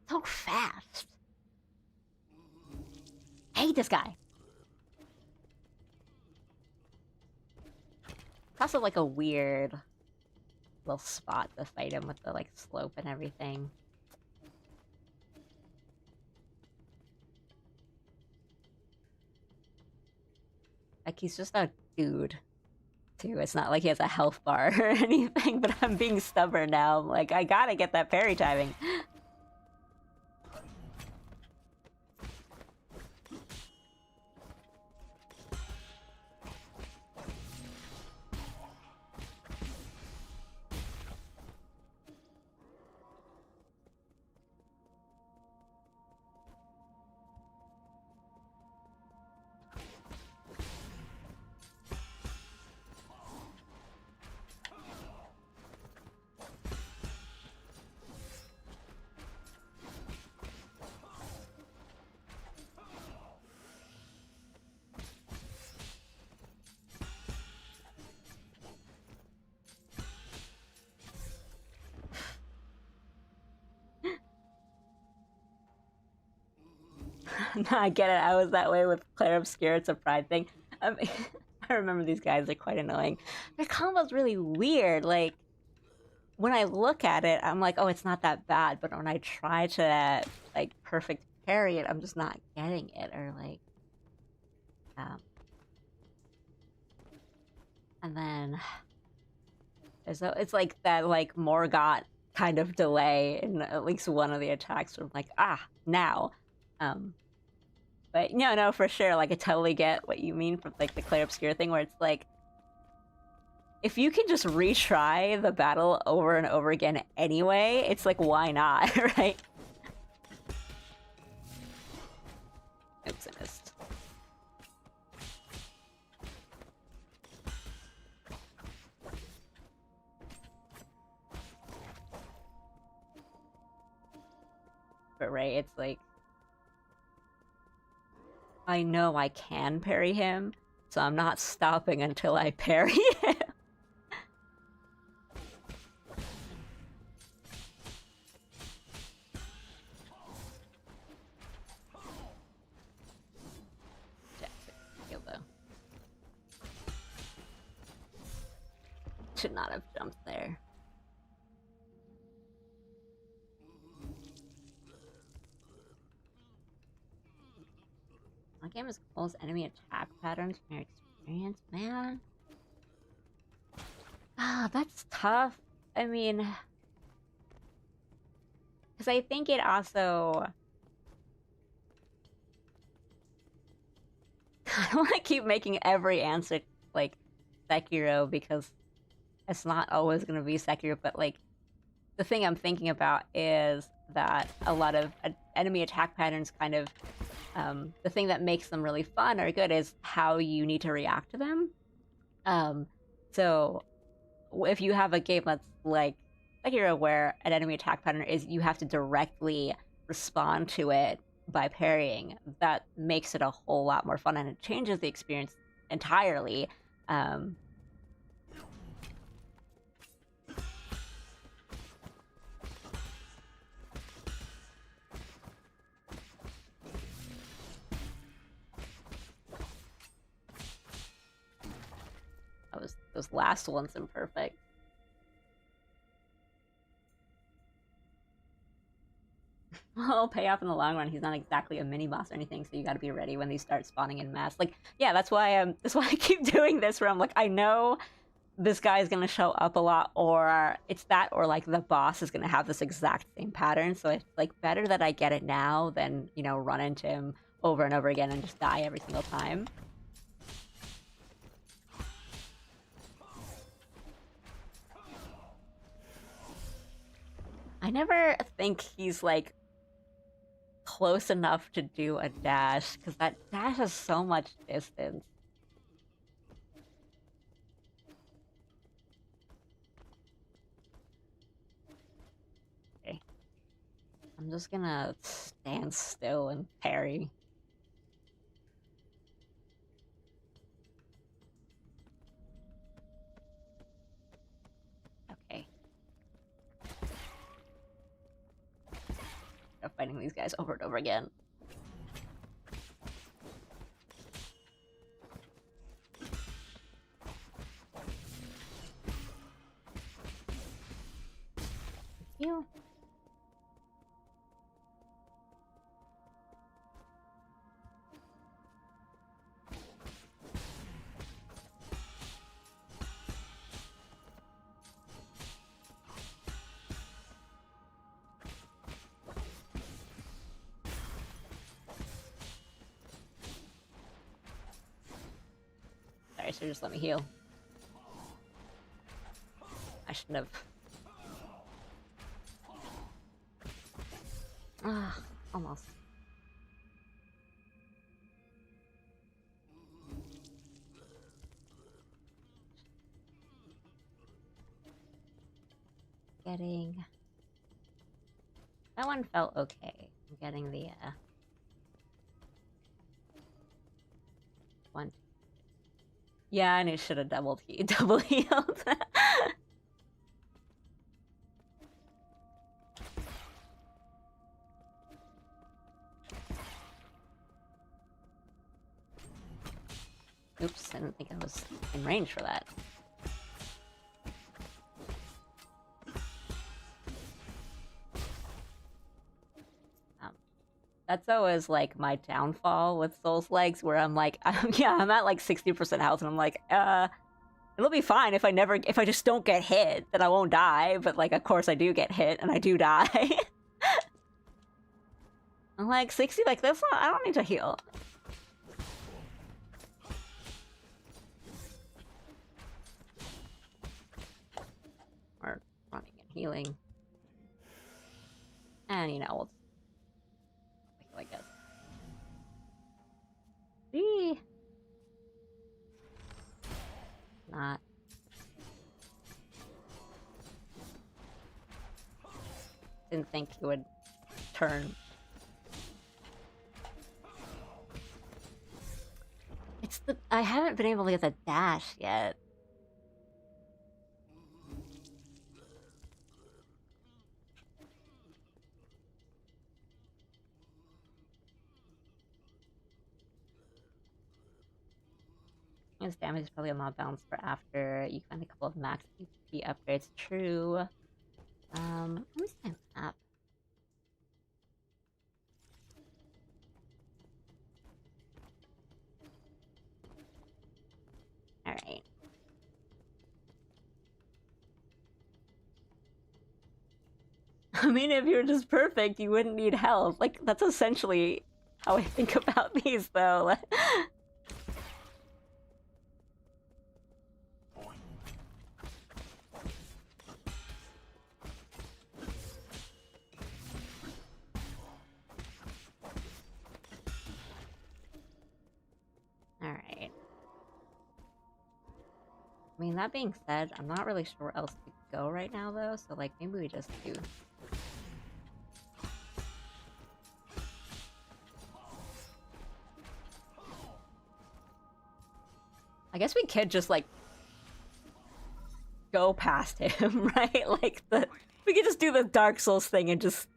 So fast. I hate this guy. It's also like a weird little spot to fight him with the like slope and everything. Like he's just a dude too. It's not like he has a health bar or anything, but I'm being stubborn now. I'm like, I gotta get that parry timing. No, I get it. I was that way with Claire Obscure. It's a pride thing. I remember these guys are quite annoying. Their combo's really weird. Like, when I look at it, I'm like, oh, it's not that bad. But when I try to, like, perfect parry it, I'm just not getting it. Or, like, and then it's like that, like, Morgott kind of delay in at least one of the attacks. Where I'm like, ah, now. But no, for sure. Like, I totally get what you mean from like the Claire Obscure thing, where it's like, if you can just retry the battle over and over again anyway, it's like, why not, right? Oops, I missed. But right, it's like, I know I can parry him, so I'm not stopping until I parry him. Should not have jumped there. My game is close enemy attack patterns from your experience, man. Ah, that's tough. I mean, because I think it also... I don't want to keep making every answer, like, Sekiro, because it's not always going to be Sekiro, but, like, the thing I'm thinking about is that a lot of enemy attack patterns kind of... the thing that makes them really fun or good is how you need to react to them. So if you have a game that's like Sekiro, where an enemy attack pattern is you have to directly respond to it by parrying, that makes it a whole lot more fun, and it changes the experience entirely. Those last ones imperfect. Well, it'll pay off in the long run. He's not exactly a mini boss or anything, so you got to be ready when these start spawning in mass. Like, yeah, that's why I keep doing this. Where I'm like, I know this guy is gonna show up a lot, or it's that, or like the boss is gonna have this exact same pattern. So it's like better that I get it now than, you know, run into him over and over again and just die every single time. I never think he's like close enough to do a dash, because that dash has so much distance. Okay. I'm just gonna stand still and parry. Okay. I'm fighting these guys over and over again. Thank you. Sorry, so just let me heal. I shouldn't have. Ah, almost. Getting... That one felt okay. I'm getting the, one. Yeah, and it should have double healed. Oops, I didn't think I was in range for that. That's always like my downfall with Souls legs, where I'm like, yeah, I'm at like 60% health, and I'm like, it'll be fine if I just don't get hit, then I won't die. But like, of course I do get hit, and I do die. I'm like 60, like that's not, I don't need to heal. Or running and healing. And you know, we'll I guess. Eee. Not. Didn't think he would turn. It's the I haven't been able to get the dash yet. His damage is probably a mod balance for after you find a couple of max HP upgrades. True. Let me see my map. Alright. I mean, if you were just perfect, you wouldn't need health. Like, that's essentially how I think about these, though. Alright. I mean, that being said, I'm not really sure where else to go right now, though, so, like, maybe we just do... I guess we could just, like, go past him, right? Like, we could just do the Dark Souls thing and just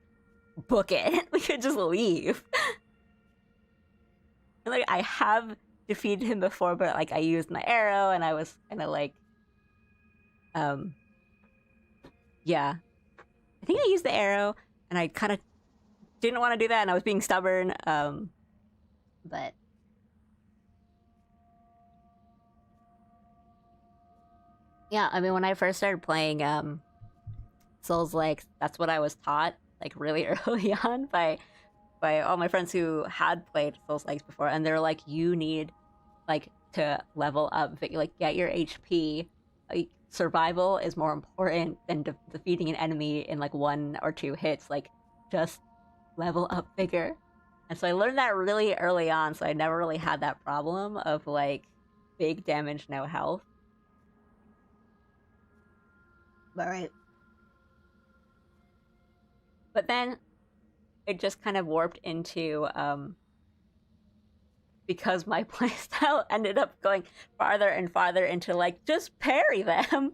book it. We could just leave. Like, I have defeated him before, but, like, I used my arrow, and I was kind of, like... Yeah. I think I used the arrow, and I kind of didn't want to do that, and I was being stubborn, but... Yeah, I mean, when I first started playing, Souls, like, that's what I was taught, like, really early on by all my friends who had played Souls likes before, and they're like, you need, like, to level up, like, get your HP. Like, survival is more important than defeating an enemy in, like, 1 or 2 hits. Like, just level up bigger. And so I learned that really early on, so I never really had that problem of, like, big damage, no health. But right. But then it just kind of warped into, because my playstyle ended up going farther and farther into, like, just parry them.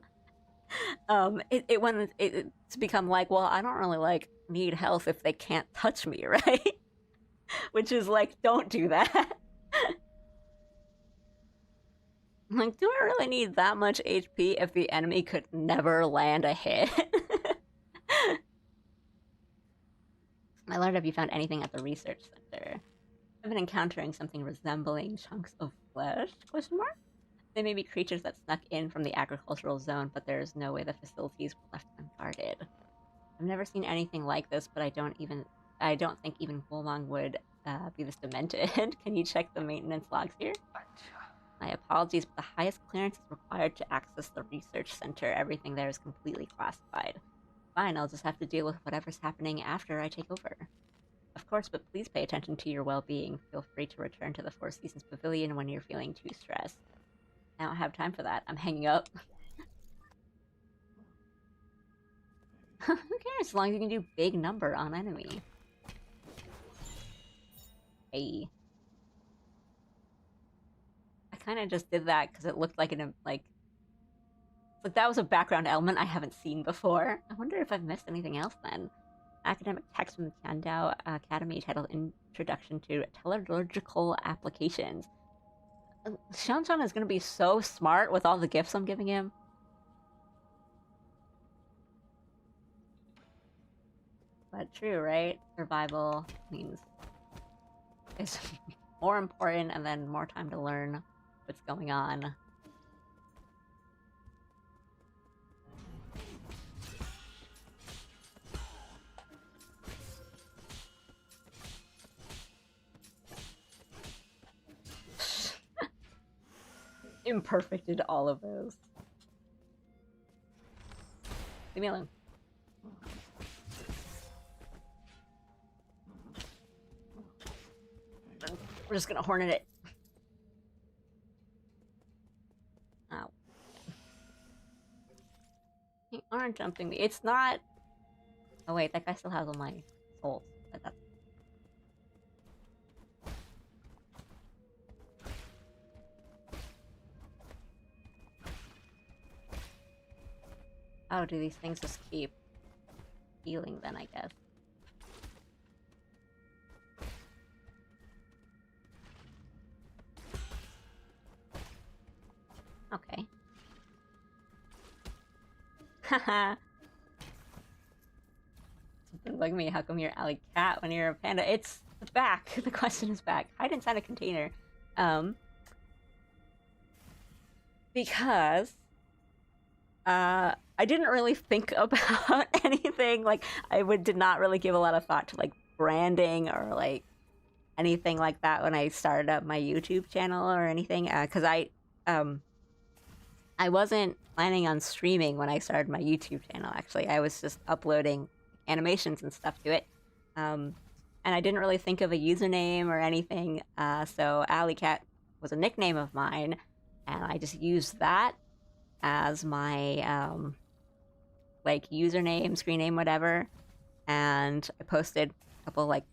It's become like, well, I don't really, like, need health if they can't touch me, right? Which is like, don't do that. Like, do I really need that much HP if the enemy could never land a hit? I learned if you found anything at the research center. I've been encountering something resembling chunks of flesh, question mark? They may be creatures that snuck in from the agricultural zone, but there is no way the facilities were left unguarded. I've never seen anything like this, but I don't think even Gulmong would be this demented. Can you check the maintenance logs here? My apologies, but the highest clearance is required to access the research center. Everything there is completely classified. Fine, I'll just have to deal with whatever's happening after I take over. Of course, but please pay attention to your well-being. Feel free to return to the Four Seasons Pavilion when you're feeling too stressed. I don't have time for that. I'm hanging up. Who cares as long as you can do big number on enemy? Hey. I kind of just did that because it looked like like that was a background element I haven't seen before. I wonder if I've missed anything else then. Academic text from the Tiandao Academy titled Introduction to Metallurgical Applications. Shanshan is going to be so smart with all the gifts I'm giving him. But true, right? Survival means it's more important and then more time to learn what's going on. imperfected all of those. Leave me alone. We're just gonna hornet it. Ow. You aren't jumping me. It's not. Oh wait, that guy still has all my souls. But that's... Oh, do these things just keep healing then, I guess? Okay. Haha. Something like me, how come you're alley cat when you're a panda? It's back. The question is back. Hide inside a container. Because I didn't really think about anything. Like, did not really give a lot of thought to like branding or like anything like that when I started up my YouTube channel or anything. Because I wasn't planning on streaming when I started my YouTube channel. Actually, I was just uploading animations and stuff to it. And I didn't really think of a username or anything. So Alley Cat was a nickname of mine, and I just used that as my like username, screen name, whatever. And I posted a couple like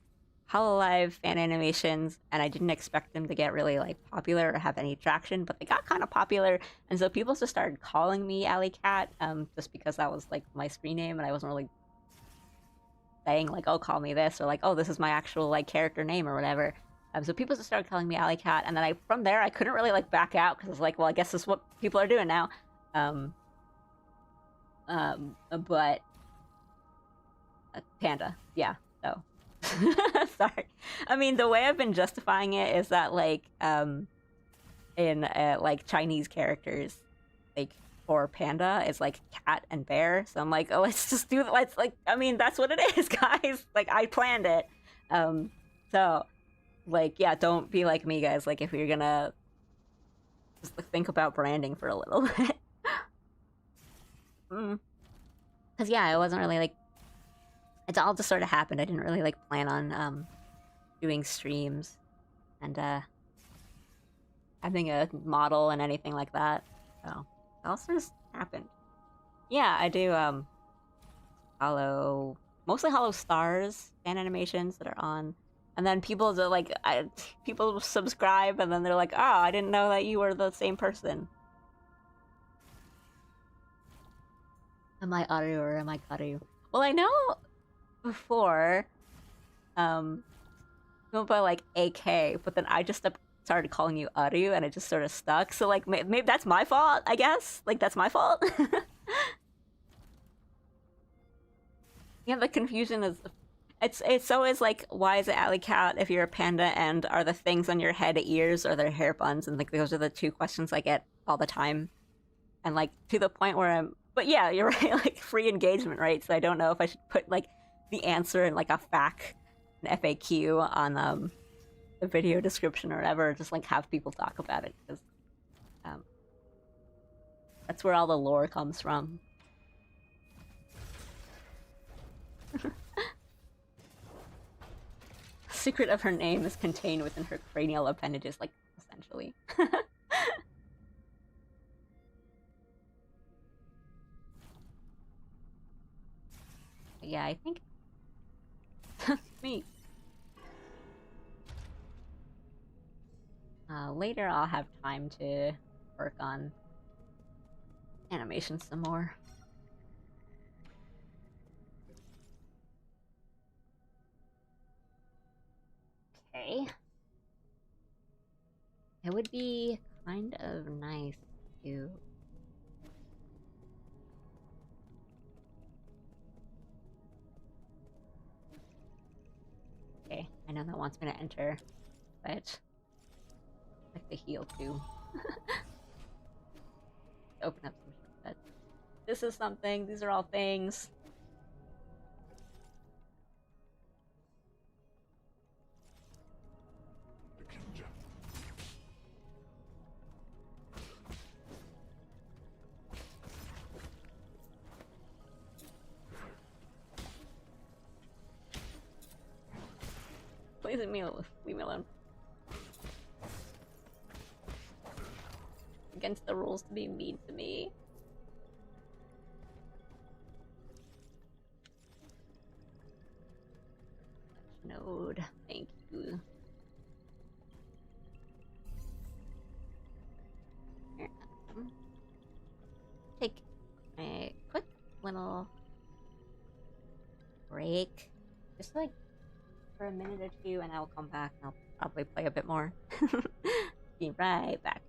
Hololive fan animations, and I didn't expect them to get really like popular or have any traction, but they got kind of popular, and so people just started calling me Alley Cat, just because that was like my screen name, and I wasn't really saying like, oh, call me this, or like, oh, this is my actual like character name or whatever. So people just started calling me Alley Cat, and then from there I couldn't really like back out because I was like, well, I guess this is what people are doing now. But panda, yeah. So sorry. I mean, the way I've been justifying it is that like in like Chinese characters, like for panda is like cat and bear. So I'm like, oh, let's just do. Let's like. I mean, that's what it is, guys. Like I planned it. So like, yeah, don't be like me, guys. Like if you're gonna just think about branding for a little bit. Because yeah, I wasn't really like, it's all just sort of happened. I didn't really like plan on doing streams and having a model and anything like that. So it all just happened. Yeah, I do mostly Hollow Stars fan animations that are on, and then people do like people subscribe and then they're like, oh, I didn't know that you were the same person. Am I Aru or am I Karu? Well, I know before, go by like AK, but then I just started calling you Aru, and it just sort of stuck. So like, maybe that's my fault, I guess. Like that's my fault. Yeah, the confusion is, it's always like, why is it Alley Cat if you're a panda, and are the things on your head ears or their hair buns? And like those are the two questions I get all the time, and like to the point where but yeah, you're right, like free engagement, right? So I don't know if I should put like the answer in like a an FAQ on the video description or whatever, just like have people talk about it, because that's where all the lore comes from. Secret of her name is contained within her cranial appendages, like essentially. Yeah, I think me. Later I'll have time to work on animation some more. Okay. It would be kind of nice to... Okay, I know that wants me to enter, but I like the heal too. Open up some shortcuts. This is something, these are all things. Leave me alone. Against the rules to be mean to me. Node, thank you. Here, take a quick little break, just like for a minute or two, and I'll come back and I'll probably play a bit more. Be right back.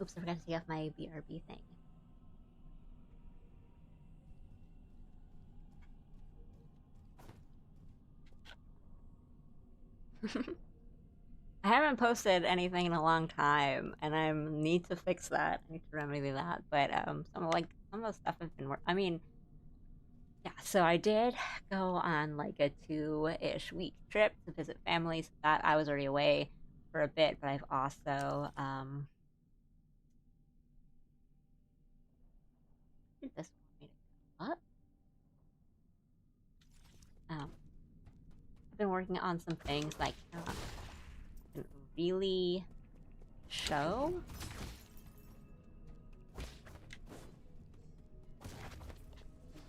Oops, I forgot to take off my BRB thing. I haven't posted anything in a long time, and I need to fix that. I need to remedy that. But some of the stuff has been I mean, yeah. So I did go on like a 2-ish week trip to visit families. That I was already away for a bit, but I've also did this want me to go up? I've been working on some things like can really show.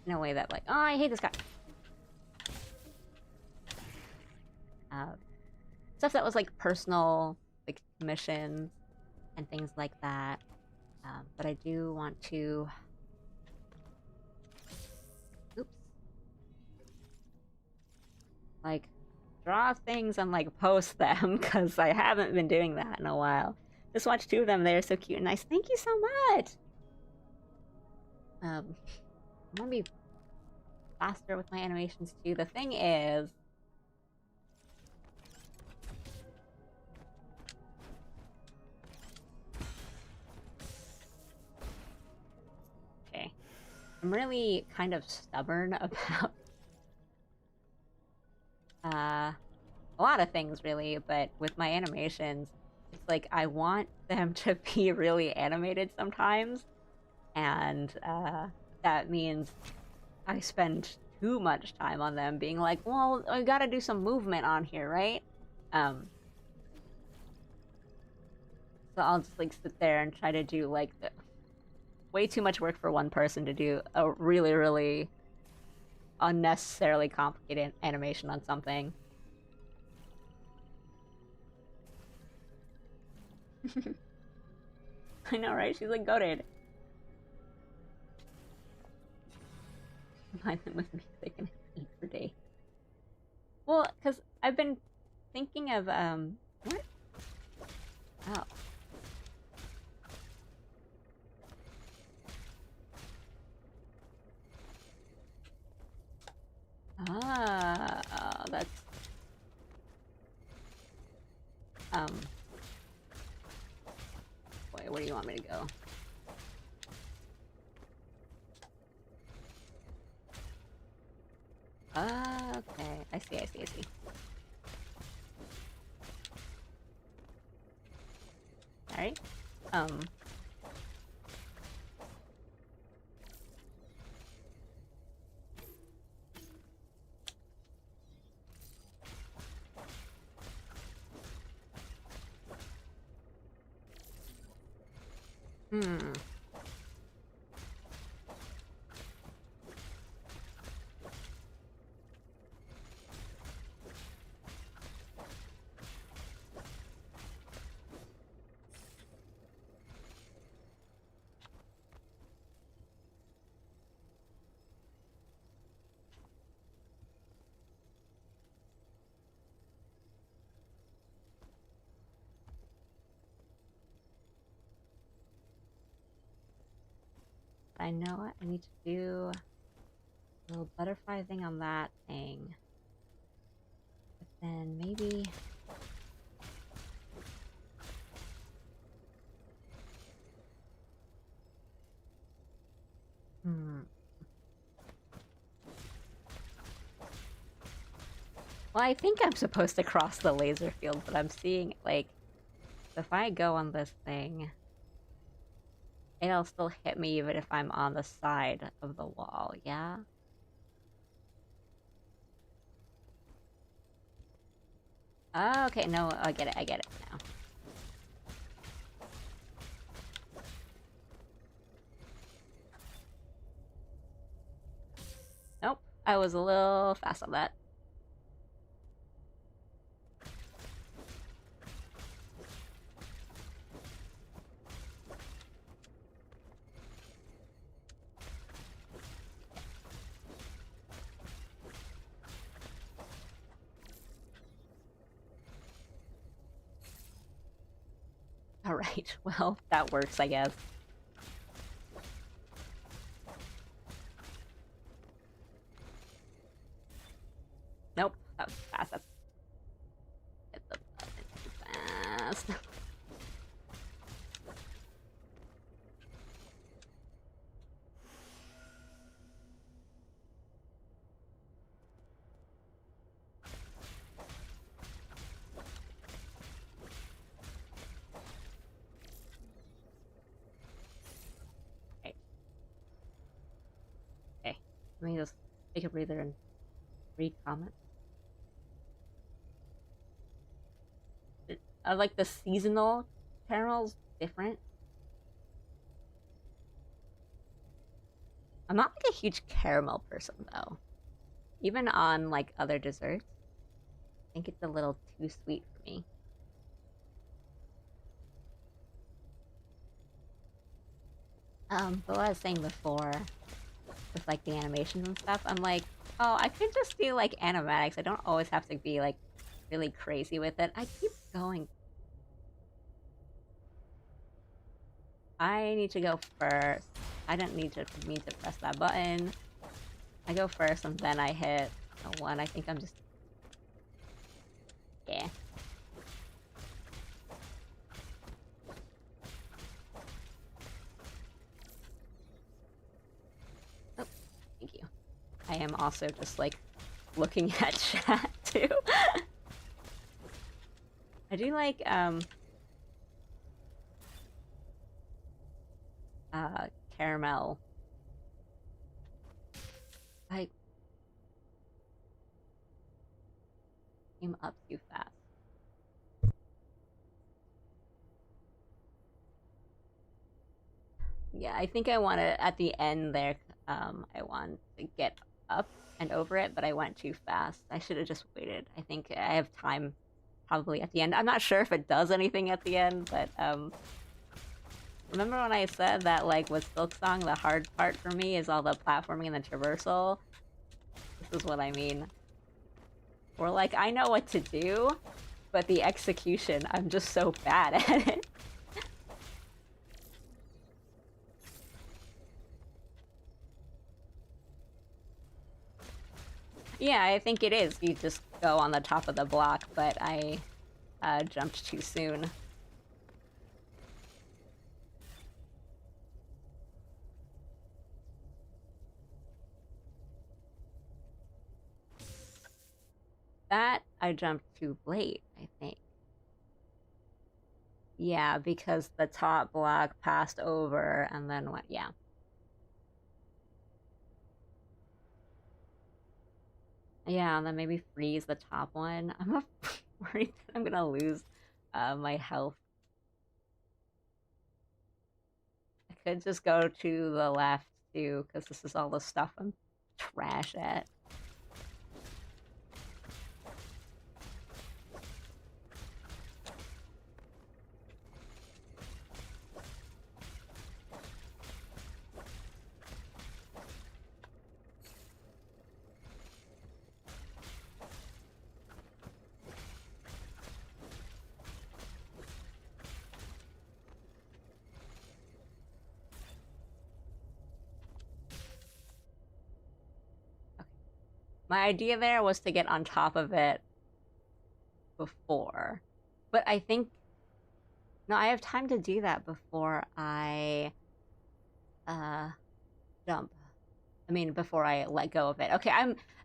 In a way that like, oh, I hate this guy. Stuff that was like personal, like missions and things like that. But I do want to. Oops. Like, draw things and like post them because I haven't been doing that in a while. Just watched 2 of them. They're so cute and nice. Thank you so much. I'm gonna be faster with my animations too. The thing is, okay, I'm really kind of stubborn about a lot of things really, but with my animations, it's like I want them to be really animated sometimes, and that means I spend too much time on them being like, well, I gotta do some movement on here, right? So I'll just like sit there and try to do like way too much work for one person to do a really, really unnecessarily complicated animation on something. I know, right? She's like goated. Combine them with me, they can eat for days. Well, because I've been thinking of what? Oh. That's boy, where do you want me to go? Okay, I see, I see, I see. Alright. Hmm. I know what I need to do. A little butterfly thing on that thing. But then maybe... Hmm. Well, I think I'm supposed to cross the laser field, but I'm seeing, like... If I go on this thing... It'll still hit me even if I'm on the side of the wall, yeah? Oh, okay, no, I get it now. Nope, I was a little fast on that. Alright, well, that works, I guess. Nope, that was fast. That's... Hit the button too fast. Right. Okay, let me just take a breather and read comments. I like the seasonal caramels different. I'm not like a huge caramel person though. Even on like other desserts, I think it's a little too sweet for me. But what I was saying before, with like the animations and stuff, I'm like, oh, I could just do like animatics. I don't always have to be like really crazy with it. I keep going. I need to go first. I didn't need to mean to press that button. I go first and then I hit a 1. I think I'm just... Yeah. Oh, thank you. I am also just like looking at chat too. I do like caramel. I came up too fast. Yeah, I think I want to, at the end there, I want to get up and over it, but I went too fast. I should have just waited. I think I have time probably at the end. I'm not sure if it does anything at the end, but remember when I said that, like, with Silksong, the hard part for me is all the platforming and the traversal? This is what I mean. Or, like, I know what to do, but the execution, I'm just so bad at it. Yeah, I think it is. You just go on the top of the block, but I jumped too soon. That I jumped too late, I think. Yeah, because the top block passed over and then went, yeah. Yeah, and then maybe freeze the top one. I'm worried that I'm gonna lose my health. I could just go to the left too, because this is all the stuff I'm trash at. Okay. My idea there was to get on top of it before. But I think no, I have time to do that before I uh jump. I mean, before I let go of it. Okay,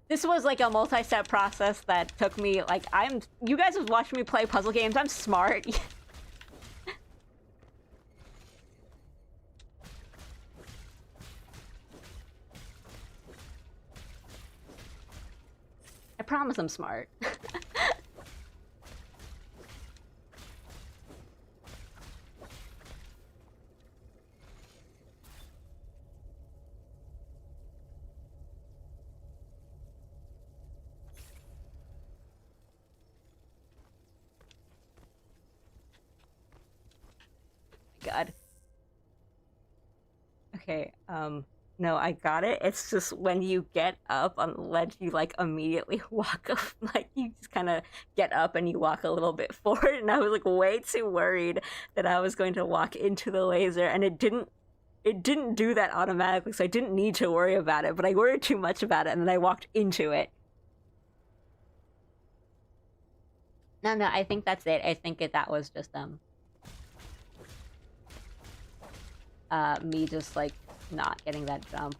this was like a multi-step process that took me like you guys have watched me play puzzle games. I'm smart. I promise I'm smart. God. Okay, no, I got it. It's just when you get up on the ledge, you like immediately walk up, like you just kind of get up and you walk a little bit forward. And I was like way too worried that I was going to walk into the laser, and it didn't do that automatically, so I didn't need to worry about it, but I worried too much about it, and then I walked into it. No, no, I think that's it. I think that was just me just like not getting that jump.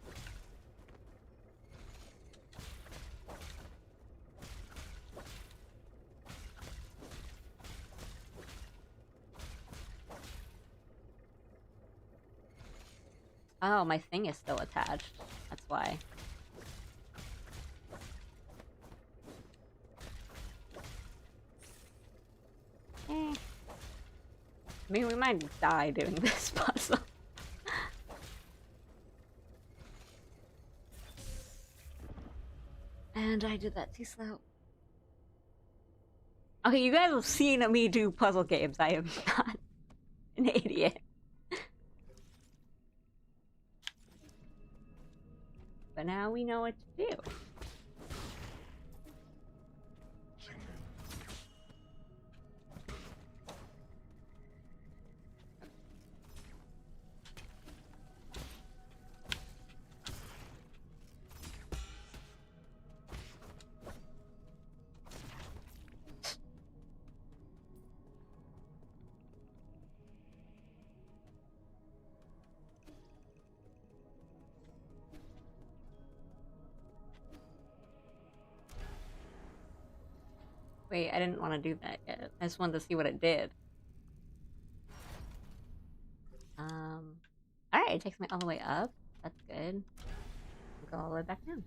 Oh, my thing is still attached. That's why. Eh. I mean, we might die doing this puzzle. And I did that too slow. Okay, you guys have seen me do puzzle games. I am not an idiot. But now we know what to do. Wait, I didn't want to do that yet. I just wanted to see what it did. Alright, it takes me all the way up. That's good. I'll go all the way back down.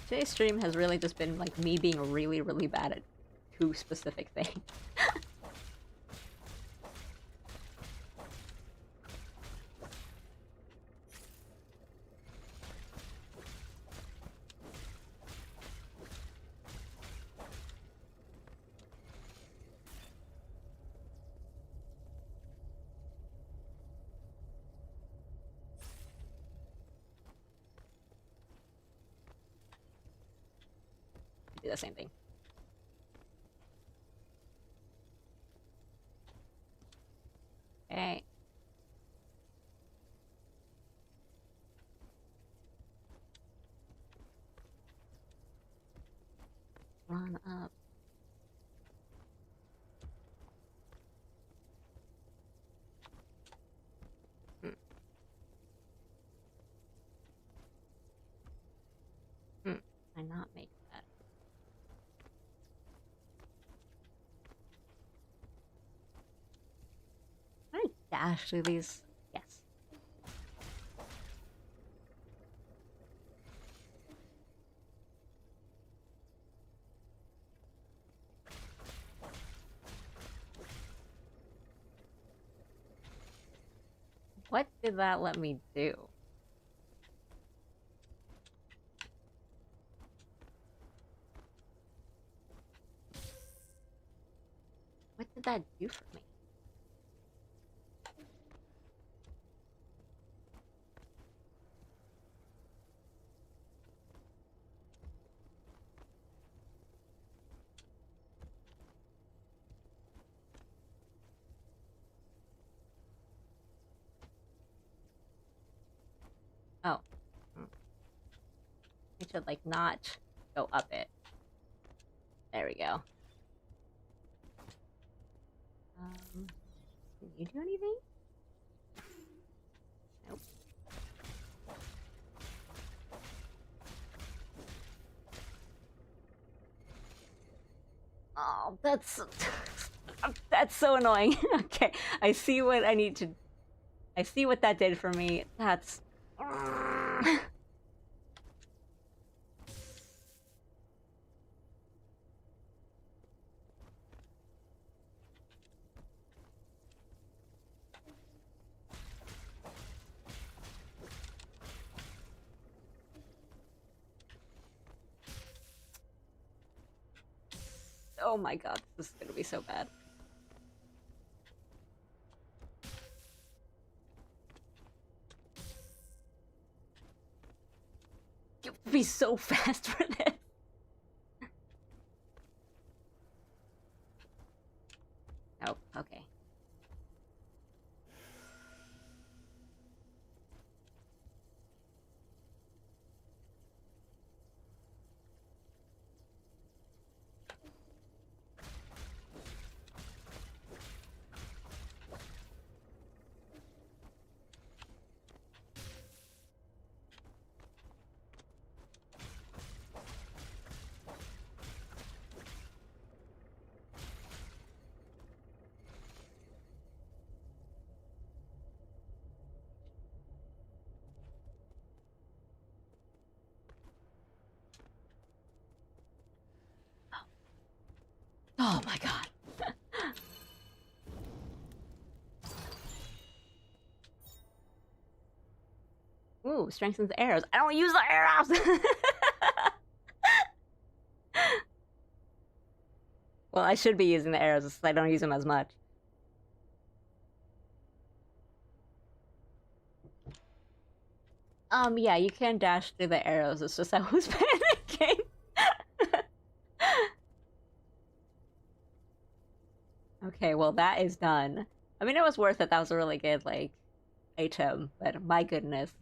Today's stream has really just been like me being really, really bad at two specific things. Do the same thing. Okay. run up. I not make that? Can I dash through these? Yes. What did that let me do? What did that do for me? Oh. It should, like, not go up it. There we go. Can you do anything? Nope. Oh, that's so annoying. Okay, I see what I need to. I see what that did for me. That's. Oh my god, this is gonna be so bad. You have to be so fast for this. Oh, okay. Oh my god. Ooh, strengthens the arrows. I don't use the arrows! Well, I should be using the arrows, since I don't use them as much. Yeah, you can dash through the arrows, it's just I was panicking. Okay, well that is done. I mean, it was worth it. That was a really good, like, item, but my goodness.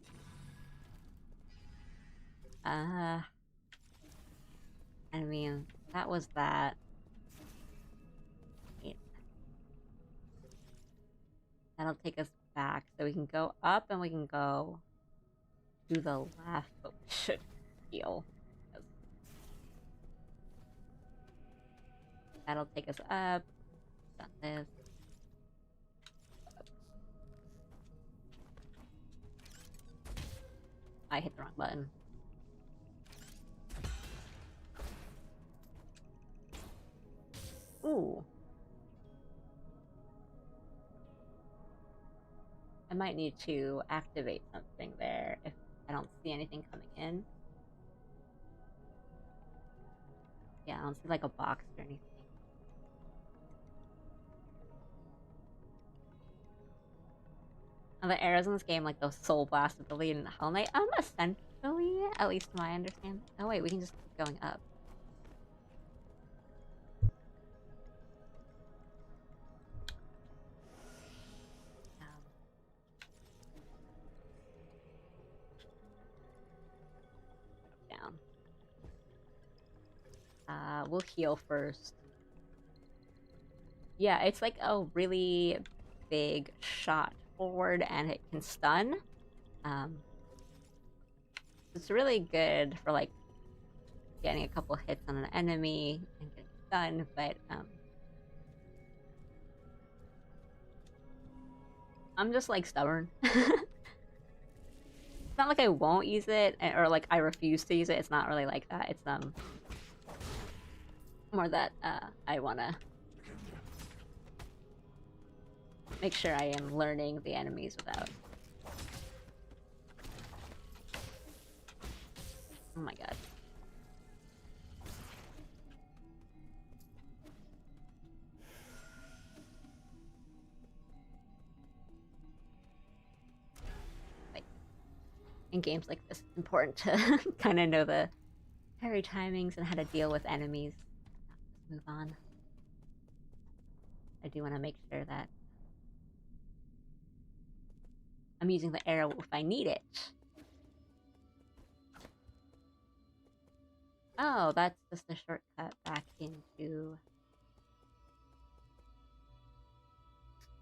I mean, that was that. Wait. That'll take us back, so we can go up and we can go to the left, but we should heal. That'll take us up. Done this. I hit the wrong button. Ooh. I might need to activate something there if I don't see anything coming in. Yeah, I don't see like a box or anything. And the arrows in this game, like those soul blast ability and the Hell Knight, essentially, at least to my understanding. Oh wait, we can just keep going up. Down. We'll heal first. Yeah, it's like a really big shot forward and it can stun. It's really good for like getting a couple hits on an enemy and getting stunned, but I'm just like stubborn. It's not like I won't use it or like I refuse to use it. It's not really like that. It's more that I wanna make sure I am learning the enemies without. Oh my god. Like in games like this, it's important to kind of know the parry timings and how to deal with enemies. Just move on. I do want to make sure that I'm using the arrow if I need it. Oh, that's just a shortcut back into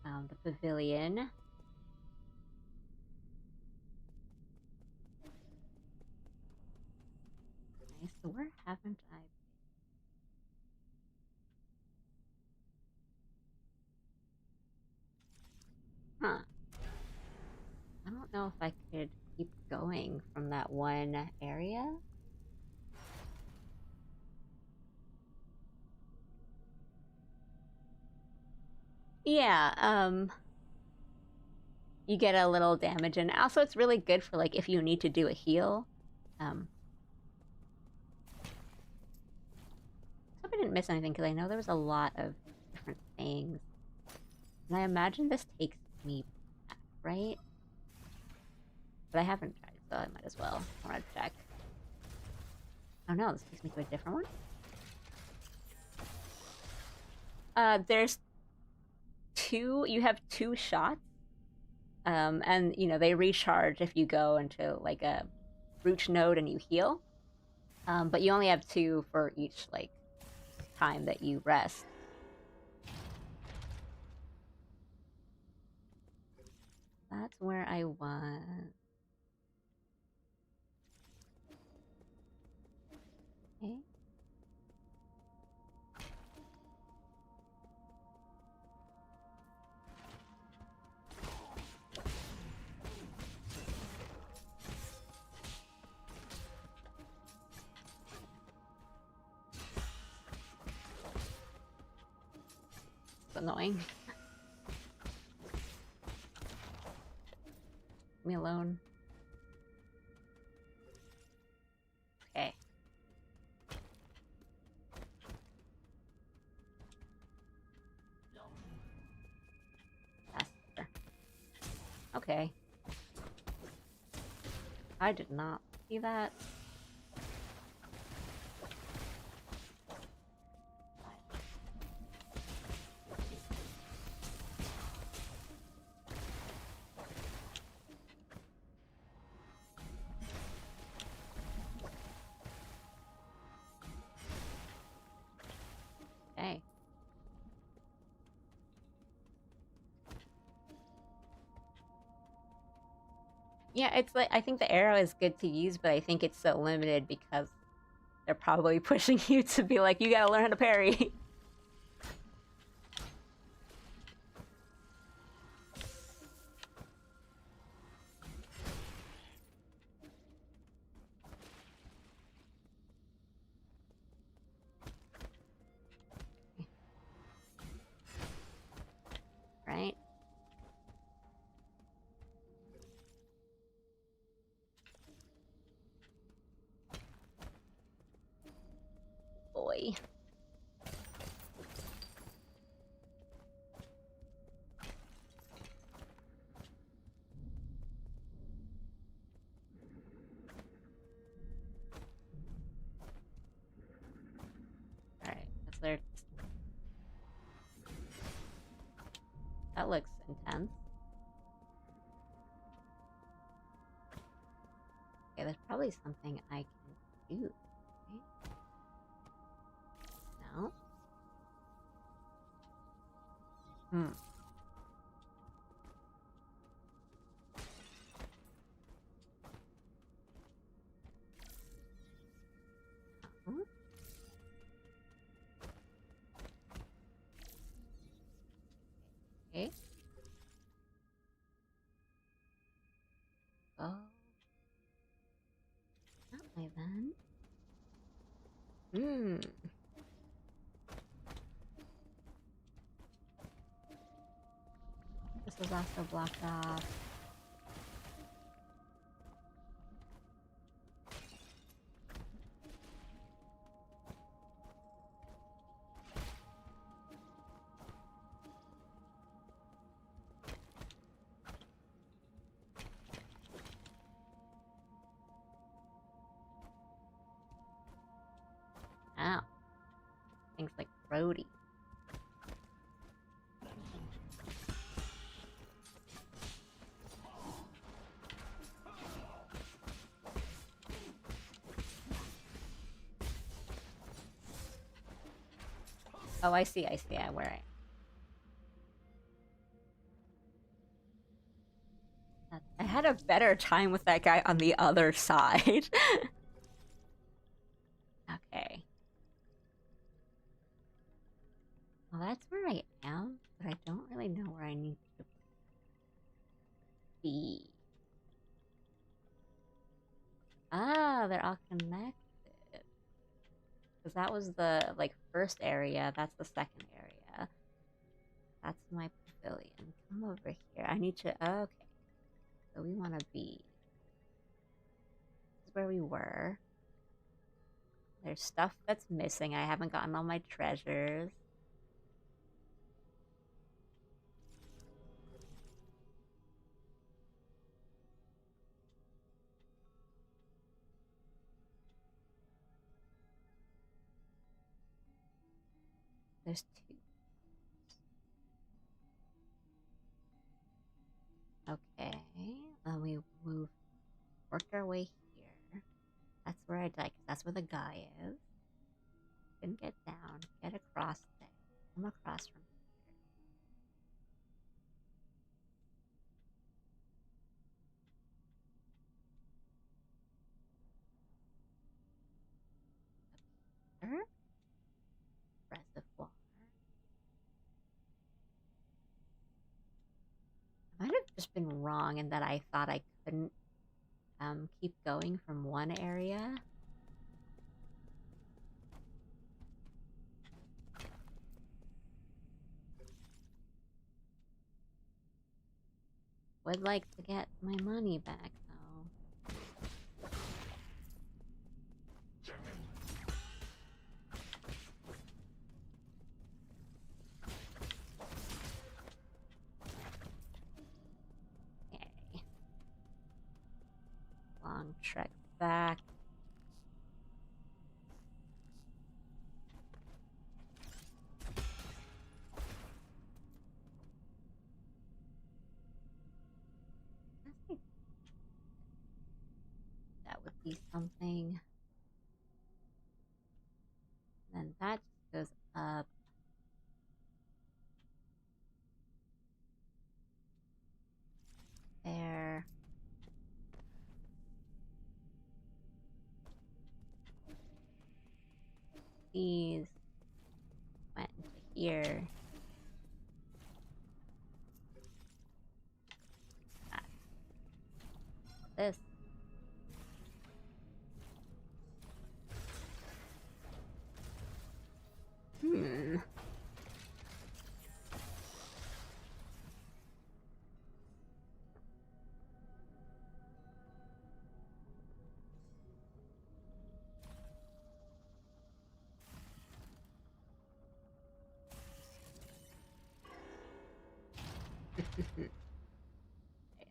the pavilion. Nice. So where haven't I been? Huh. I don't know if I could keep going from that one area. Yeah, you get a little damage, and also it's really good for like if you need to do a heal. I hope I didn't miss anything because I know there was a lot of different things. And I imagine this takes me back, right? But I haven't tried, so I might as well. I want to check. Oh no, this takes me to a different one? There's two, you have two shots. And you know, they recharge if you go into like a root node and you heal. But you only have two for each like time that you rest. That's where I was. Okay. It's annoying. Leave me alone. Okay. Faster. Okay. I did not see that. Okay. Yeah, it's like I think the arrow is good to use, but I think it's so limited because they're probably pushing you to be like, you gotta learn how to parry. Right? Boy. Alright, that's their... That looks intense. Okay, there's probably something I can do. Right? now. Hmm. Oh. Okay. Oh. That way then. Hmm. This is also blocked off. Ow. Things like Brody. Oh, I see, where I am. I had a better time with that guy on the other side. Okay. Well, that's where I am, but I don't really know where I need to be. Ah, they're all connected. Because that was the, like, first area. That's the second area. That's my pavilion. Come over here. I need to... Okay. So we want to be... This is where we were. There's stuff that's missing. I haven't gotten all my treasures. There's 2. Okay. Then we worked our way here. That's where I died, because that's where the guy is. Can get down, get across there. Come across from here. Reservoir. I might have just been wrong in that I thought I couldn't keep going from one area. Would like to get my money back, though. Okay. Long trek back. That would be something. Then that just goes up. There. These went into here. This. Hmm.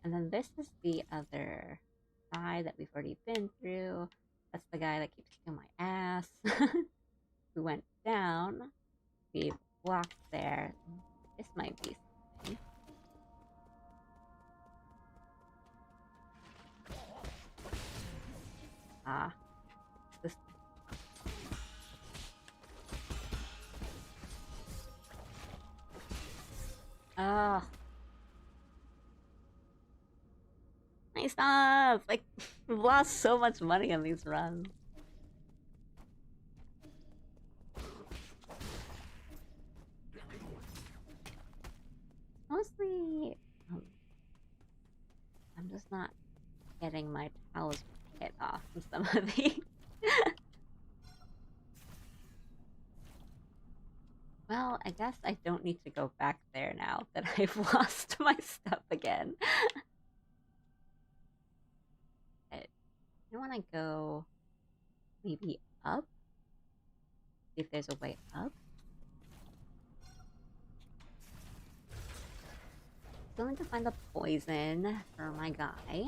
And then this is the other side that we've already been through. That's the guy that keeps kicking my ass. We went down. We walked there. This might be something. Ah. This. Oh, nice stuff! Like, we've lost so much money on these runs. Mostly, I'm just not getting my talisman hit off in some of these. Well, I guess I don't need to go back there now that I've lost my stuff again. I want to go maybe up, see if there's a way up. Still need to find the poison for my guy.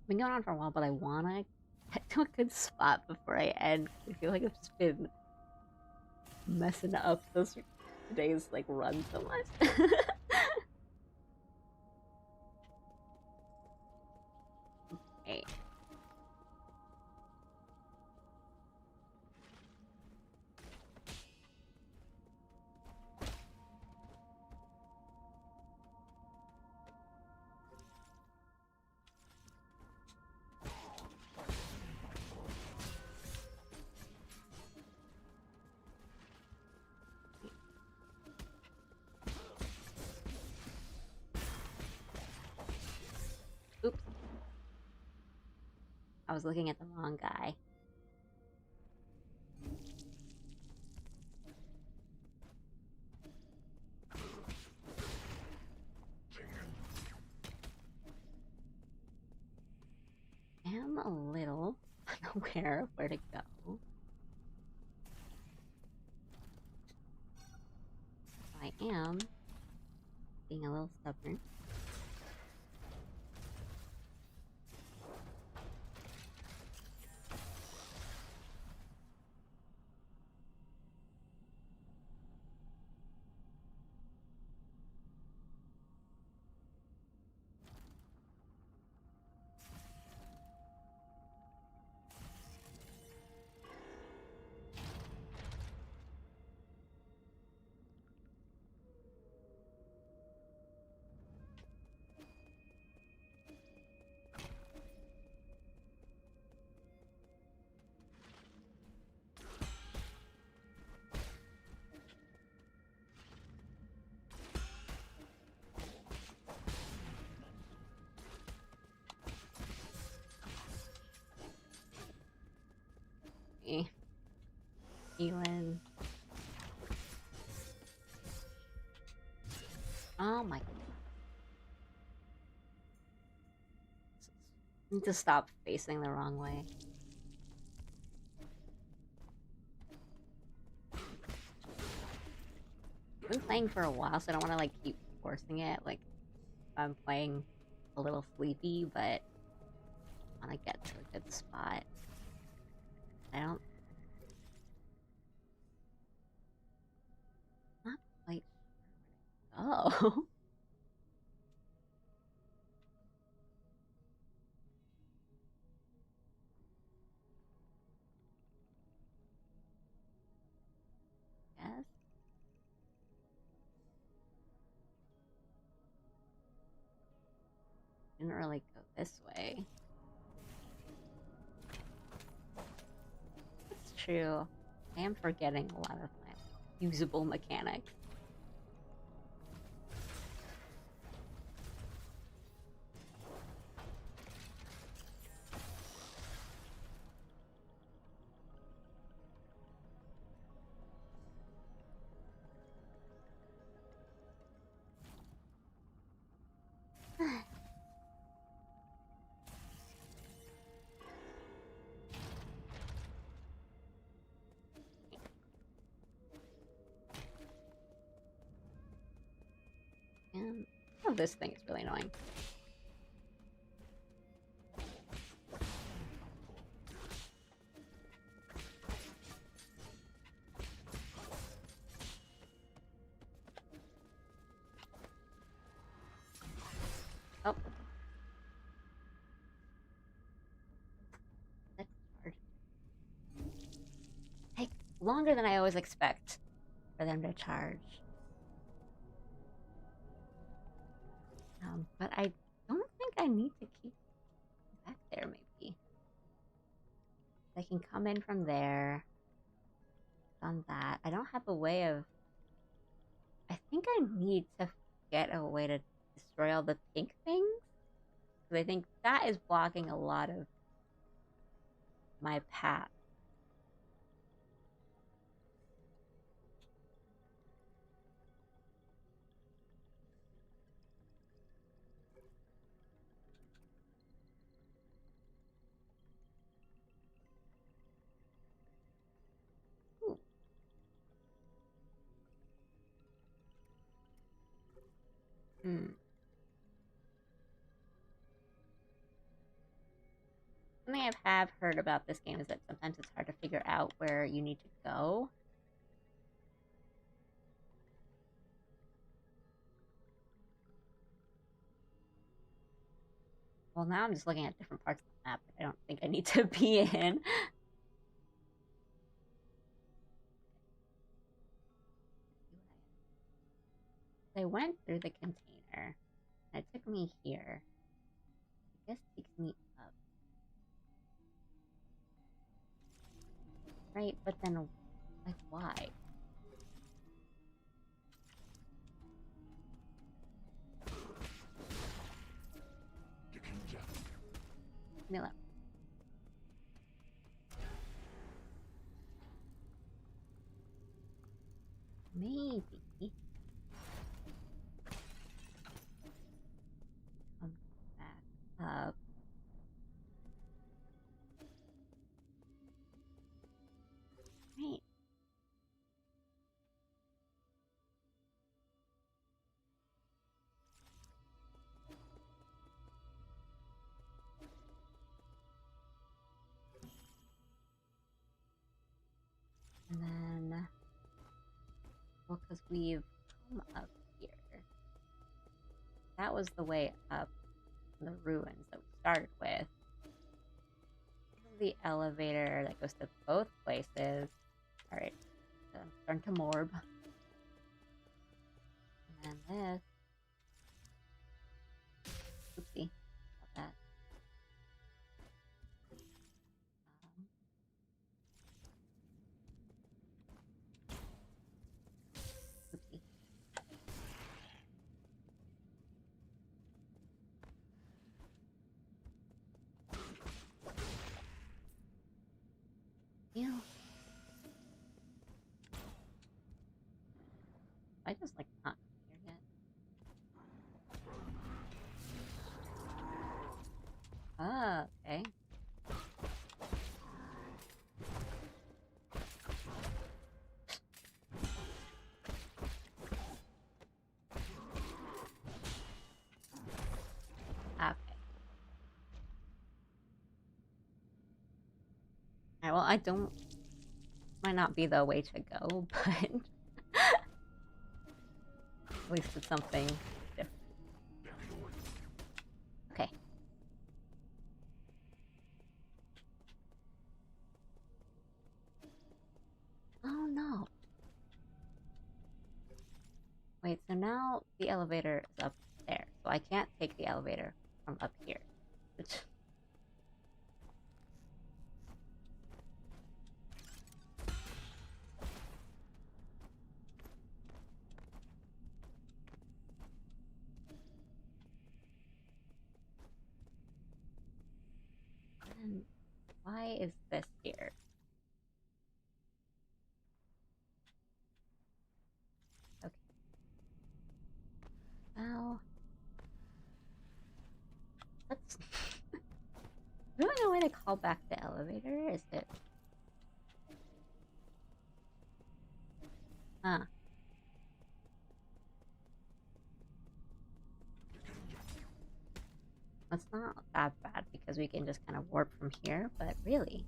Been going on for a while, but I wanna get to a good spot before I end. I feel like I've just been messing up those today's like run so much. Okay. Oops. I was looking at the wrong guy. I am a little unaware of where to go. I am being a little stubborn. Healing. Oh my god. I need to stop facing the wrong way. I've been playing for a while, so I don't want to like keep forcing it. Like, I'm playing a little sleepy, but I want to get to a good spot. I don't. Not quite sure where to go. Yes. Didn't really go this way. That's true. I am forgetting a lot of my usable mechanics. And oh, this thing is really annoying. Oh. Let's longer than I always expect for them to charge. But I don't think I need to keep back there, maybe. I can come in from there. Done that. I don't have a way of... I think I need to get a way to destroy all the pink things. Because I think that is blocking a lot of my path. Ooh. Something I have heard about this game is that sometimes it's hard to figure out where you need to go. Well, now I'm just looking at different parts of the map that I don't think I need to be in. I went through the container, and it took me here. I guess it takes me up. Right, but then, like, why? Leave me alone. Maybe. Come back up. Right. And then, well, because we've come up here. That was the way up the ruins that we started with. This is the elevator that goes to both places. Alright, so turn to Morb. And then this. Oopsie. Got that. Oopsie. Ew. I just like not here yet. Ah, okay. Okay. Alright, well, I don't... Might not be the way to go, but... At least it's something different. Okay. Oh no. Wait, so now the elevator is up there. So I can't take the elevator from up here. Which... And why is this here? Okay. Well... Let's... Really no way to call back the elevator, is it? Huh. That's not that bad because we can just kind of warp from here, but really?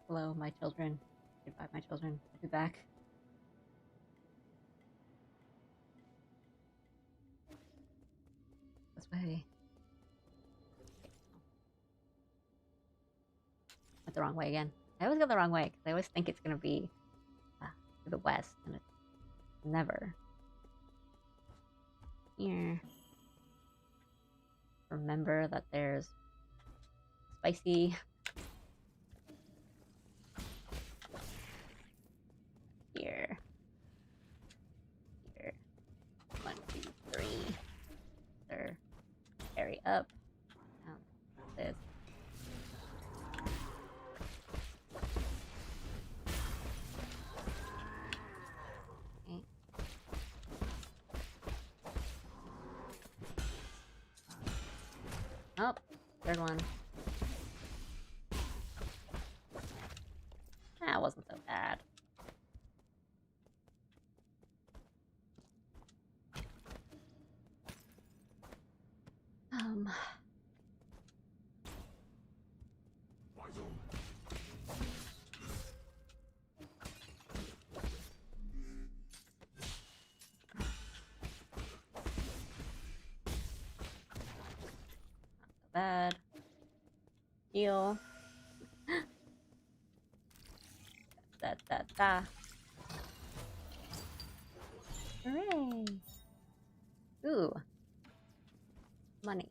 Hello, my children. Goodbye, my children. I'll be back. This way. Went the wrong way again. I always go the wrong way because I always think it's gonna be to the west, and it's never. Here. Remember that there's spicy. Here. Here. 1, 2, 3. There. Carry up. Down. This. Okay. Oh, third one. That wasn't so bad. Bad. Heal. Da. Hooray! Ooh. Money.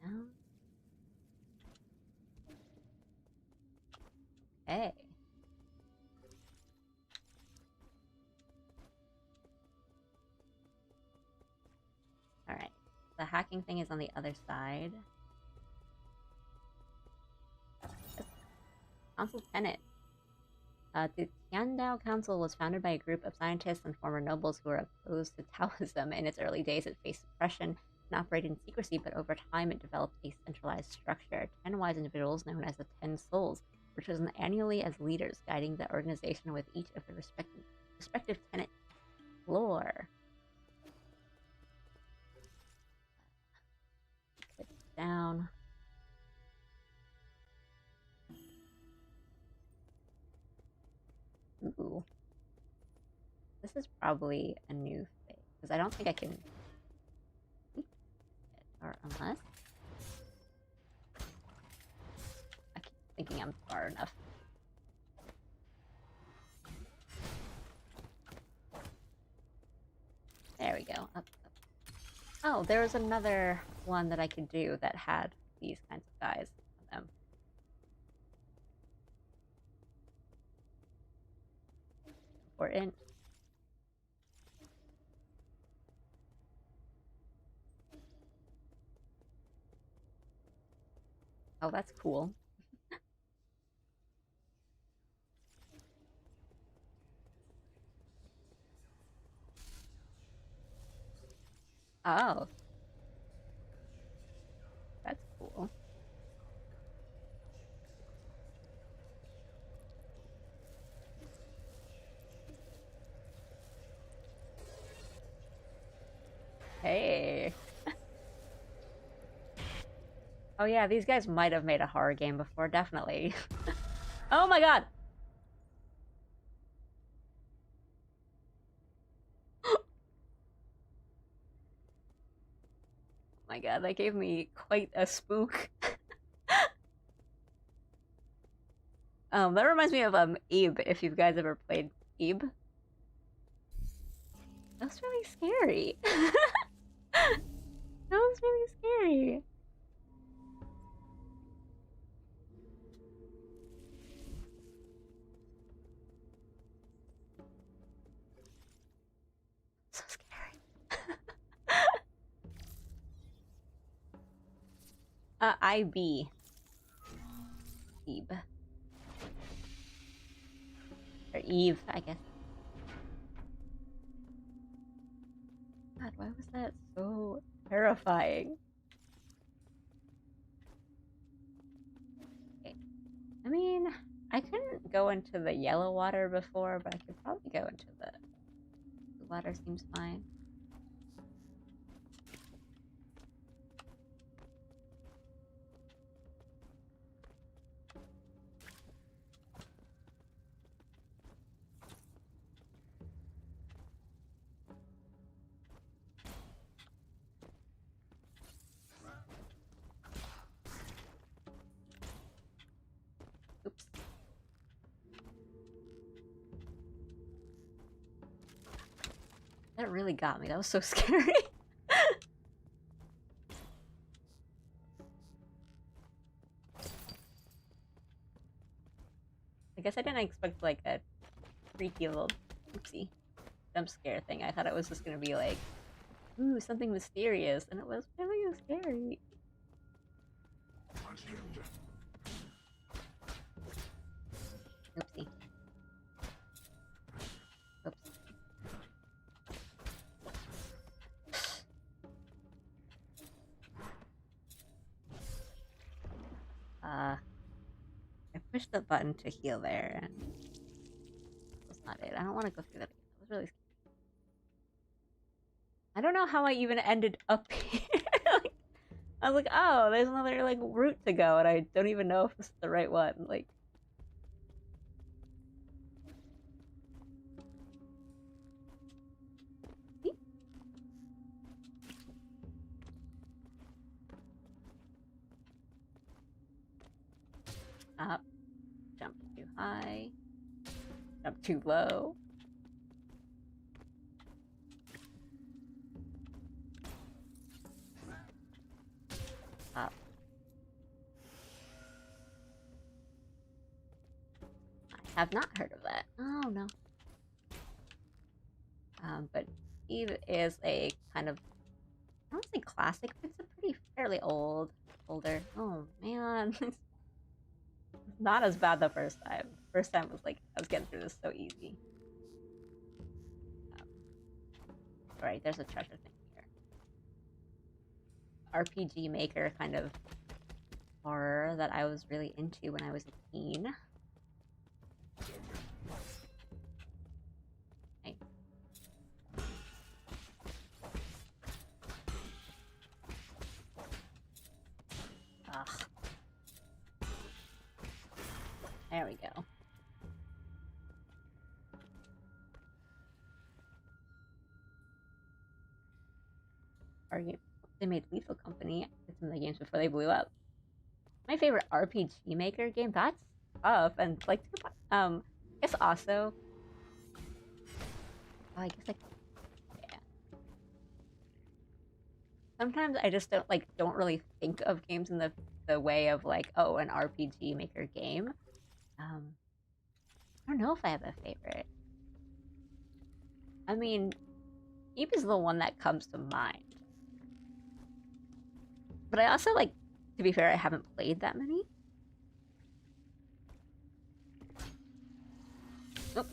Down. Hey. Alright. The hacking thing is on the other side. Council tenet. The Tiandao Council was founded by a group of scientists and former nobles who were opposed to Taoism. In its early days, it faced suppression and operated in secrecy, but over time it developed a centralized structure. 10 wise individuals, known as the 10 Souls, were chosen annually as leaders, guiding the organization with each of their respective tenet lore. Put it down. Ooh. This is probably a new thing, because I don't think I can... Or unless... I keep thinking I'm far enough. There we go. Up. Oh, there was another one that I could do that had these kinds of guys on them. Important. Oh, that's cool. Oh. That's cool. Hey. Oh yeah, these guys might have made a horror game before, definitely. Oh my god! Oh my god, that gave me quite a spook. That reminds me of Ebe, if you guys ever played Ebe. That was really scary. That was really scary. So scary. IB. Ebe. Or Eve, I guess. God, why was that so terrifying? Okay. I mean, I couldn't go into the yellow water before, but I could probably go into the water. Seems fine. That really got me. That was so scary. I guess I didn't expect like a freaky little oopsie jump scare thing. I thought it was just gonna be like, ooh, something mysterious, and it was really scary. Oopsie. Oops. I pushed the button to heal there, and that's not it. I don't want to go through that again. That was really scary. I don't know how I even ended up here. Like, I was like, oh, there's another like route to go, and I don't even know if this is the right one. Like, up, jump too high, jump too low. Up. I have not heard of that. Oh no. But Eve is a kind of, I don't say classic, but it's a pretty fairly older. Oh man, it's not as bad the first time. First time was like I was getting through this so easy. All right, there's a treasure thing here. RPG Maker kind of horror that I was really into when I was a teen. Nice. Ugh. There we go. They made Lethal Company. It's in the games before they blew up. My favorite RPG Maker game. That's tough, and like, I guess also. Oh, I guess yeah. Sometimes I just don't really think of games in the way of like, oh, an RPG Maker game. I don't know if I have a favorite. I mean, Eve is the one that comes to mind. But I also like, to be fair, I haven't played that many. Oop.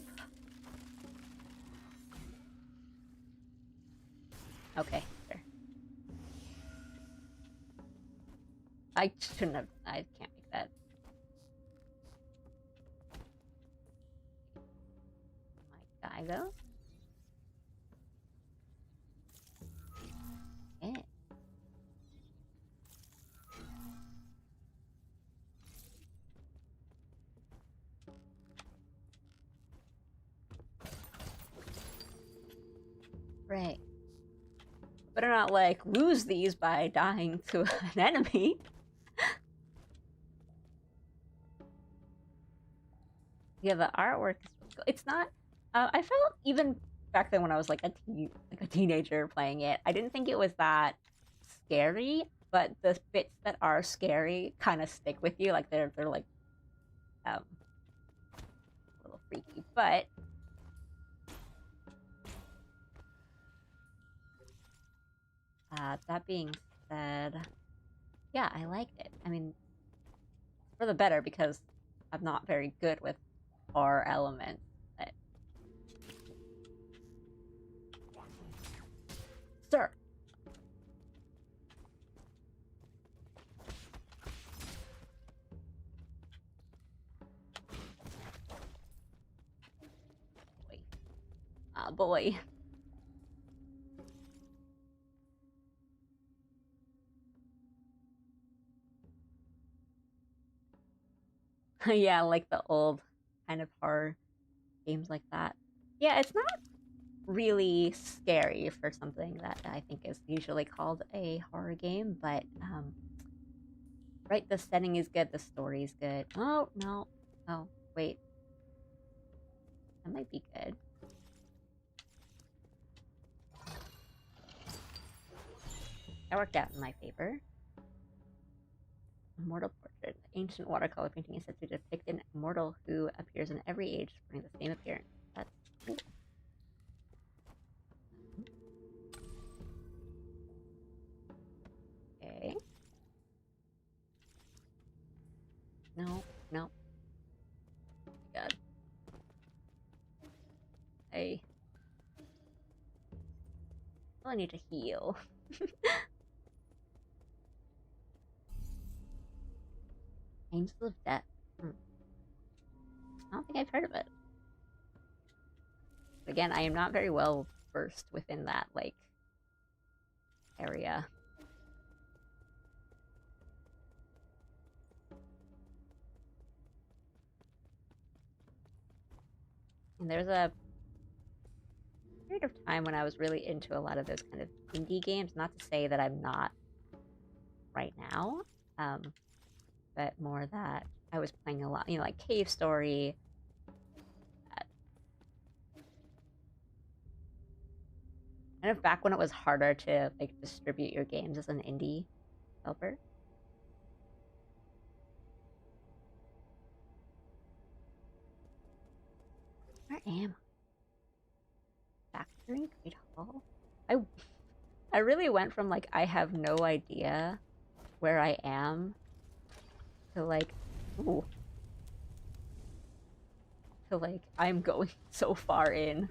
Okay, sure. I shouldn't have. I can't make that. My guy though. Yeah. Right. Better not like lose these by dying to an enemy. Yeah, the artwork is really cool. It's not. I felt even back then when I was like a teenager playing it, I didn't think it was that scary. But the bits that are scary kind of stick with you. Like they're like a little freaky. But that being said, yeah, I liked it. I mean, for the better because I'm not very good with horror elements. But... Sir. Boy. Ah, boy. Yeah, like the old kind of horror games like that. Yeah, it's not really scary for something that I think is usually called a horror game, but right, the setting is good, the story is good. Oh no, oh wait, that might be good. That worked out in my favor. Immortal portrait. Ancient watercolor painting is said to depict an immortal who appears in every age, wearing the same appearance. That's cool. Okay. No, no. God. I really need to heal. Angel of Death. I don't think I've heard of it. Again, I am not very well versed within that, like, area. And there's a period of time when I was really into a lot of those kind of indie games. Not to say that I'm not right now, but more that I was playing a lot, you know, like Cave Story. Kind of back when it was harder to like distribute your games as an indie developer. Where am I? Factory Great Hall. I really went from like I have no idea where I am to like, ooh, to like I'm going so far in.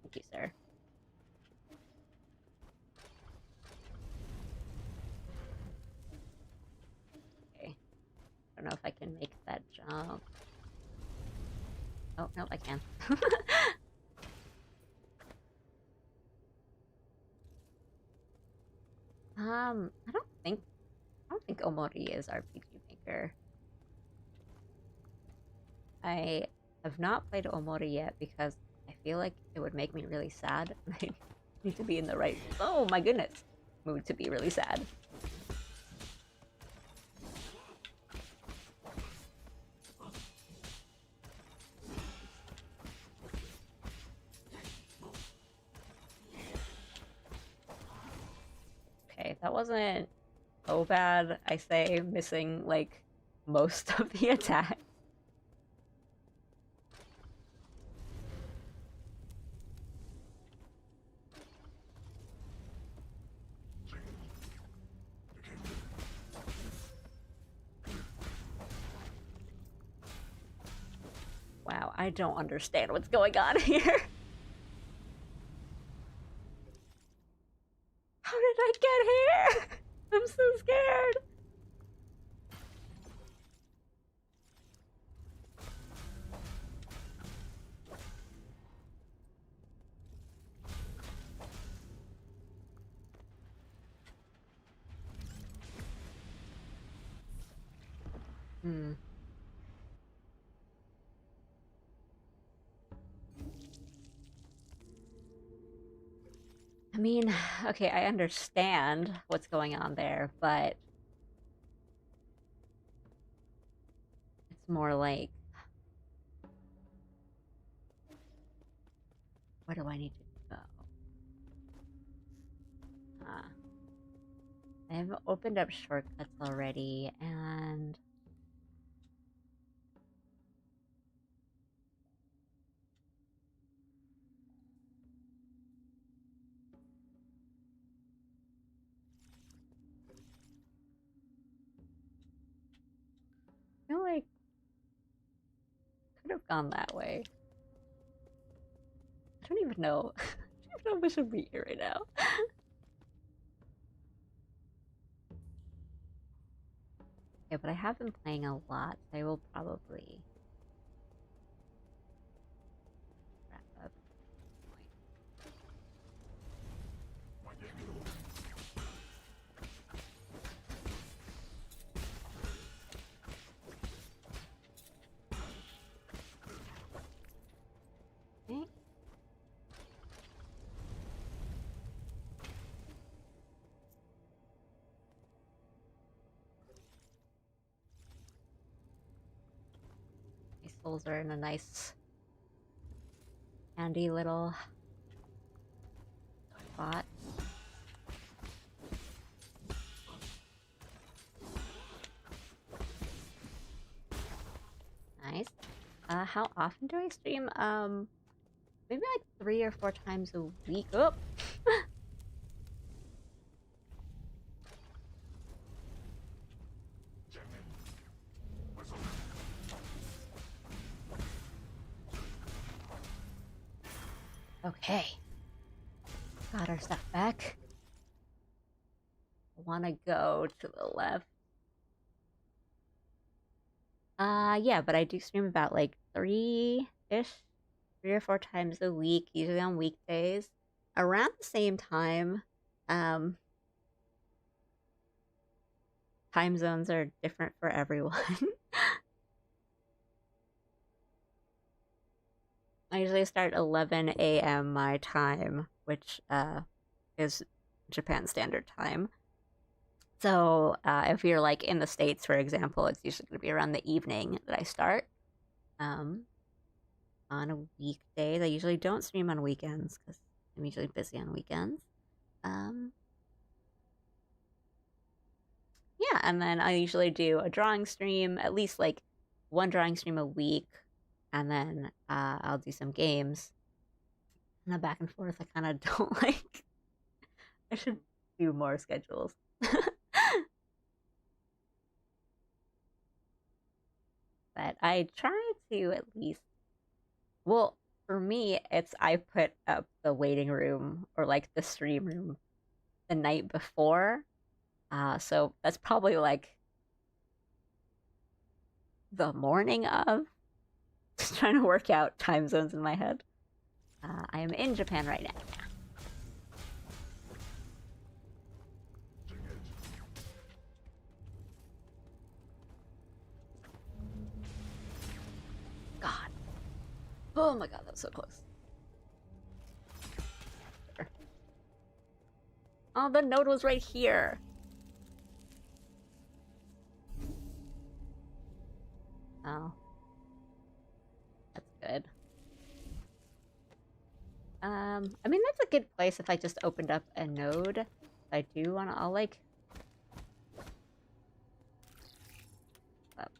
Thank you, sir. Okay. I don't know if I can make that jump. Oh, no, I can. I don't think Omori is RPG Maker. I have not played Omori yet because I feel like it would make me really sad. I need to be in the right, oh my goodness, mood to be really sad. Okay, that wasn't so bad, I say, missing like most of the attack. Wow, I don't understand what's going on here. How did I get here? I'm so scared. I mean, okay, I understand what's going on there, but it's more like, where do I need to go? I've opened up shortcuts already, and I feel like I could have gone that way. I don't even know. I don't know if I should be here right now. Yeah, but I have been playing a lot, so I will probably wrap up Okay. souls are in a nice, handy little spot. Nice. How often do I stream? Maybe like 3 or 4 times a week. Oh! Okay. Got our stuff back. I wanna go to the left. Yeah, but I do stream about like 3-ish, 3 or 4 times a week, usually on weekdays, around the same time. Um, Time zones are different for everyone. I usually start 11 a.m. my time, which is Japan Standard Time. So if you're like in the States, for example, it's usually going to be around the evening that I start. Um, on a weekday, I usually don't stream on weekends because I'm usually busy on weekends. Um, yeah, and then I usually do a drawing stream, at least like one drawing stream a week, and then I'll do some games. And then back and forth, I kind of don't like. I should do more schedules. But I try to at least. Well, for me, it's I put up the waiting room or like the stream room the night before. So that's probably like the morning of. Just trying to work out time zones in my head. I am in Japan right now. God. Oh my god, that was so close. Oh, the node was right here. Oh. That's good. I mean, that's a good place if I just opened up a node. I do want to, I'll like... Up.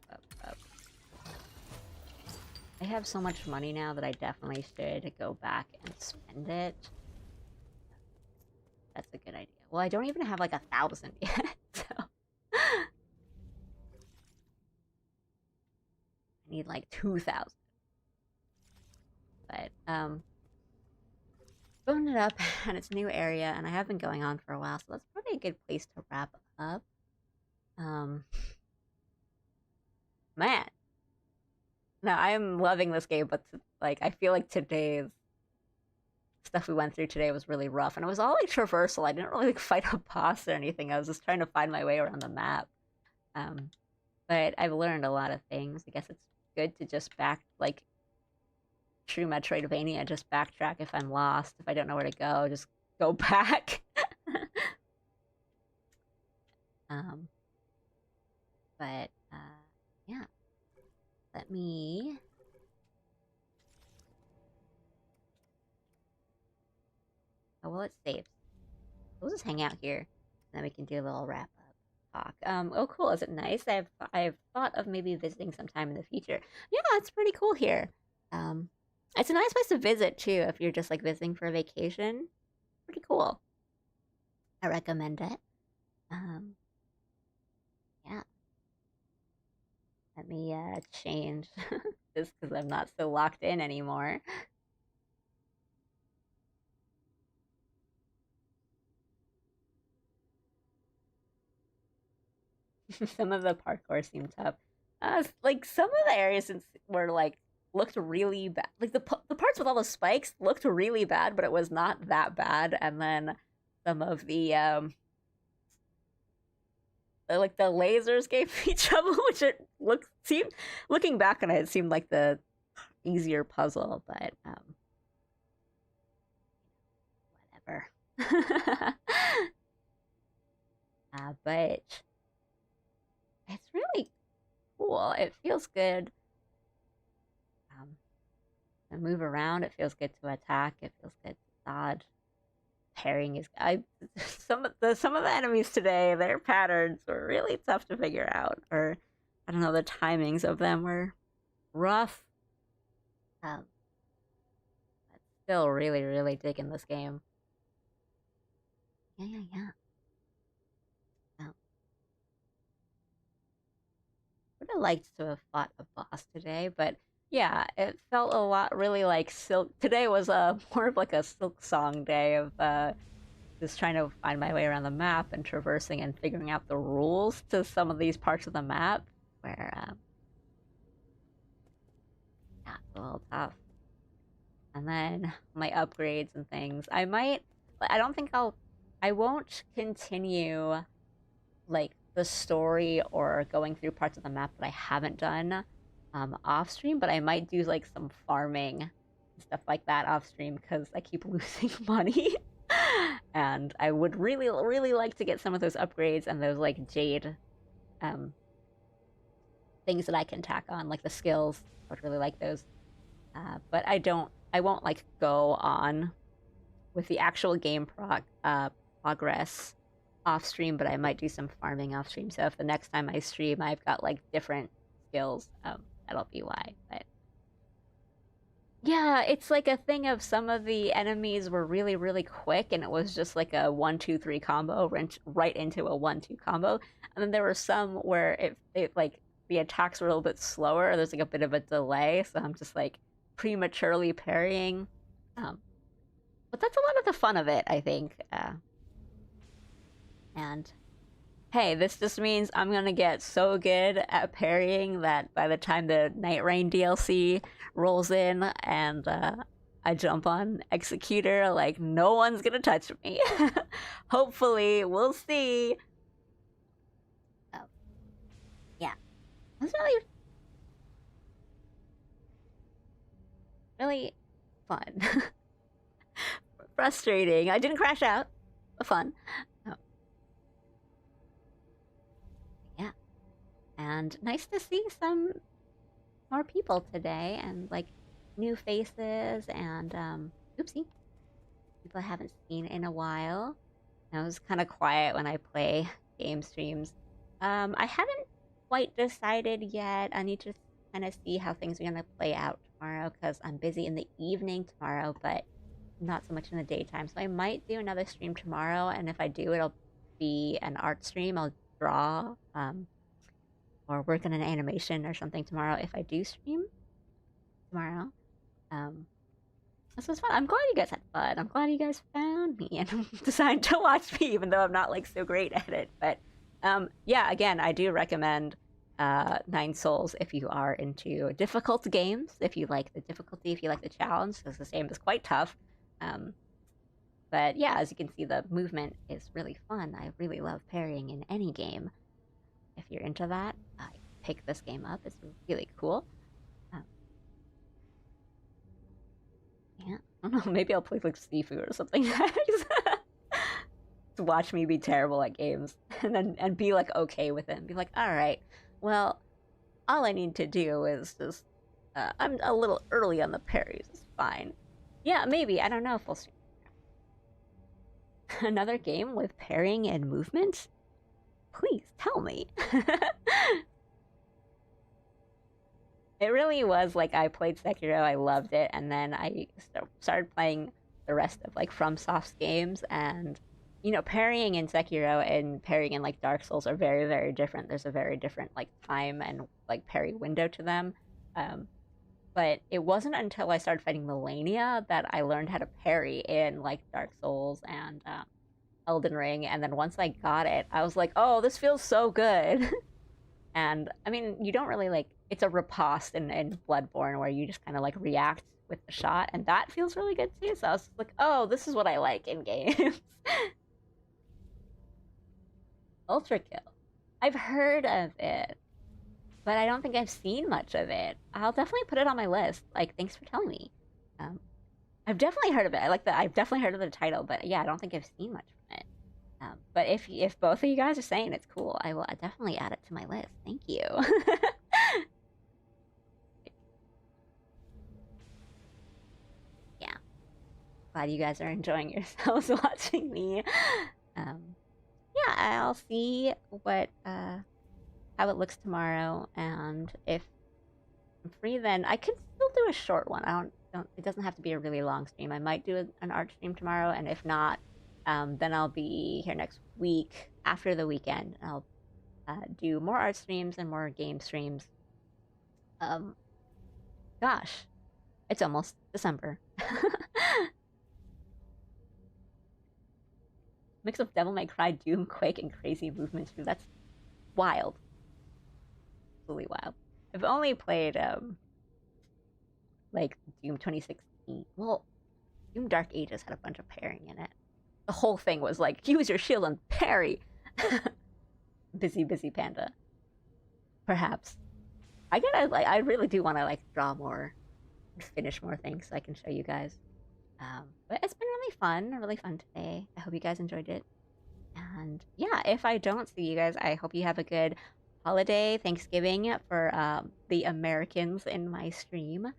I have so much money now that I definitely should go back and spend it. That's a good idea. Well, I don't even have like 1,000 yet, so... I need like 2,000. But, opened it up, and it's a new area, and I have been going on for a while, so that's probably a good place to wrap up. Man. No, I'm loving this game, but like, I feel like today's stuff we went through today was really rough, and it was all like traversal. I didn't really like fight a boss or anything. I was just trying to find my way around the map. Um, but I've learned a lot of things. I guess it's good to just like true Metroidvania, just backtrack if I'm lost. If I don't know where to go, just go back. um, but yeah. Let me. Oh well, it saves. We'll just hang out here, and then we can do a little wrap up talk. Oh cool. Is it nice? I've thought of maybe visiting sometime in the future. Yeah, it's pretty cool here. Um, it's a nice place to visit too if you're just like visiting for a vacation. Pretty cool. I recommend it. Um, yeah. Let me change this because I'm not so locked in anymore. Some of the parkour seemed tough. Like some of the areas were like looked really bad. Like the parts with all the spikes looked really bad, but it was not that bad. And then some of the like the lasers gave me trouble, which it seemed looking back on it, it seemed like the easier puzzle, but whatever. But it's really cool. It feels good to move around. It feels good to attack. It feels good to dodge. Parrying is some of the enemies today, their patterns were really tough to figure out, or I don't know, the timings of them were rough. Um, but still really, really digging this game. Yeah, yeah, yeah. Would have liked to have fought a boss today, but yeah, it felt a lot really like Silk. Today was a more of like a Silk Song day of just trying to find my way around the map and traversing and figuring out the rules to some of these parts of the map where yeah, it's a little tough. And then my upgrades and things. I don't think I won't continue like the story or going through parts of the map that I haven't done off stream, but I might do like some farming and stuff like that off stream because I keep losing money. And I would really, really like to get some of those upgrades and those like jade um, things that I can tack on, like the skills. I would really like those. But I won't like go on with the actual game progress off stream, but I might do some farming off stream. So if the next time I stream I've got like different skills, that'll be why. But yeah, it's like a thing of some of the enemies were really, really quick, and it was just like a 1-2-3 combo, right into a 1-2 combo. And then there were some where it like the attacks were a little bit slower. There's like a bit of a delay, so I'm just like prematurely parrying. But that's a lot of the fun of it, I think. And hey, this just means I'm gonna get so good at parrying that by the time the Night Rain DLC rolls in and I jump on Executor, like no one's gonna touch me. Hopefully, we'll see. Oh, yeah, that's really, really fun. Frustrating. I didn't crash out. Fun. Oh, yeah, and nice to see some more people today and like new faces and oopsie, people I haven't seen in a while. I was kind of quiet when I play game streams. I haven't quite decided yet. I need to kind of see how things are gonna play out tomorrow because I'm busy in the evening tomorrow, but not so much in the daytime. So I might do another stream tomorrow, and if I do, it'll be an art stream. I'll draw, or work on an animation or something tomorrow if I do stream tomorrow. This was fun. I'm glad you guys had fun. I'm glad you guys found me and decided to watch me, even though I'm not like so great at it. But yeah, again, I do recommend Nine Souls if you are into difficult games. If you like the difficulty, if you like the challenge, because this game is quite tough. But yeah, as you can see, the movement is really fun. I really love parrying in any game. If you're into that, pick this game up. It's really cool. Yeah, I don't know. Maybe I'll play like Sifu or something next. To watch me be terrible at games, and be like okay with it, and be like, all right, well, all I need to do is just I'm a little early on the parries. It's fine. Yeah, maybe. I don't know if we'll see. Another game with parrying and movement? Please tell me. It really was like I played Sekiro, I loved it, and then I started playing the rest of like FromSoft's games, and you know, parrying in Sekiro and parrying in like Dark Souls are very, very different. There's a very different like time and like parry window to them. But it wasn't until I started fighting Melania that I learned how to parry in like Dark Souls and Elden Ring, and then once I got it, I was like, oh, this feels so good. And I mean, you don't really like, it's a riposte in Bloodborne where you just kind of like react with the shot, and that feels really good too. So I was like, oh, this is what I like in games. Ultra Kill. I've heard of it, but I don't think I've seen much of it. I'll definitely put it on my list. Like, thanks for telling me. I've definitely heard of it. I like that. I've definitely heard of the title, but yeah, I don't think I've seen much from it. But if both of you guys are saying it's cool, I will definitely add it to my list. Thank you. glad you guys are enjoying yourselves watching me. Yeah, I'll see what how it looks tomorrow, and if I'm free, then I could still do a short one. I don't. It doesn't have to be a really long stream. I might do an art stream tomorrow, and if not, then I'll be here next week after the weekend. I'll do more art streams and more game streams. Gosh, it's almost December. Mix of Devil May Cry, Doom, Quake, and Crazy Movement 2. That's wild. Absolutely wild. I've only played like Doom 2016. Well, Doom Dark Ages had a bunch of parrying in it. The whole thing was like, use your shield and parry. Busy panda. Perhaps. I really do want to like draw more, finish more things so I can show you guys. But it's been really fun today. I hope you guys enjoyed it. And yeah, if I don't see you guys, I hope you have a good holiday, Thanksgiving for the Americans in my stream.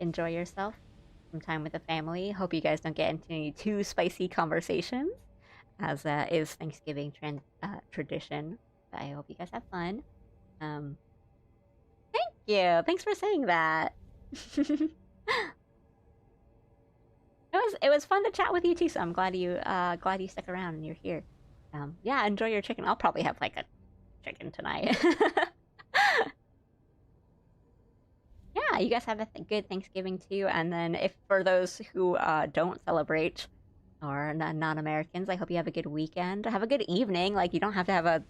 Enjoy yourself, some time with the family. Hope you guys don't get into any too spicy conversations, as is Thanksgiving tradition. But I hope you guys have fun. Thank you. Thanks for saying that. It was fun to chat with you too. So I'm glad you stuck around and you're here. Yeah, enjoy your chicken. I'll probably have like a chicken tonight. Yeah, you guys have a good Thanksgiving too. And then if for those who don't celebrate or non-Americans, I hope you have a good weekend. Have a good evening. Like you don't have to have a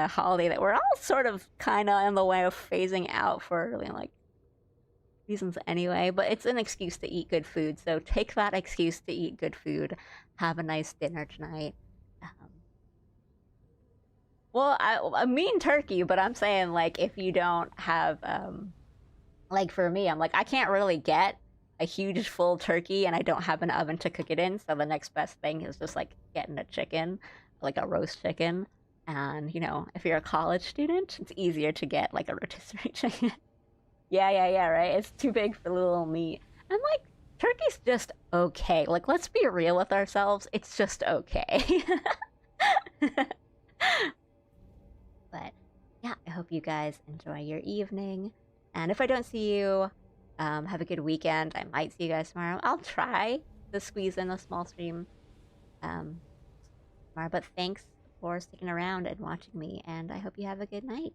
holiday that we're all sort of kind of in the way of phasing out for like reasons anyway, but it's an excuse to eat good food, so take that excuse to eat good food. Have a nice dinner tonight. Well, I mean turkey, but I'm saying like if you don't have like for me, I'm like I can't really get a huge full turkey and I don't have an oven to cook it in, so the next best thing is just like getting a chicken, like a roast chicken. And you know, if you're a college student, it's easier to get like a rotisserie chicken. Yeah, right? It's too big for little meat. And like, turkey's just okay. Like, let's be real with ourselves. It's just okay. But yeah, I hope you guys enjoy your evening. And if I don't see you, have a good weekend. I might see you guys tomorrow. I'll try to squeeze in a small stream tomorrow. But thanks for sticking around and watching me. And I hope you have a good night.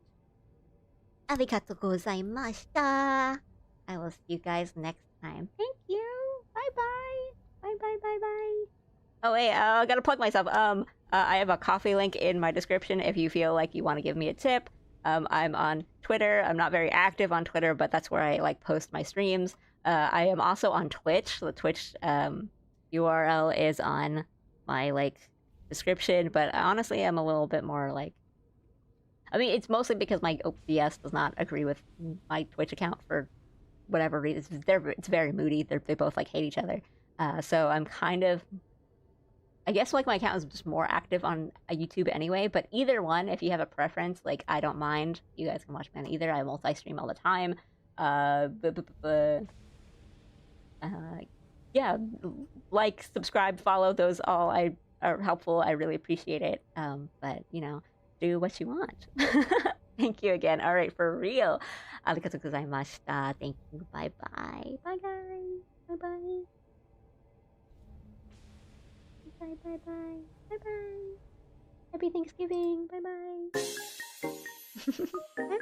Arigatou gozaimashita. I will see you guys next time. Thank you. Bye bye. Bye bye bye bye. Oh wait, I gotta plug myself. I have a coffee link in my description if you feel like you want to give me a tip. I'm on Twitter. I'm not very active on Twitter, but that's where I like post my streams. I am also on Twitch. The Twitch URL is on my like description, but honestly, I'm a little bit more like I mean, it's mostly because my OBS does not agree with my Twitch account for whatever reason. It's very moody. They both like hate each other. So I'm kind of, I guess like my account is just more active on YouTube anyway. But either one, if you have a preference, like I don't mind. You guys can watch me on either. I multi-stream all the time. Yeah, like, subscribe, follow. Those all are helpful. I really appreciate it. But you know. Do what you want. Thank you again. All right, for real. Arigatou gozaimashita. Thank you. Bye bye. Bye guys. Bye bye. Bye bye bye. Bye bye. Happy Thanksgiving. Bye bye. Bye bye.